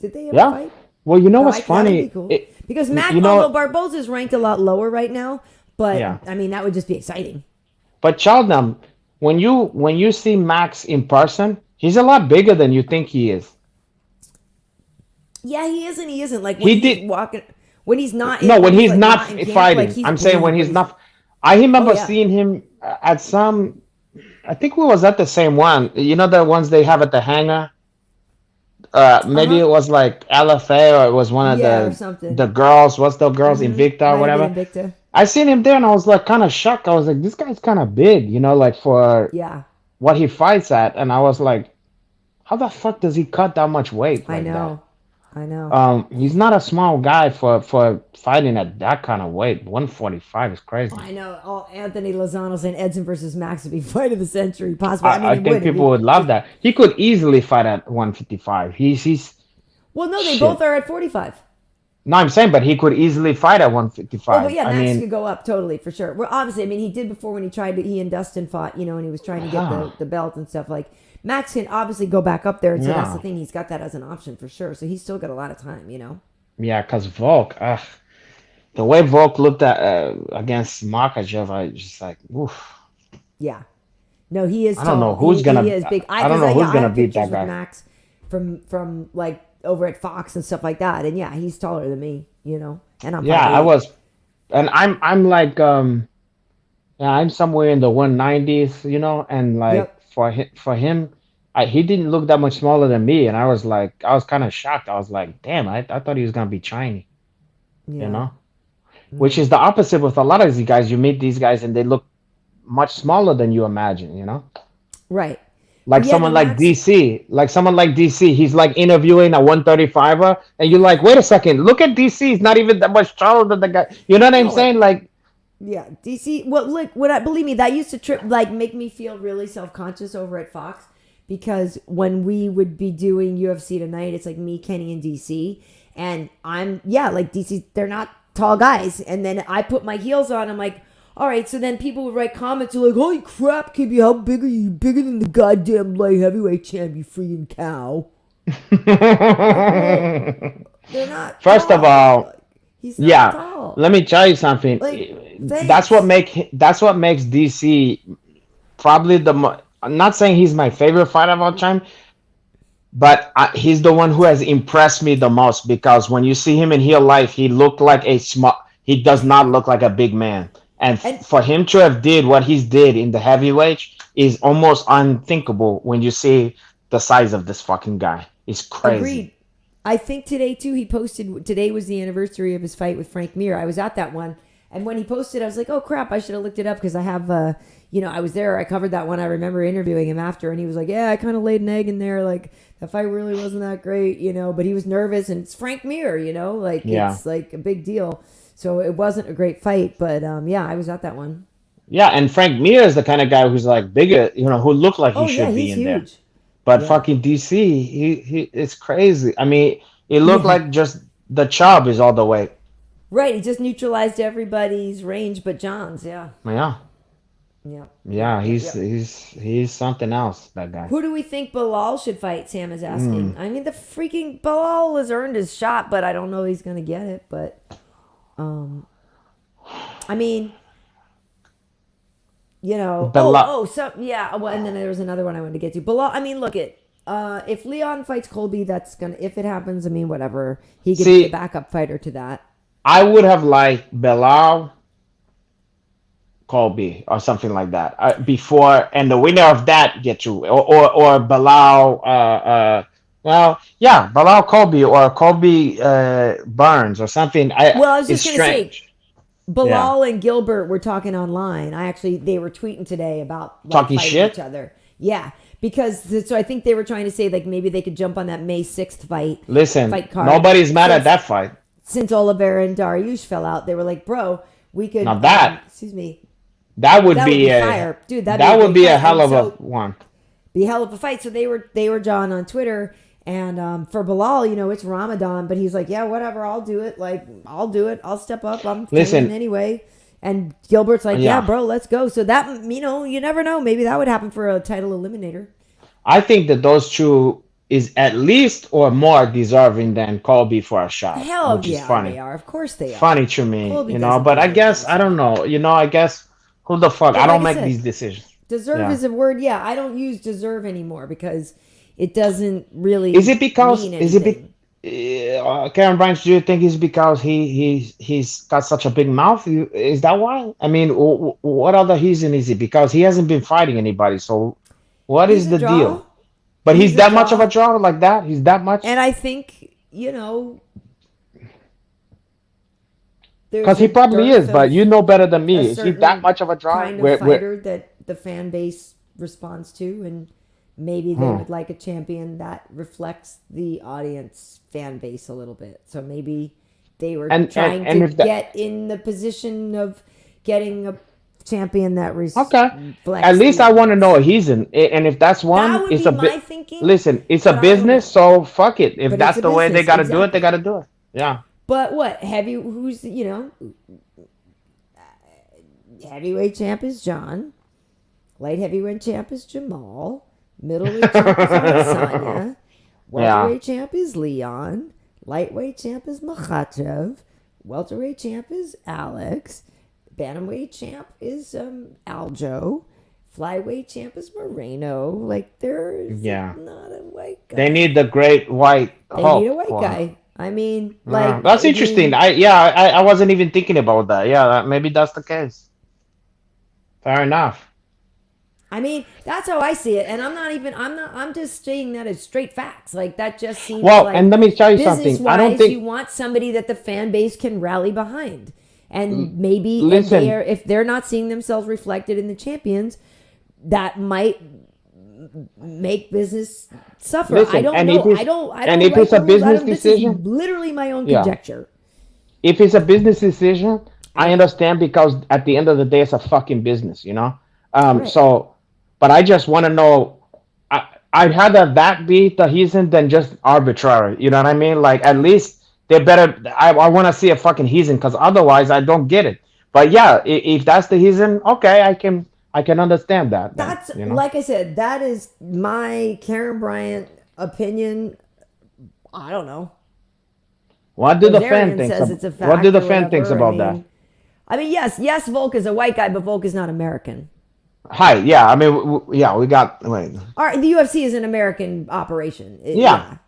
Did they ever fight? Well, you know what's That'd funny? be cool. Because although Barboza is ranked a lot lower right now, but I mean, that would just be exciting. But Sheldon, when you see Max in person, he's a lot bigger than you think he is. Yeah, he is and he isn't. Like when he's walking, when he's not. No, when he's like, not in camp, fighting. like, I'm saying when he's not. I remember seeing him at some. I think we was at the same one. You know the ones they have at the hangar. Maybe it was like LFA or it was one of the girls. What's the girls Invicta or whatever? Invicta. I seen him there and I was like kind of shocked. I was like, this guy's kind of big, like for what he fights at. And I was like, how the fuck does he cut that much weight? Like I know. He's not a small guy for fighting at that kind of weight. 145 is crazy. I know. Oh, Anthony Lozano saying Edson versus Max would be fight of the century, possibly. I think people would love that. He could easily fight at 155. He's. Well, no, they both are at 45. No, I'm saying, but he could easily fight at 155. Oh, but yeah, Max could go up totally for sure. Well, obviously, I mean, he did before when he and Dustin fought, and he was trying to get the belt and stuff. Like Max can obviously go back up there, and so that's the thing. He's got that as an option for sure. So he's still got a lot of time, Yeah, because Volk, the way Volk looked at against Makachev, I just like, oof. Yeah. No, he is. I don't know who's gonna. He is big. I don't know who's gonna beat that guy. Max from like over at Fox and stuff like that, and he's taller than me, and I'm. Yeah, I was, and I'm like I'm somewhere in the 190s, and like for him, he didn't look that much smaller than me, and I was kind of shocked. I was like, damn, I thought he was gonna be tiny, which is the opposite with a lot of these guys. You meet these guys and they look much smaller than you imagine, Right. Like someone like DC, he's like interviewing a 135er, and you're like, wait a second, look at DC. He's not even that much taller than the guy. You know what I'm saying? Like, yeah, DC. Well, look, believe me, that used to make me feel really self-conscious over at Fox because when we would be doing UFC tonight, it's like me, Kenny, and DC, and I'm like DC. They're not tall guys, and then I put my heels on. I'm like. All right, so then people would write comments like, holy crap, KB, how big are you? Bigger than the goddamn light heavyweight champ, you freaking cow. They're not First tall. of all, he's not tall. Let me tell you something. That's what makes DC probably I'm not saying he's my favorite fighter of all time, but he's the one who has impressed me the most because when you see him in real life, he does not look like a big man. And for him to have did what he's did in the heavyweight is almost unthinkable when you see the size of this fucking guy. It's crazy. Agreed. I think today, too, he posted, today was the anniversary of his fight with Frank Mir. I was at that one. And when he posted, I was like, oh, crap, I should have looked it up because I have, I was there. I covered that one. I remember interviewing him after. And he was like, yeah, I kind of laid an egg in there. Like, the fight really wasn't that great, but he was nervous. And it's Frank Mir, it's like a big deal. So it wasn't a great fight, but I was at that one. Yeah, and Frank Mir is the kind of guy who's like bigger, who looked like he should be in huge. There. But fucking DC, he it's crazy. I mean, it looked like just the chub is all the way. Right, he just neutralized everybody's range but John's, Yeah. Yeah, he's something else, that guy. Who do we think Bilal should fight, Sam is asking. I mean, the freaking Bilal has earned his shot, but I don't know he's going to get it, but... I mean, you know, Bela- so yeah. Well, and then there was another one I wanted to get to. Belal, I mean, look at if Leon fights Colby, that's gonna if it happens. I mean, whatever. He could be a See, backup fighter to that. I would have liked Belal, Colby, or something like that before, and the winner of that get through, or Belal. Well, yeah, Belal Colby or Colby Burns or something. Well, I was It's just gonna say strange. Yeah, Bilal and Gilbert were talking online. They were tweeting today about like talking fighting each shit. other. Yeah, because so I think they were trying to say like maybe they could jump on that May 6th Listen, fight card. nobody's mad at Since that fight. since Oliveira and Dariush fell out, they were like, bro, we Now could that excuse me, that would that would be be a fire, dude. That'd that be a would great be a fight. hell And of a so one. be a hell of a fight. So they were John on Twitter, and for Bilal, you know, it's Ramadan, but he's like, yeah, whatever, I'll do it. Like, I'll do it. I'll step up. I'm training Listen, anyway. And Gilbert's like, yeah, yeah, bro, let's go. So that, you know, you never know. Maybe that would happen for a title eliminator. I think that those two is at least or more deserving than Colby for a shot, Hell which is yeah, they funny. are. Of course they are. Funny to me, Colby you know. doesn't But I deserve guess this I don't shot. know, you know. I guess who the fuck? But I like don't I make said, these decisions. deserve Yeah. is a word. Yeah, I don't use deserve anymore because it doesn't Is really it because? mean Is it be? anything. Karen Bryant, do you think it's because he's got such a big mouth? Is that why? I mean, what other reason is it? Because he hasn't been fighting anybody. So, what He's is a the draw. deal? But He's he's a that much of a draw. draw like that. He's that much And I think, you know, there's because a he probably dearth is. But of you know better than a me. Is he that certain much of a draw? kind of Where fighter that the fan base responds to, and maybe they hmm. would like a champion that reflects the audience fan base a little bit. So maybe they were trying And to if that get in the position of getting a champion that okay, at reflects least the I want to know audience. a reason. And if that's That one, would it's be a my bit. thinking, Listen, it's a but I don't business, know. so fuck it. If But it's that's a the way they business, gotta do it, they exactly. gotta do it. Yeah. But what heavy? Who's you know heavyweight champ is John. Light heavyweight champ is Jamal. Middleweight champ is Adesanya. Yeah. Welterweight champ is Leon. Lightweight champ is Makhachev. Welterweight champ is Alex. Bantamweight champ is Aljo. Flyweight champ is Moreno. Like there's Yeah. not a white They guy. need the great white They need a hope white for her. guy. I mean, Yeah, like that's I interesting. mean, I wasn't even thinking about that. Yeah, maybe that's the case. Fair enough. that's how I see it. And I'm just saying that as straight facts. Like that just seems Well, and like let me tell you business something. I don't wise, you think. want somebody that the fan base can rally behind. And maybe and Listen, if they're not seeing themselves reflected in the champions, that might make business suffer. I listen, don't and if know. it's I and don't if write it's a the rules. business This is decision, literally my own yeah. conjecture. If it's a business decision, I Yeah. understand because at the end of the day, it's a fucking business, you know. Right. So, but I just want to know. I'd rather that be the reason than just arbitrary. You know what I mean? Like at least they better. I want to see a fucking reason because otherwise I don't get it. But yeah, if that's the reason, okay, I can understand that. Then That's you know. like I said, that is my Karyn Bryant opinion. I don't know. What do the fan Rosarian thinks? says it's a What do fact the or fan thinks whatever. about that? Yes, Volk is a white guy, but Volk is not American. Hi, yeah. I mean, yeah, we got. Wait, All right, the UFC is an American operation. yeah. Yeah.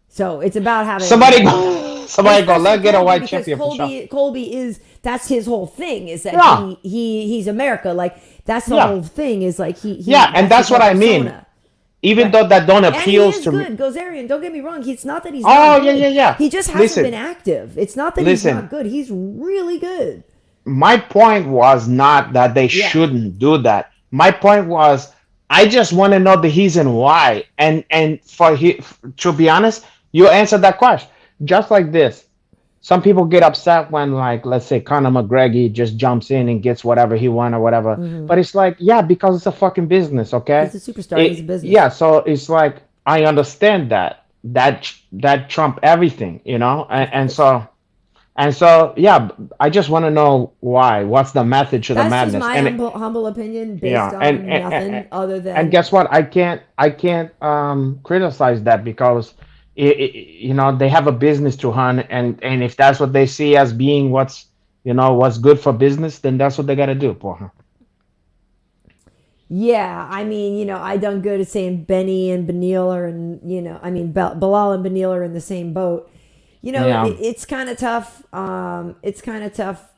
So it's about having a Somebody white go. guy. Somebody go. Especially Let's get a Colby, white because champion for sure. Colby is that's his whole thing is that Yeah. he's America. Like that's the Yeah. whole thing is like he Yeah, and that's his what whole I mean. persona. Even Right. though that don't And he appeals is to me. good, Gozerian. Don't get me wrong. It's not that he's Oh not yeah, good. yeah, yeah. He just hasn't Listen, been active. It's not that he's listen. not good. He's really good. My point was not that they Yeah. shouldn't do that. My point was I just want to know the reason why. And to be honest, you answered that question just like this. Some people get upset when, like, let's say Conor McGregor just jumps in and gets whatever he wants or whatever. But it's like, yeah, because it's a fucking business, okay? He's a superstar. He's a business. Yeah, so it's like I understand that trump everything, you know, and so yeah, I just want to know why. What's the method to the That's just madness? my And humble opinion based yeah, on nothing other and than guess what? I can't criticize that because you know they have a business to run, and if that's what they see as being what's good for business, then that's what they got to do, porra. Yeah, I mean, I done good at saying Benny and Benil are Bilal and Benil are in the same boat. Yeah. It's kind of tough. It's kind of tough.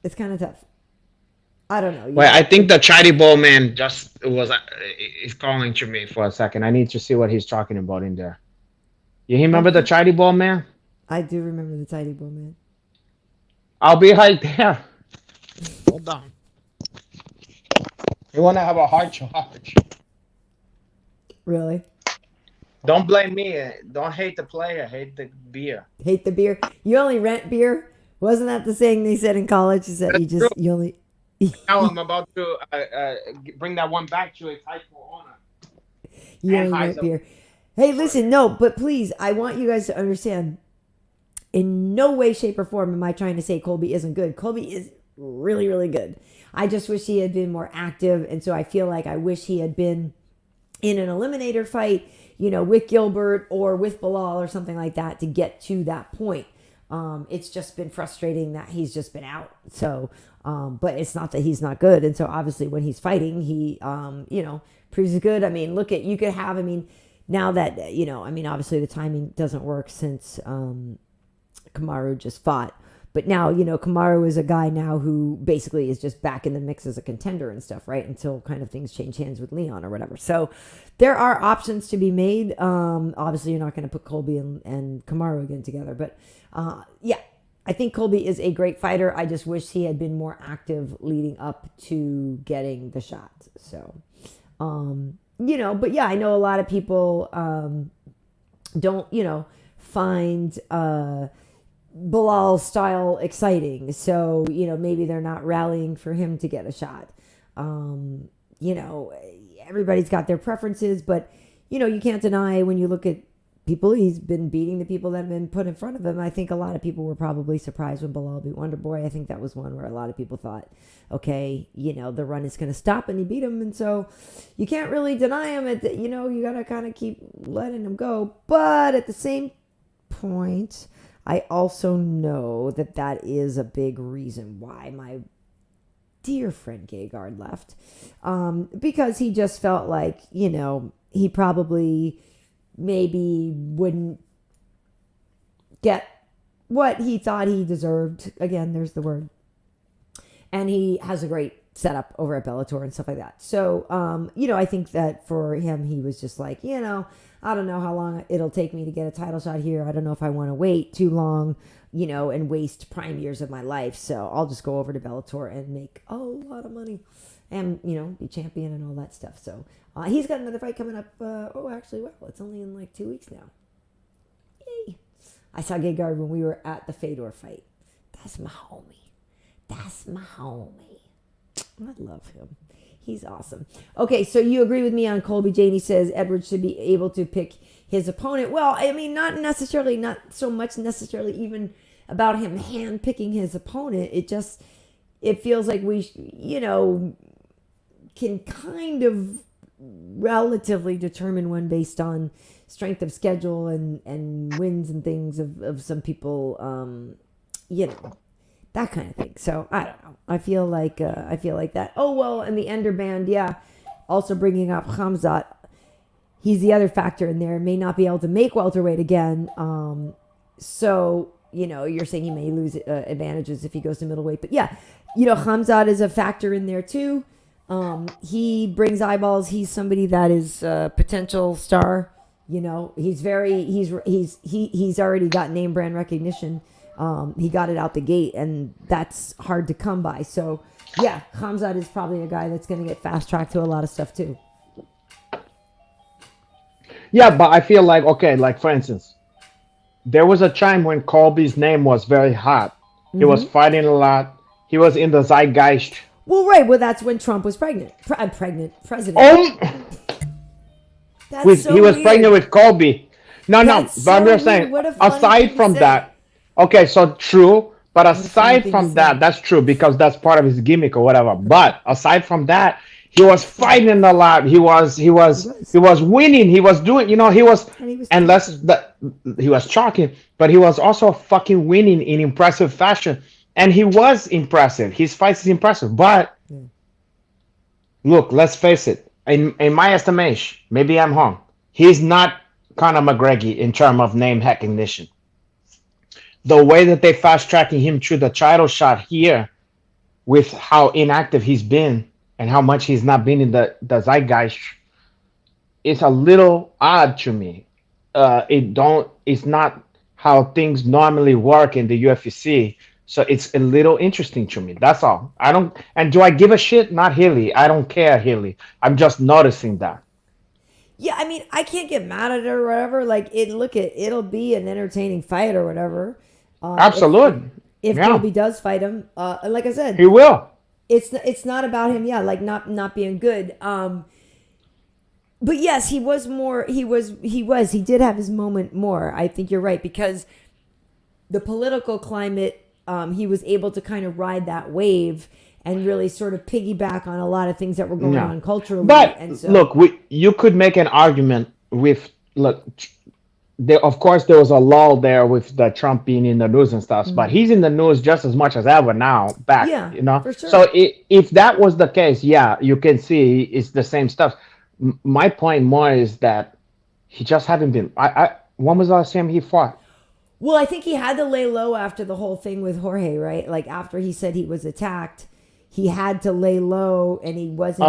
It's kind of tough. I don't know. Wait, I think the chatty ball man just was is calling to me for a second. I need to see what he's talking about in there. You remember the Okay. chatty ball man? I do remember the tidy boy man. I'll be right there. Hold on. You want to have a hard charge? Really? Don't blame me. Don't hate the player. Hate the beer. Hate the beer. You only rent beer. Wasn't that the saying they said in college? Is that That's true. you only Now I'm about to bring that one back to a typo honor. you only rent beer. Hey, listen, no, but please, I want you guys to understand. In no way, shape, or form am I trying to say Colby isn't good. Colby is really, really good. I just wish he had been more active, and so I feel like I wish he had been in an eliminator fight, with Gilbert or with Bilal or something like that to get to that point. It's just been frustrating that he's just been out. So, but it's not that he's not good. And so obviously when he's fighting, he, proves he's good. I mean, you could have, now that, obviously the timing doesn't work since, Kamaru just fought. But now, Kamaru is a guy now who basically is just back in the mix as a contender and stuff, right? Until kind of things change hands with Leon or whatever. So there are options to be made. Obviously, you're not going to put Colby and Kamaru again together. But yeah, I think Colby is a great fighter. I just wish he had been more active leading up to getting the shot. So, but yeah, I know a lot of people don't, find Bilal's style exciting. So, maybe they're not rallying for him to get a shot. Everybody's got their preferences, but, you can't deny when you look at people, he's been beating the people that have been put in front of him. I think a lot of people were probably surprised when Bilal beat Wonder Boy. I think that was one where a lot of people thought, okay, the run is going to stop, and he beat him. And so you can't really deny him. You got to kind of keep letting him go. But at the same point, I also know that is a big reason why my dear friend Gegard left. Because he just felt like, he probably maybe wouldn't get what he thought he deserved. Again, there's the word. And he has a great setup over at Bellator and stuff like that. So, I think that for him, he was just like, I don't know how long it'll take me to get a title shot here. I don't know if I want to wait too long, and waste prime years of my life. So I'll just go over to Bellator and make a lot of money and, be champion and all that stuff. So he's got another fight coming up. It's only in like 2 weeks now. Yay. I saw Gegard when we were at the Fedor fight. That's my homie. I love him. He's awesome. Okay, so you agree with me on Colby. Janie says Edwards should be able to pick his opponent. Well, not so much necessarily even about him hand picking his opponent. It feels like we, can kind of relatively determine one based on strength of schedule and wins and things of some people, that kind of thing. So I don't know. I feel like that. Oh well, and the Ender band, yeah. Also bringing up Khamzat, he's the other factor in there. May not be able to make welterweight again. So you're saying he may lose advantages if he goes to middleweight. But yeah, Khamzat is a factor in there too. He brings eyeballs. He's somebody that is a potential star. He's already got name brand recognition. He got it out the gate, and that's hard to come by. So, yeah, Khamzat is probably a guy that's going to get fast tracked to a lot of stuff too. Yeah, but I feel like, okay, like for instance, there was a time when Colby's name was very hot. He was fighting a lot. He was in the zeitgeist. Well, right. Well, that's when Trump was president. President. Oh, That's so he was weird. pregnant with Colby. No, That's but I'm so just saying, weird. What a funny aside thing from to that, say. okay, so true, but What a funny aside thing from to that, say. that's true because that's part of his gimmick or whatever. But aside from that, he was fighting a lot. He was winning. He was doing, he was, And he was unless talking. that he was chalking, but he was also fucking winning in impressive fashion. And he was impressive. His fights is impressive, but Look, let's face it. In my estimation, maybe I'm wrong. He's not Conor McGregor in terms of name recognition. The way that they fast tracking him through the title shot here, with how inactive he's been and how much he's not been in the zeitgeist, it's a little odd to me. It's not how things normally work in the UFC. So it's a little interesting to me. That's all. I don't, and do I give a shit? Not Hilly. I don't care, Hilly. I'm just noticing that. Yeah, I mean, I can't get mad at it or whatever. Like, it'll be an entertaining fight or whatever. Absolutely. If Yeah. Colby does fight him, and like I said, He will. it's not about him. Yeah, like not being good. But yes, he was more. He did have his moment more. I think you're right, because the political climate, he was able to kind of ride that wave and really sort of piggyback on a lot of things that were going Yeah. on culturally. But and so, look, you could make an argument with look. Of course, there was a lull there with the Trump being in the news and stuff, but he's in the news just as much as ever now. Back, Yeah, you know. for sure. So if that was the case, yeah, you can see it's the same stuff. My point more is that he just haven't been. When was the last time he fought? well, I think he had to lay low after the whole thing with Jorge, right? Like after he said he was attacked, he had to lay low, and he wasn't.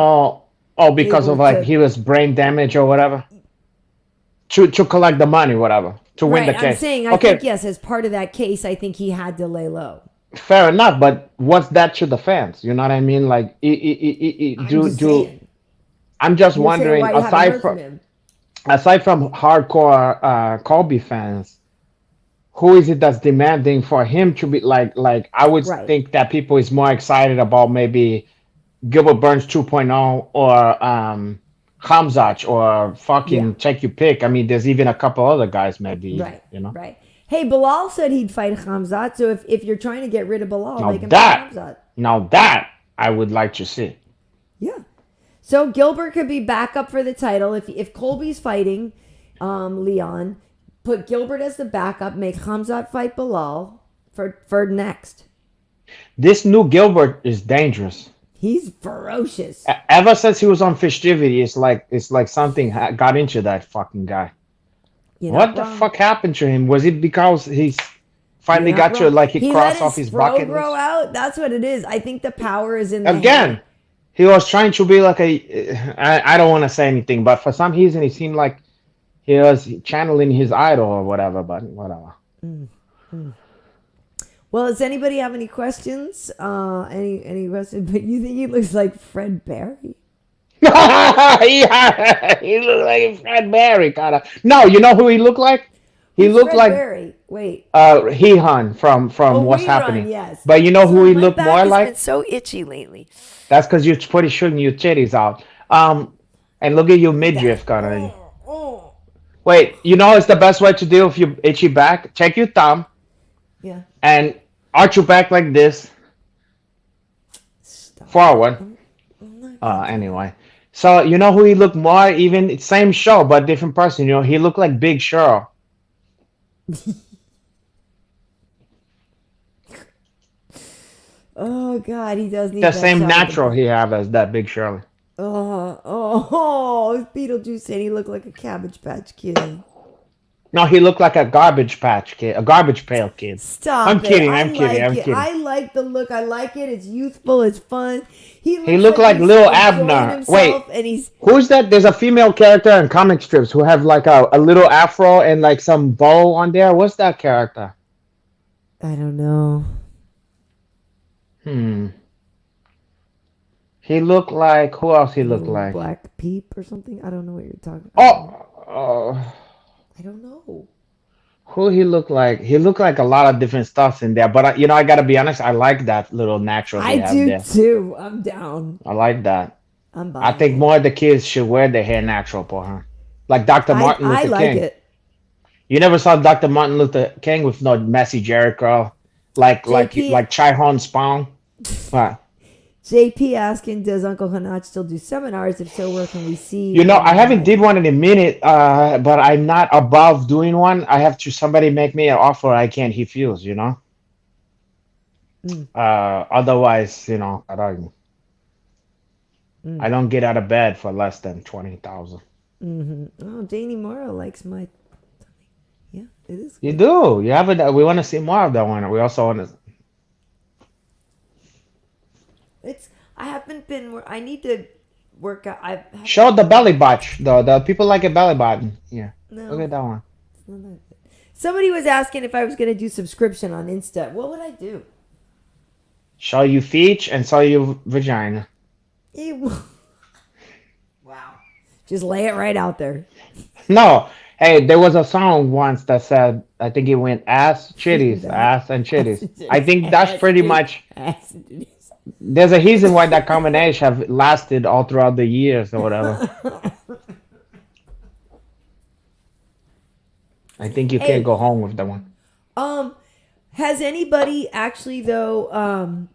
Because of able like to- he was brain damage or whatever. To collect the money, whatever, to win Right, the case. I'm saying, I think yes, as part of that case, I think he had to lay low. Fair enough, but what's that to the fans? You know what I mean? Like, I'm just saying. I'm just You're saying wondering, why you haven't aside heard from him. hardcore Colby fans, who is it that's demanding for him to be like? I would Right. think that people is more excited about maybe Gilbert Burns 2.0 or Hamzat or fucking Yeah. check your pick. I mean, there's even a couple other guys maybe, Right. you know. Right. Hey, Bilal said he'd fight Hamzat. So if you're trying to get rid of Bilal, Now make him that- fight Hamzat. Now that I would like to see. Yeah. So Gilbert could be back up for the title if Colby's fighting Leon. Put Gilbert as the backup. Make Hamzat fight Bilal for next. This new Gilbert is dangerous. He's ferocious. Ever since he was on Fistivities, it's like something got into that fucking guy. You know, What the fuck happened to him? Was it because he's finally got to like he crossed off his fro bucket grow list? out. That's what it is. I think the power is in the Again, hair. he was trying to be like I don't want to say anything, but for some reason it seemed like he was channeling his idol or whatever. But whatever. Well, does anybody have any questions? Any questions? But you think he looks like Fred Barry? Yeah, he looked like Fred Barry, kind of. No, you know who he looked like? He looked Fred like Barry. Wait. Hehan from What's Rerun, Happening. yes. But you know who he My looked back more has like? been so itchy lately. That's because you're pretty shooting your titties out. And look at your midriff, kind of. Oh. Wait, you know it's the best way to deal with your itchy back? Take your thumb Yeah. and arch your back like this, Stop. forward. Anyway. So you know who he looked more? Even same show, but different person. You know, he looked like Big Cheryl. Oh God, he does need The that same shot. natural he have as that Big Shirley. Oh, Beetlejuice said he looked like a Cabbage Patch Kid. No, he looked like a garbage patch kid, a garbage pail kid. Stop I'm it. kidding, I I'm kidding, I'm like it. kidding. I like the look. I like it. It's youthful. It's fun. He looked like he's Lil enjoying Abner. himself, Wait. and he's Who's that? There's a female character in comic strips who have like a little afro and like some bow on there. What's that character? I don't know. He looked like who else? He looked Little like Black Peep or something. I don't know what you're talking about. I don't know. who he looked like? He looked like a lot of different stuff in there. But I gotta be honest. I like that little natural he I have do there. too. I'm down. I like that. I'm buying I think it. more of the kids should wear their hair natural for her, like Dr. Martin Luther I like King. it. You never saw Dr. Martin Luther King with no messy Jerry curl, like JP Chai Hon Spawn. What? JP asking, does Uncle Hanach still do seminars? If so, where can we see? You know, I haven't did one in a minute, but I'm not above doing one. I have to somebody make me an offer I can't refuse. You know. Otherwise, you know, I don't. I don't get out of bed for less than 20,000. Oh, Janie Morrow likes my. Yeah, it is. You do. You have it. We want to see more of that one. We also want to. It's. I haven't been. I need to work out. Show the belly botch, though. The people like a belly button. Yeah. No. Look at that one. It's not that good. Somebody was asking if I was going to do subscription on Insta. What would I do? Show you feet and show you vagina. Wow. Just lay it right out there. No. Hey, there was a song once that said, I think it went ass, chitties, ass and chitties. I think that's pretty much. There's a reason why that combination have lasted all throughout the years or whatever. I think you can't go home with that one. Has anybody actually though?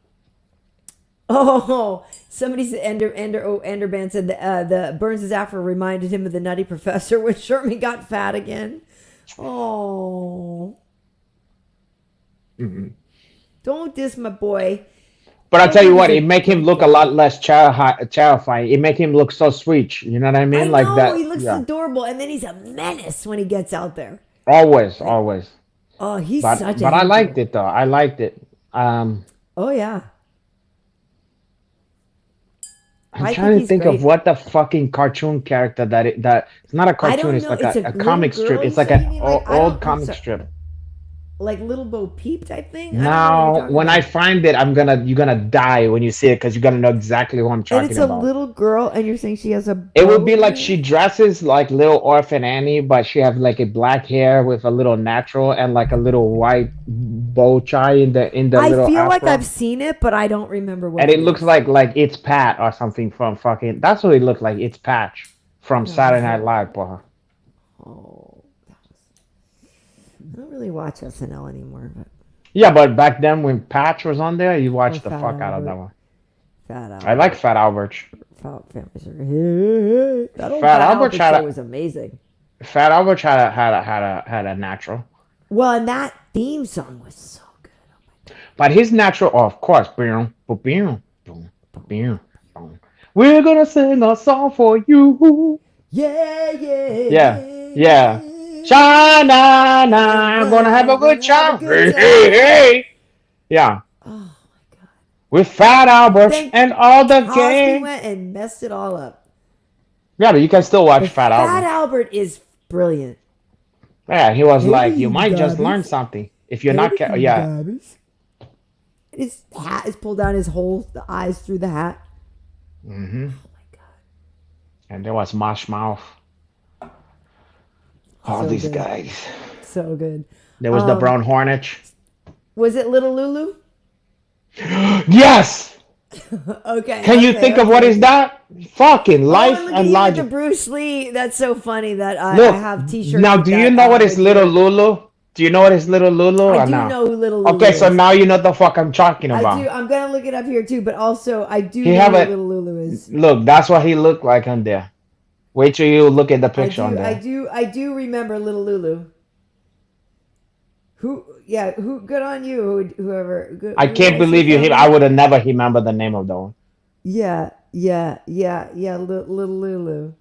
Somebody said Enderband said the Burns' afro reminded him of the Nutty Professor when Sherman got fat again. Oh, don't diss my boy. But I'll tell you what, it make him look a lot less terrifying. It make him look so sweet. You know what I mean? I know, like that. He looks adorable, and then he's a menace when he gets out there. Always. Oh, he's But such a. I liked it though. I liked it. Oh yeah. I'm trying to think of what the fucking cartoon character that it's not a cartoon. It's like a comic strip. It's like an old comic strip. Like Little Bo Peep type thing? No, when I find it, you're gonna die when you see it because you're gonna know exactly who I'm talking about. And it's a little girl, and you're saying she has a. It would be like she dresses like little orphan Annie, but she have like a black hair with a little natural and like a little white bow tie in the little. I feel like afro. I've seen it, but I don't remember what. And it looks like It's Pat or something from fucking. That's what it looked like. It's Patch from Saturday Night Live, for Oh. I don't really watch SNL anymore. But yeah, but back then when Patch was on there, you watched the fuck out of that one. Fat Albert. I like Fat Albert. Fat Albert show was amazing. Fat Albert had a natural. Well, and that theme song was so good. Oh my God. But his natural, of course, we're gonna sing a song for you. Yeah. Sha-na-na, I'm gonna have a good time. Hey. Yeah. Oh my God. With Fat Albert and all the Cosby gang. went and messed it all up. Yeah, but you can still watch Fat Albert. Fat Albert is brilliant. Yeah, he was like, you might just learn something if you're not. Yeah. His hat is pulled down. The eyes through the hat. Mm-hmm. Oh my God. And there was Mosh Mouth. All these guys. So good. There was the Brown Hornet. Was it Little Lulu? Yes. Okay. Can you think of what is that? Fucking life and logic. The Bruce Lee. That's so funny that I have T-shirts. Now, do you know what is Little Lulu? Do you know what is Little Lulu? I do know who Little Lulu Okay, is. so now you know the fuck I'm talking about. I do. I'm gonna look it up here too, but also I do know who Little Lulu is. Look, that's what he looked like on there. Wait till you look at the picture on there. I do remember Little Lulu. Who? Good on you, whoever. I can't believe you. I would have never remembered the name of that one. Yeah. Little Lulu.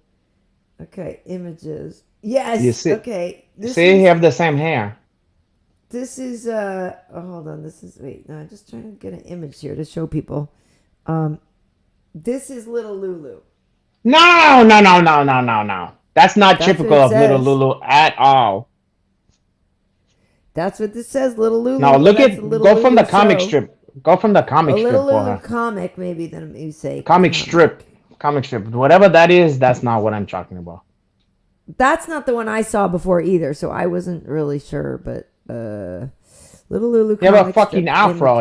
Okay, images. Yes. You see, okay. You have the same hair. This is hold on. I'm just trying to get an image here to show people. This is Little Lulu. No. That's not typical of Little Lulu at all. That's what this says, Little Lulu. No, go from the comic strip. Go from the comic strip. Little Lulu comic, maybe then you say. Comic strip. Whatever that is, that's not what I'm talking about. That's not the one I saw before either, so I wasn't really sure. But Little Lulu. You have a fucking afro.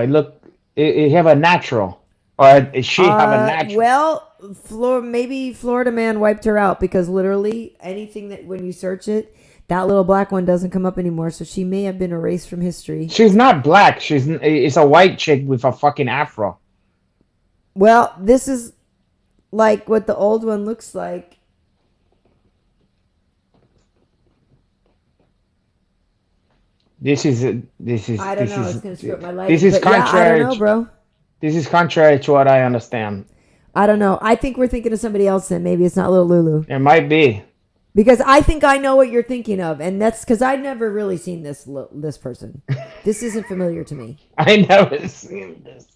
It have a natural. Or she have a natural? Well, maybe Florida Man wiped her out because literally anything that when you search it, that little black one doesn't come up anymore. So she may have been erased from history. She's not black. It's a white chick with a fucking afro. Well, this is like what the old one looks like. This is. I don't know. It's gonna screw up my life. This is contrary. I don't know, bro. This is contrary to what I understand. I don't know. I think we're thinking of somebody else then. Maybe it's not Little Lulu. It might be. Because I think I know what you're thinking of, and that's because I've never really seen this person. This isn't familiar to me. I never seen this.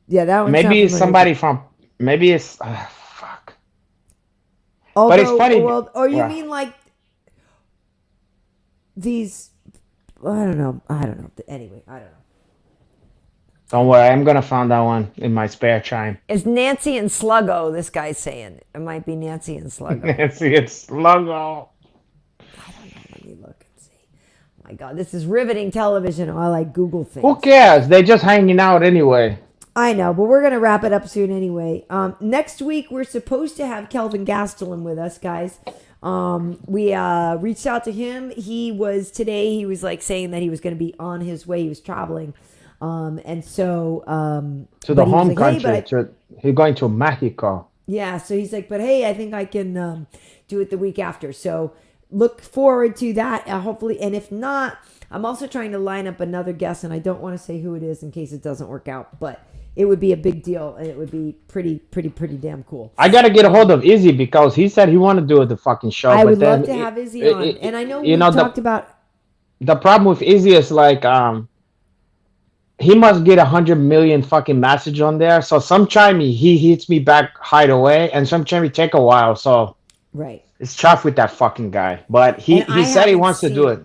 Yeah, that one's Maybe not it's familiar. somebody from. Maybe it's. Fuck. Although, But it's funny. Well, or you Well, mean like these? I don't know. Anyway, I don't know. don't worry, I'm gonna find that one in my spare time. It's Nancy and Sluggo. This guy's saying it might be Nancy and Sluggo. See, it's logo. Let me look and see. Oh my God, this is riveting television. Oh, I like Google things. Who cares? They're just hanging out anyway. I know, but we're going to wrap it up soon anyway. Next week, we're supposed to have Kelvin Gastelum with us, guys. We reached out to him. He was like saying that he was going to be on his way. He was traveling. And so... To the but he was home like, "Hey, country. He's going to Mexico. yeah, so he's like, but hey, I think I can do it the week after. So look forward to that, hopefully. And if not, I'm also trying to line up another guest, and I don't want to say who it is in case it doesn't work out. But it would be a big deal, and it would be pretty damn cool. I gotta get a hold of Izzy because he said he wanted to do the fucking show. I but would then love to have Izzy on. And I know we the, talked about... the problem with Izzy is like he must get 100 million fucking message on there. So sometimes he hits me back right away, and sometimes it take a while. So Right. it's tough with that fucking guy. But he said he wants to do it.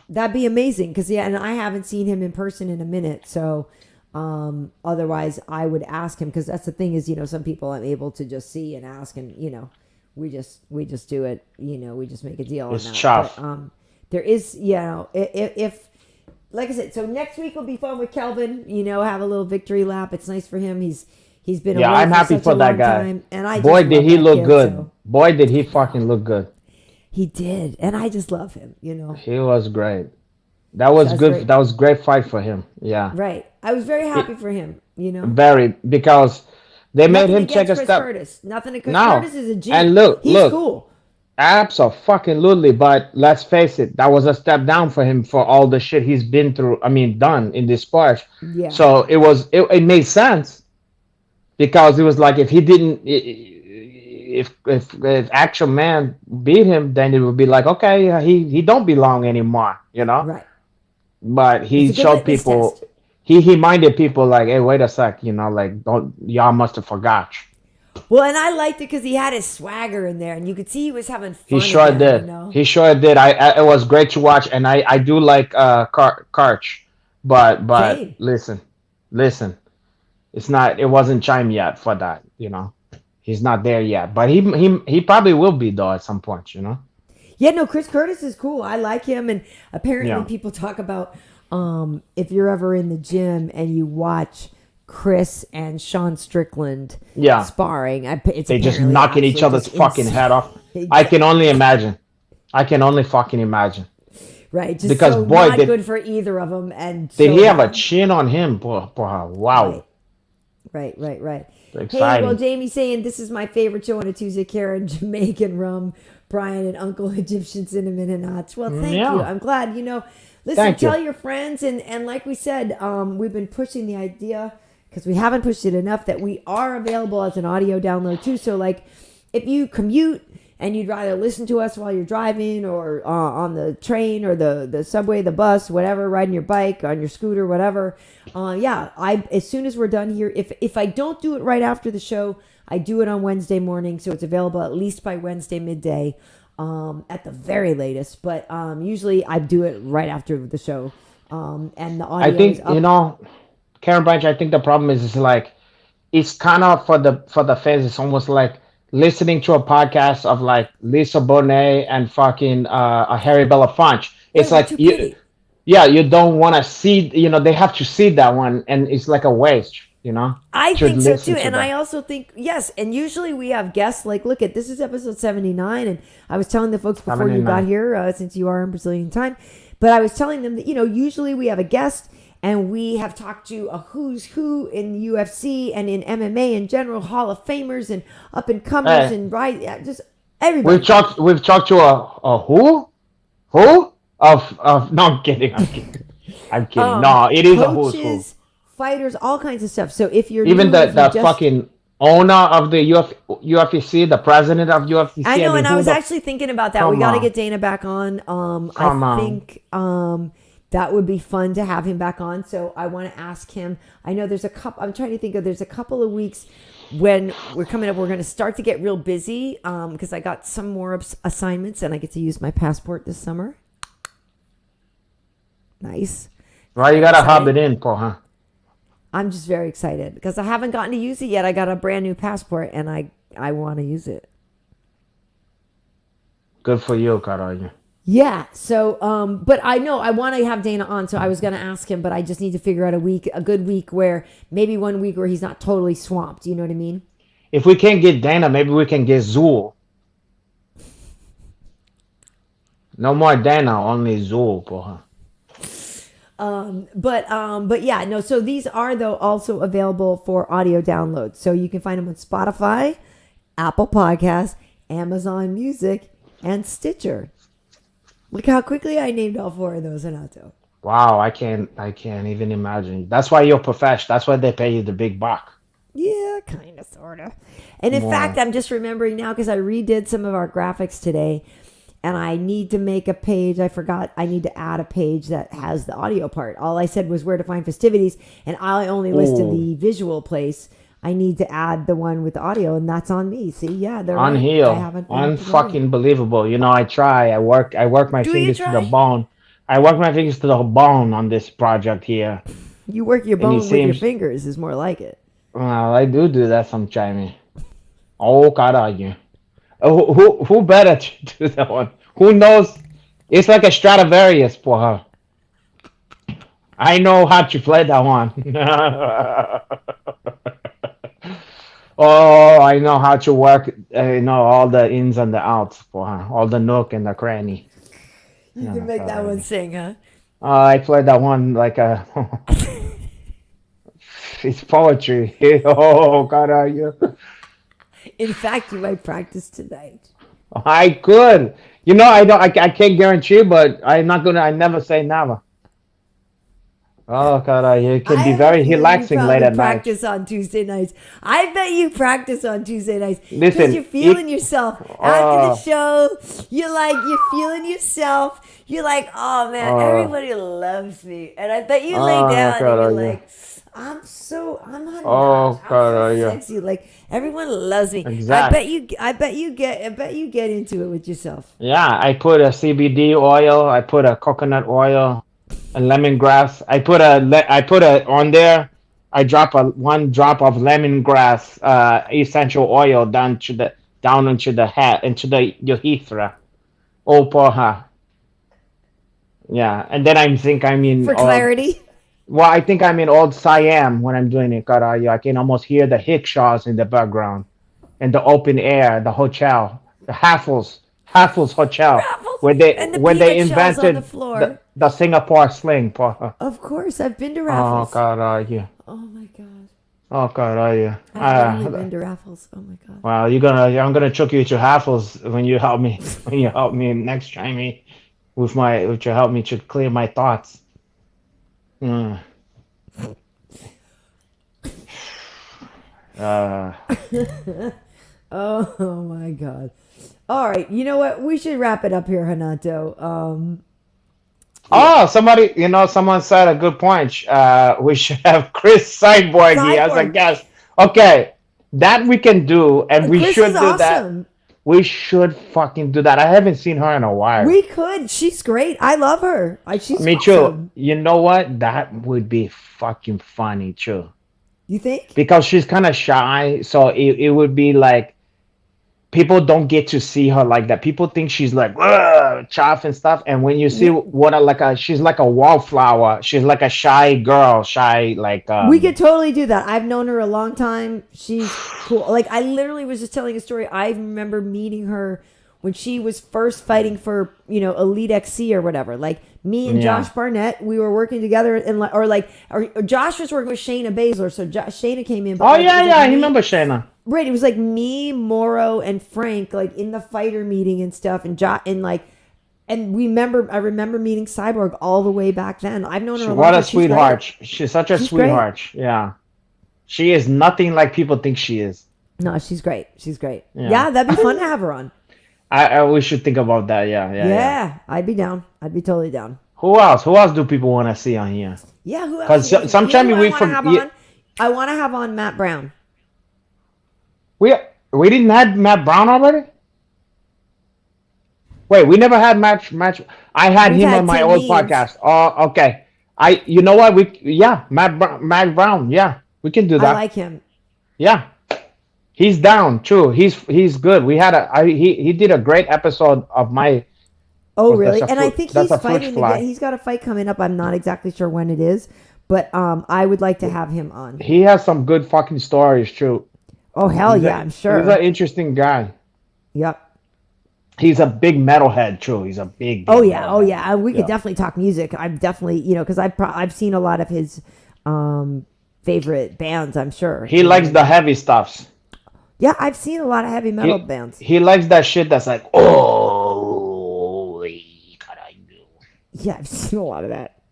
That'd be amazing because and I haven't seen him in person in a minute. So otherwise I would ask him, because that's the thing is, some people I'm able to just see and ask, and we just do it. We just make a deal. It's on that. tough. But, there is, if like I said, so next week will be fun with Kelvin. Have a little victory lap. It's nice for him. He's been away I'm happy such for a that long guy. time, and I Boy, just did love he that look kid, good. so. Boy, did he fucking look good. He did, and I just love him. He was great. That was That's good. great. That was a great fight for him. Yeah. Right. I was very happy for him. Very, because they made Nothing him take a against Chris step. Curtis. Nothing against No. Curtis is a G. And look, he's cool. Absolutely, but let's face it, that was a step down for him for all the shit he's been through. Done in this sport. Yeah. So it made sense, because it was like if he didn't, if actual man beat him, then it would be like, okay, he don't belong anymore, Right. But he It's a good showed litmus people, test. he minded people like, hey, wait a sec, like y'all must have forgot. Well, and I liked it because he had his swagger in there, and you could see he was having fun. He sure again, did. He sure did. It was great to watch, and I do like Karch, but Same. listen, it's not. It wasn't time yet for that. He's not there yet, but he probably will be though at some point. Yeah, no, Chris Curtis is cool. I like him, and apparently Yeah. people talk about if you're ever in the gym and you watch Chris and Sean Strickland sparring, They just knocking each other's fucking head off. Exactly. I can only imagine. I can only fucking imagine. Right, just Because, so boy, not did- good for either of them. And Did so he have a bad. chin on him? Boy, wow. Right. Hey, Exciting. well, Jamie's saying this is my favorite show on a Tuesday. Karyn, Jamaican rum, Brian, and Uncle Egyptian cinnamon and nuts. Well, thank Yeah. you. I'm glad. Listen, Thank you. tell your friends, and like we said, we've been pushing the idea, because we haven't pushed it enough, that we are available as an audio download too. So like, if you commute and you'd rather listen to us while you're driving, or on the train, or the subway, the bus, whatever, riding your bike, on your scooter, whatever. As soon as we're done here, if I don't do it right after the show, I do it on Wednesday morning. So it's available at least by Wednesday midday, at the very latest. But usually I do it right after the show. And the audio I think is up. Karyn Bryant. I think the problem is like it's kind of for the fans. It's almost like listening to a podcast of like Lisa Bonet and fucking Harry Belafonte. It's They're like too pretty. you don't want to see. They have to see that one, and it's like a waste. I to think so listen too, to and that. I also think yes. And usually we have guests. Like, look at this is episode 79, and I was telling the folks before you 79. got here, since you are in Brazilian time, but I was telling them that usually we have a guest, and we have talked to a who's who in UFC and in MMA in general, Hall of Famers and up and comers Hey. and just everybody. We've talked to a who of no, I'm kidding. I'm kidding. No, it is a who's who. Coaches, fighters, all kinds of stuff. So if you're Even new, if you the just, fucking owner of the UFC, the president of UFC. I know, mean, and I who was the actually thinking about that. We Come got to on. get Dana back on. Come I on. think that would be fun to have him back on. So I want to ask him. I know there's a couple. I'm trying to think of. There's a couple of weeks when we're coming up. We're going to start to get real busy because I got some more assignments and I get to use my passport this summer. Nice. Well, you gotta hub Excited. it in, huh? I'm just very excited because I haven't gotten to use it yet. I got a brand new passport and I want to use it. Good for you, Karyn. Yeah. So, but I know I want to have Dana on. So I was going to ask him, but I just need to figure out a good week where maybe 1 week where he's not totally swamped. You know what I mean? If we can't get Dana, maybe we can get Zool. No more Dana, only Zool, huh? But yeah, no. So these are though also available for audio download. So you can find them on Spotify, Apple Podcasts, Amazon Music, and Stitcher. Look how quickly I named all 4 of those, Renato. Wow, I can't even imagine. That's why you're professional. That's why they pay you the big buck. Yeah, kind of, sort of. And in Wow. fact, I'm just remembering now because I redid some of our graphics today and I need to make a page. I forgot I need to add a page that has the audio part. All I said was where to find Fistivities and I only listed the visual place. I need to add the one with the audio and that's on me. See, yeah, they're right. I Unhealed. haven't been able to do it. Unfucking believable. You know, I try. I work my Do you fingers to the try? bone. I work my fingers to the bone on this project here. You work your And he bone with your seems- fingers is more like it. Well, I do that sometimes. Oh, caralho. Who better to do that one? Who knows? It's like a Stradivarius, porra. I know how to play that one. Oh, I know how to work. I know all the ins and the outs, porra. All the nook and the cranny. You can make that one sing, huh? I played that one like a. It's poetry. Oh, caralho. In fact, you might practice tonight. I could. You know, I don't. I can't guarantee, but I'm not gonna. I never say never. Oh God, it can I be have a very feeling relaxing you late probably at night. practice on Tuesday nights. I bet you practice on Tuesday nights Listen, because you're feeling yourself after the show. You're feeling yourself. You're like, oh man, everybody loves me, and I bet you lay down God, and you're yeah. like, I'm not Oh, I'm God, so yeah. sexy. Like everyone loves me. Exactly. I bet you get into it with yourself. Yeah, I put a CBD oil. I put a coconut oil, a lemongrass. I put a on there. I drop one drop of lemongrass essential oil down into the head into the urethra. Oh, porra. Yeah, and then I think I'm in. For clarity. Well, I think I'm in old Siam when I'm doing it, caralho. I can almost hear the hickshaws in the background, and the open air, the hotel, the Haffles Hotel, Raffles! where And the they peanut shells on invented the floor. the Singapore sling. Porra. Of course, I've been to Oh, Raffles. caralho. Oh my god. Oh, caralho. I've literally been to Raffles. Oh my god. Well, I'm gonna chuck you to Haffles when you help me next time with your help me to clear my thoughts. Mm. Oh my god. All right, you know what? We should wrap it up here, Renato. Oh, someone said a good point. We should have Chris Cyborg here as a Cyborg. guest. Okay, that we can do, and we Chris should is do that. awesome. We should fucking do that. I haven't seen her in a while. We could. She's great. I love her. She's Me awesome. too. You know what? That would be fucking funny too. You think? Because she's kind of shy, so it would be like people don't get to see her like that. People think she's like chaff and stuff, and when you see she's like a wallflower. She's like a shy girl, like. We could totally do that. I've known her a long time. She's cool. Like I literally was just telling a story. I remember meeting her when she was first fighting for Elite XC or whatever. Like me and Yeah. Josh Barnett, we were working together, and or Josh was working with Shayna Baszler. So Shayna came in. But Oh like, it yeah, was yeah. like I me- remember Shayna. Right, it was like me, Morrow, and Frank, like in the fighter meeting and stuff, and And I remember meeting Cyborg all the way back then. I've known her a lot. What a sweetheart. She's such a sweetheart. Great. Yeah. She is nothing like people think she is. No, she's great. She's great. Yeah, that'd be fun to have her on. We should think about that. Yeah. I'd be down. I'd be totally down. Who else? Who else do people want to see on here? Yeah, who else? Because sometimes I want to have on Matt Brown. We didn't have Matt Brown already? Wait, we never had match. I had him on my old podcast. Oh, okay. You know what? Matt Brown. Yeah, we can do that. I like him. Yeah, he's down. True. He's good. We had he did a great episode of my. Oh, really? And I think he's fighting again. He's got a fight coming up. I'm not exactly sure when it is, but I would like to have him on. He has some good fucking stories, true. Oh, hell yeah, I'm sure. He's an interesting guy. Yep. He's a big metalhead, too. He's a big. Oh yeah. We could definitely talk music. I'm definitely, because I've seen a lot of his favorite bands. I'm sure he likes the heavy stuffs. Yeah, I've seen a lot of heavy metal bands. He likes that shit that's like, oh, yeah, I've seen a lot of that.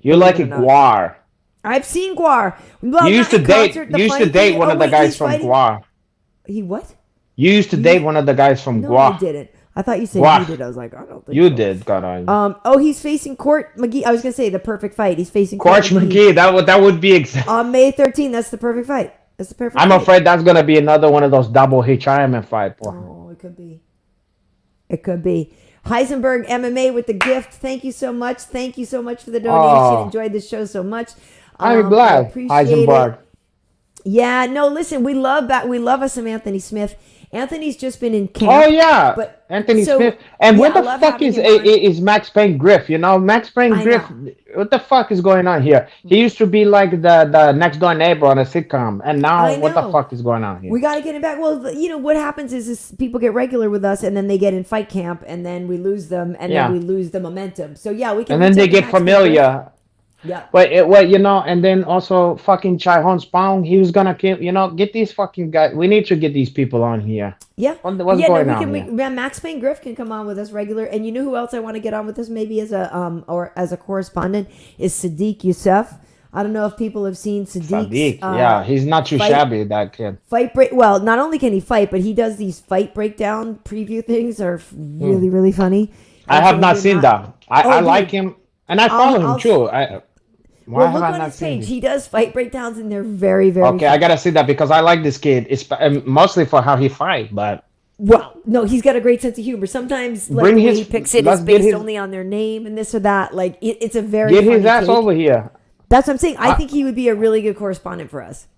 You like it, Guar. I've seen Guar. Well, you used to date one of the guys from Guar. He what? You used to date one of the guys from Guar. No, I didn't. I thought you said you did. I was like, I don't think you did. God, he's facing Court McGee. I was gonna say the perfect fight. He's facing Court McGee. That would be exact. On May 13th. That's the perfect fight. That's the perfect. I'm afraid that's gonna be another one of those double HIM fight. Oh, it could be. It could be. Heisenberg MMA with the gift. Thank you so much. Thank you so much for the donation. Enjoyed the show so much. I'm glad. Heisenberg. Yeah. No. Listen. We love us some Anthony Smith. Anthony's just been in camp. Oh yeah, but Anthony Smith. And where the fuck is Max Payne Griff? Max Payne Griff. What the fuck is going on here? He used to be like the next door neighbor on a sitcom, and now what the fuck is going on here? We got to get him back. Well, what happens is people get regular with us, and then they get in fight camp, and then we lose them, and then we lose the momentum. So yeah, we can. And then they get familiar. Yeah. But and then also fucking Chai Hon Spong, he was gonna get these fucking guys. We need to get these people on here. Yeah. What's going on? Max Payne Griff can come on with us regular, and you know who else I want to get on with us maybe as a correspondent is Sadiq Youssef. I don't know if people have seen Sadiq. He's not too shabby, that kid. Well, not only can he fight, but he does these fight breakdown preview things are really really funny. I have not seen that. I like him, and I follow him too. Look on his page. He does fight breakdowns, and they're very, very. Okay, I gotta see that because I like this kid. It's mostly for how he fights, but. Well, no, he's got a great sense of humor. Sometimes, the way he picks it is based only on their name and this or that. Like it's a very. Get his ass over here. That's what I'm saying. I think he would be a really good correspondent for us.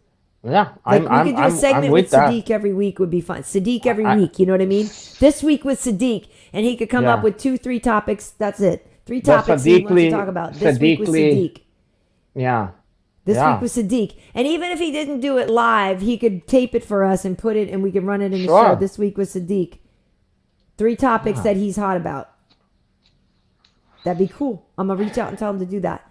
Yeah, we could do a segment with Sadiq every week would be fun. Sadiq every week, you know what I mean? This week with Sadiq, and he could come up with 2-3 topics. That's it. 3 topics he wants to talk about. This week with Sadiq. Yeah. This week with Sadiq. And even if he didn't do it live, he could tape it for us and put it, and we could run it in the show. This week with Sadiq. 3 topics that he's hot about. That'd be cool. I'm going to reach out and tell him to do that.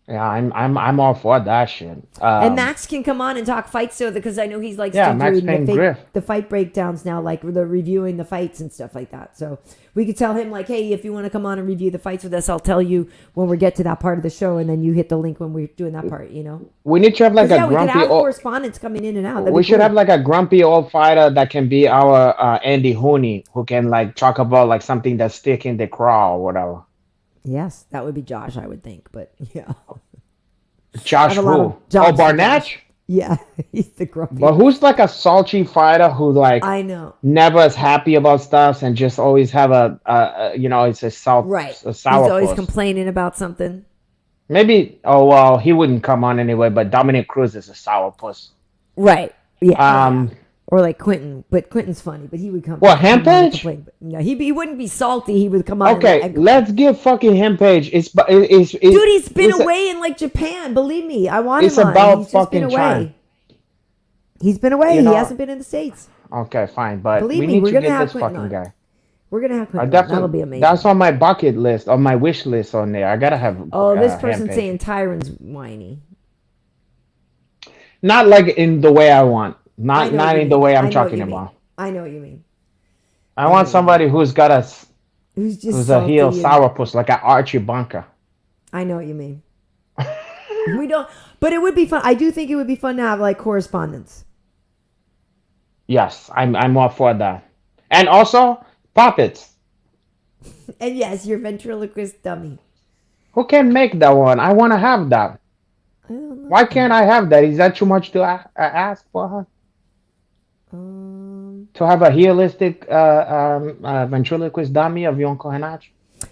Yeah, I'm all for that shit. And Max can come on and talk fights so because I know he's like doing the fight breakdowns now, like the reviewing the fights and stuff like that. So we could tell him like, hey, if you want to come on and review the fights with us, I'll tell you when we get to that part of the show, and then you hit the link when we're doing that part. We need to have like a grumpy. We could have correspondents coming in and out. We should have like a grumpy old fighter that can be our Andy Hooney, who can like talk about like something that's stick in the craw or whatever. Yes, that would be Josh, I would think, but yeah. Josh who? Barnett? Yeah, he's the grumpy. But who's like a salty fighter who like I know never is happy about stuff and just always have it's a sour. He's always complaining about something. Maybe he wouldn't come on anyway, but Dominic Cruz is a sourpuss. Right. Yeah. Or like Quentin, but Quentin's funny, but he would come. What, Hempage? No, he wouldn't be salty. He would come on. Okay, let's give fucking Hempage. Dude, he's been away in like Japan. Believe me, I want him on. It's about fucking time. He's been away. He hasn't been in the States. Okay, fine, but believe we need to get this fucking guy. We're gonna have Quentin. That'll be amazing. That's on my bucket list, on my wish list on there. I gotta have. Oh, this person's saying Tyron's whiny. Not like in the way I want. Not in the way I'm talking about. I know what you mean. I want somebody who's got Who's just who's a heel salty and- sourpuss like an Archie Bunker. I know what you mean. We don't, but it would be fun. I do think it would be fun to have like correspondence. Yes, I'm all for that. And also puppets. And yes, your ventriloquist dummy. Who can make that one? I want to have that. I don't know. Why can't I have that? Is that too much to ask for her? To have a realistic ventriloquist dummy of your Uncle Renato?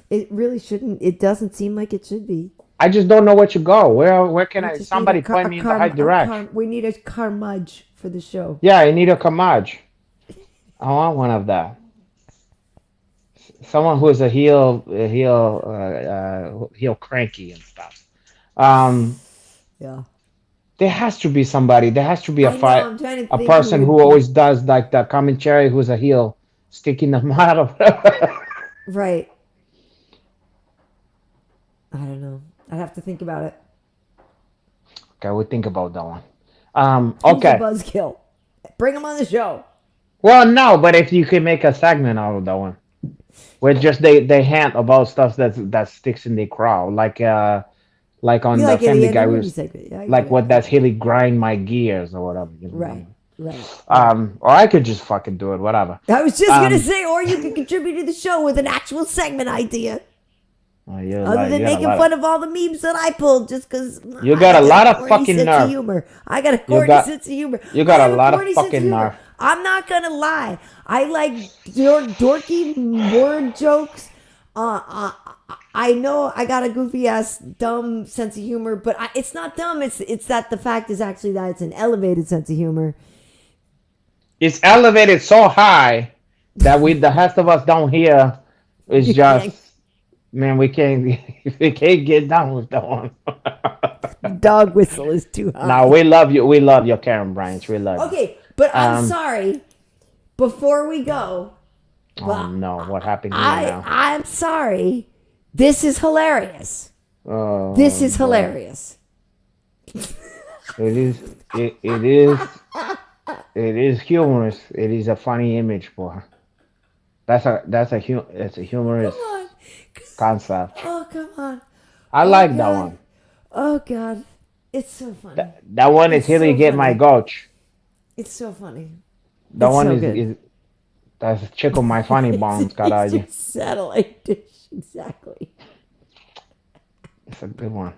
It really shouldn't. It doesn't seem like it should be. I just don't know where to go. Where can We I? just Somebody need a point me in the right direction. we need a carmudge for the show. Yeah, I need a Kamaj. I want one of that. Someone who is a heel cranky and stuff. Yeah. There has to be somebody. There has to be I know, I'm trying to a think person who who would be- always does like the commentary who's a heel sticking the mud or whatever. Right. I don't know. I'd have to think about it. Okay, we'll think about that one. Who's Okay. the buzzkill? Bring him on the show. Well, no, but if you could make a segment out of that one, where just they hint about stuff that sticks in the crowd, like on You the like Family any Guy, other was movie segment. Yeah, I like get what it. that's really grind my gears or whatever. You know? Right. Right. Or I could just fucking do it, whatever. I was just gonna say, or you could contribute to the show with an actual segment idea, other than making fun of all the memes that I pulled, just because You got a lot of fucking nerve. humor. I got a corny sense of humor. You got I a have lot of corny sense fucking humor. nerve. I'm not gonna lie. I like dorky word jokes. I know I got a goofy ass dumb sense of humor, but it's not dumb. It's that the fact is actually that it's an elevated sense of humor. It's elevated so high that the rest of us down here is You just can't- man, we can't get down with that one. Dog whistle is too high. No, we love you. We love your Karyn Bryant. We love you. Okay, but I'm sorry. Before we go, Oh no, what happened here now? I'm sorry. This is hilarious. Oh, This is hilarious. It is. It is humorous. It is a funny image for her. It's a humorous Come on. concept. Oh, come on. I like that God. one. Oh, God. It's so funny. That one is It's really so get my funny. goat. It's so funny. That It's one so is good. that's tickle my funny bones, It's caralho. your satellite dish. Exactly. It's a good one.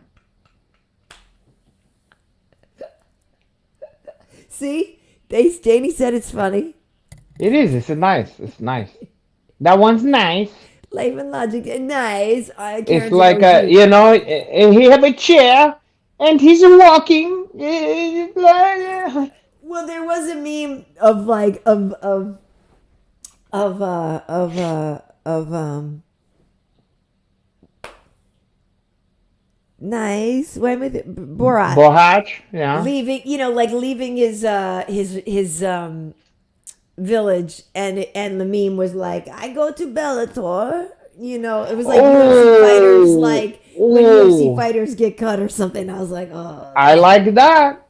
See? Danny said it's funny. It is. It's nice. It's nice. That one's nice. Life and logic. Nice. It's like and he have a chair and he's walking. Well, there was a meme of like nice. Why am I Borat Bohach, yeah. leaving his village, and the meme was like, I go to Bellator. It was like UFC fighters, like when UFC fighters get cut or something. I was like, oh. I like that.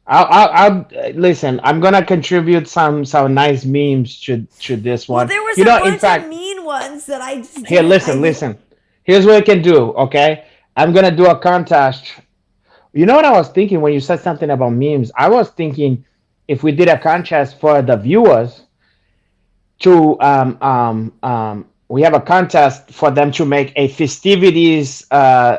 I'll listen. I'm gonna contribute some nice memes to this one. Well, there was a bunch in fact, of mean ones that I just here, listen. Here's what we can do. Okay, I'm gonna do a contest. You know what I was thinking when you said something about memes? I was thinking if we did a contest for the viewers to we have a contest for them to make a festivities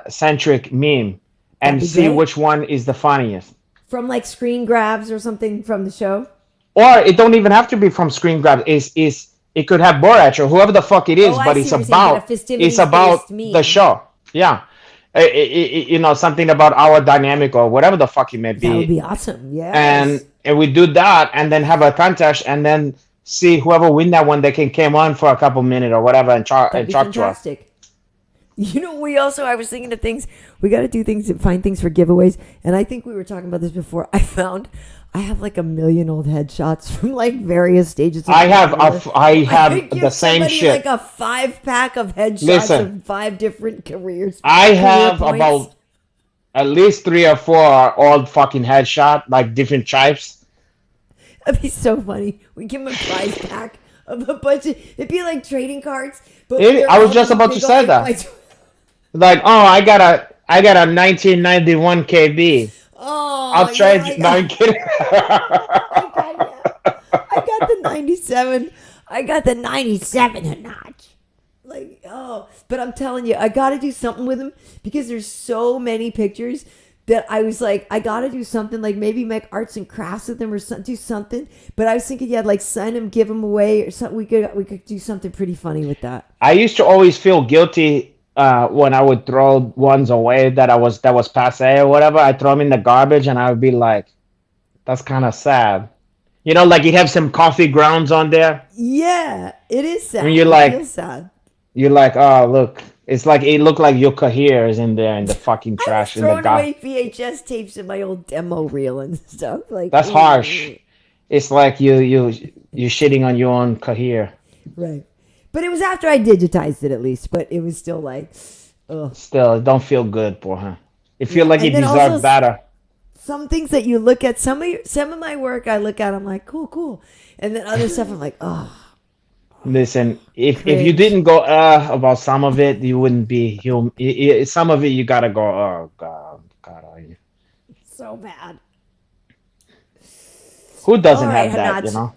centric meme and be see great. which one is the funniest. from like screen grabs or something from the show. Or it don't even have to be from screen grab. It could have Borat or whoever the fuck it is, Oh, I but see it's what you're saying, about like a festivities it's about based meme. the show. Yeah, something about our dynamic or whatever the fuck it may be. That would be awesome. Yeah. And we do that, and then have a contest, and then see whoever win that one. They can come on for a couple minutes or whatever and talk to us. Fantastic. I was thinking of things. We got to do things and find things for giveaways. And I think we were talking about this before. I have like 1 million old headshots from like various stages. Of I have could give the same somebody, shit. like a 5-pack of headshots Listen. of 5 different careers. I career have points. about at least 3 or 4 old fucking headshot, like different types. That'd be so funny. We give him a prize pack of a bunch of. It'd be like trading cards. But I was just about to say that. Like, oh, I got a 1991 KB. Oh, I'll trade you. No, I'm kidding. I got the 97. I got the 97 a notch. Like, oh, but I'm telling you, I got to do something with him because there's so many pictures that I was like, I got to do something, like maybe make arts and crafts with him or do something. But I was thinking, yeah, like sign him, give him away or something. We could do something pretty funny with that. I used to always feel guilty when I would throw ones away that was passe or whatever. I throw them in the garbage and I would be like, that's kind of sad. You know, like you have some coffee grounds on there. Yeah, it is sad. And you're like, sad. You're like, oh look, it's like it looked like your Cohere is in there in the fucking trash. I was throwing away VHS tapes in my old demo reel and stuff. Like that's harsh. It's like you shitting on your own Cohere. Right, but it was after I digitized it at least. But it was still like, ugh. Still, it don't feel good, boy. Huh? It feel like you deserve better. Some things that you look at, some of my work I look at, I'm like, cool, and then other stuff I'm like, oh. Listen, if you didn't go about some of it, you wouldn't be human. Some of it you gotta go, oh God, are you? So bad. Who doesn't have that, you know?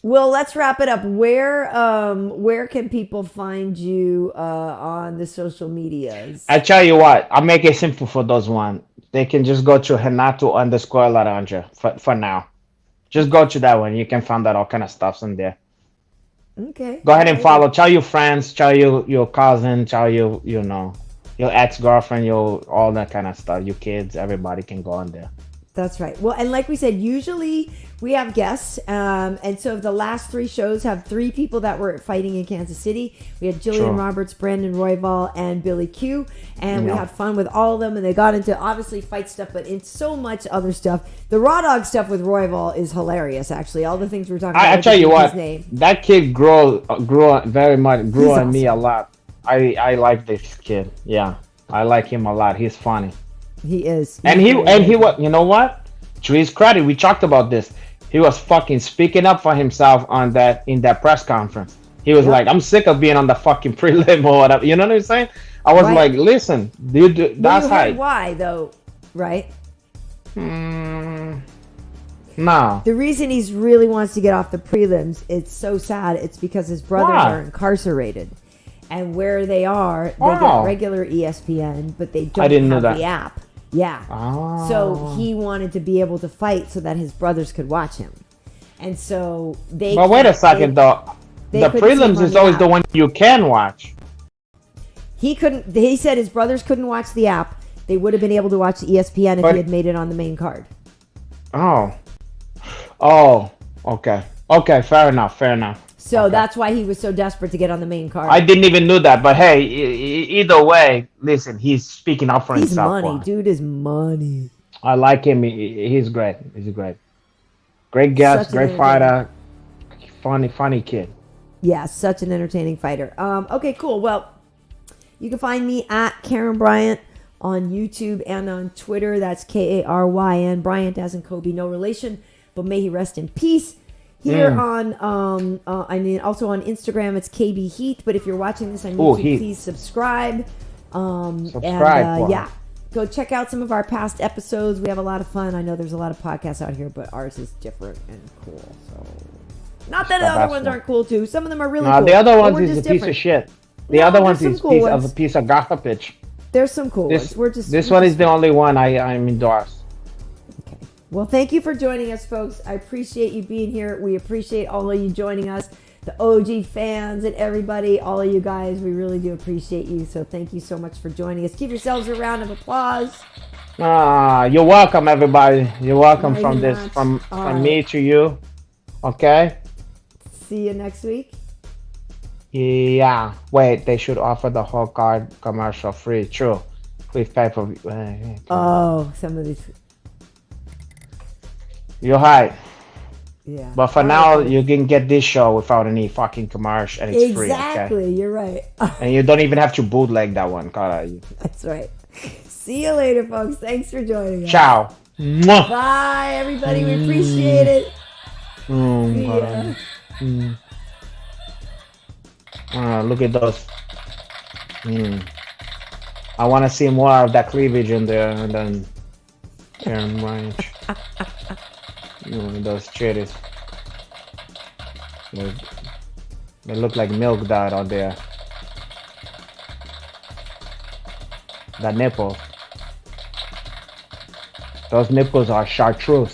Well, let's wrap it up. Where can people find you on the social medias? I tell you what, I'll make it simple for those one. They can just go to Renato_Laranja for now. Just go to that one. You can find out all kind of stuff in there. Okay. Go ahead and follow. Tell your friends. Tell your cousin. Tell your ex-girlfriend. All that kind of stuff. Your kids. Everybody can go on there. That's right. Well, and like we said, usually we have guests. And so the last 3 shows have 3 people that were fighting in Kansas City. We had Jillian Roberts, Brandon Royval, and Billy Q. And we had fun with all of them. And they got into obviously fight stuff, but in so much other stuff. The raw dog stuff with Royval is hilarious, actually. All the things we're talking about. I tell you what, that kid grew very much, grew on me a lot. I like this kid. Yeah, I like him a lot. He's funny. He is. And he was, you know what? To his credit, we talked about this. He was fucking speaking up for himself in that press conference. He was like, I'm sick of being on the fucking prelim or whatever. You know what I'm saying? I was like, listen, dude, that's high. Why though, right? No. The reason he really wants to get off the prelims, it's so sad. It's because his brothers are incarcerated. And where they are, they get regular ESPN, but they don't have the app. Yeah. Oh. So he wanted to be able to fight so that his brothers could watch him. And so they... But wait a second, though. The prelims is always the one you can watch. He couldn't... He said his brothers couldn't watch the app. They would have been able to watch ESPN if he had made it on the main card. Oh, okay. Okay, fair enough. So that's why he was so desperate to get on the main card. I didn't even know that, but hey, either way, listen, he's speaking up for himself. Money, dude is money. I like him. He's great. Great guest, great fighter, funny kid. Yeah, such an entertaining fighter. Okay, cool. Well, you can find me at Karyn Bryant on YouTube and on Twitter. That's Karyn Bryant, as in Kobe, no relation, but may he rest in peace. Here on, also on Instagram, it's KB Heath. But if you're watching this on YouTube, please subscribe. Yeah, go check out some of our past episodes. We have a lot of fun. I know there's a lot of podcasts out here, but ours is different and cool. So, not that the other ones aren't cool too. Some of them are really cool. The other ones is a piece of shit. The other ones is a piece of garbage. There's some cool ones. This one is the only one I'm endorsed. Well, thank you for joining us, folks. I appreciate you being here. We appreciate all of you joining us, the OG fans and everybody, all of you guys. We really do appreciate you. So thank you so much for joining us. Give yourselves a round of applause. You're welcome, everybody. You're welcome from me to you. Okay? See you next week. Yeah. Wait, they should offer the whole card commercial free. True. With pay-per-view. Some of these... You're right. Yeah. But for now, you can get this show without any fucking commercial, and it's free. Exactly. You're right. And you don't even have to bootleg that one. That's right. See you later, folks. Thanks for joining us. Ciao. Bye, everybody. We appreciate it. Oh, Yeah. God. Look at those. I want to see more of that cleavage in there, and then Karyn Bryant. Those titties. They look like milk dye out there. That nipple. Those nipples are chartreuse.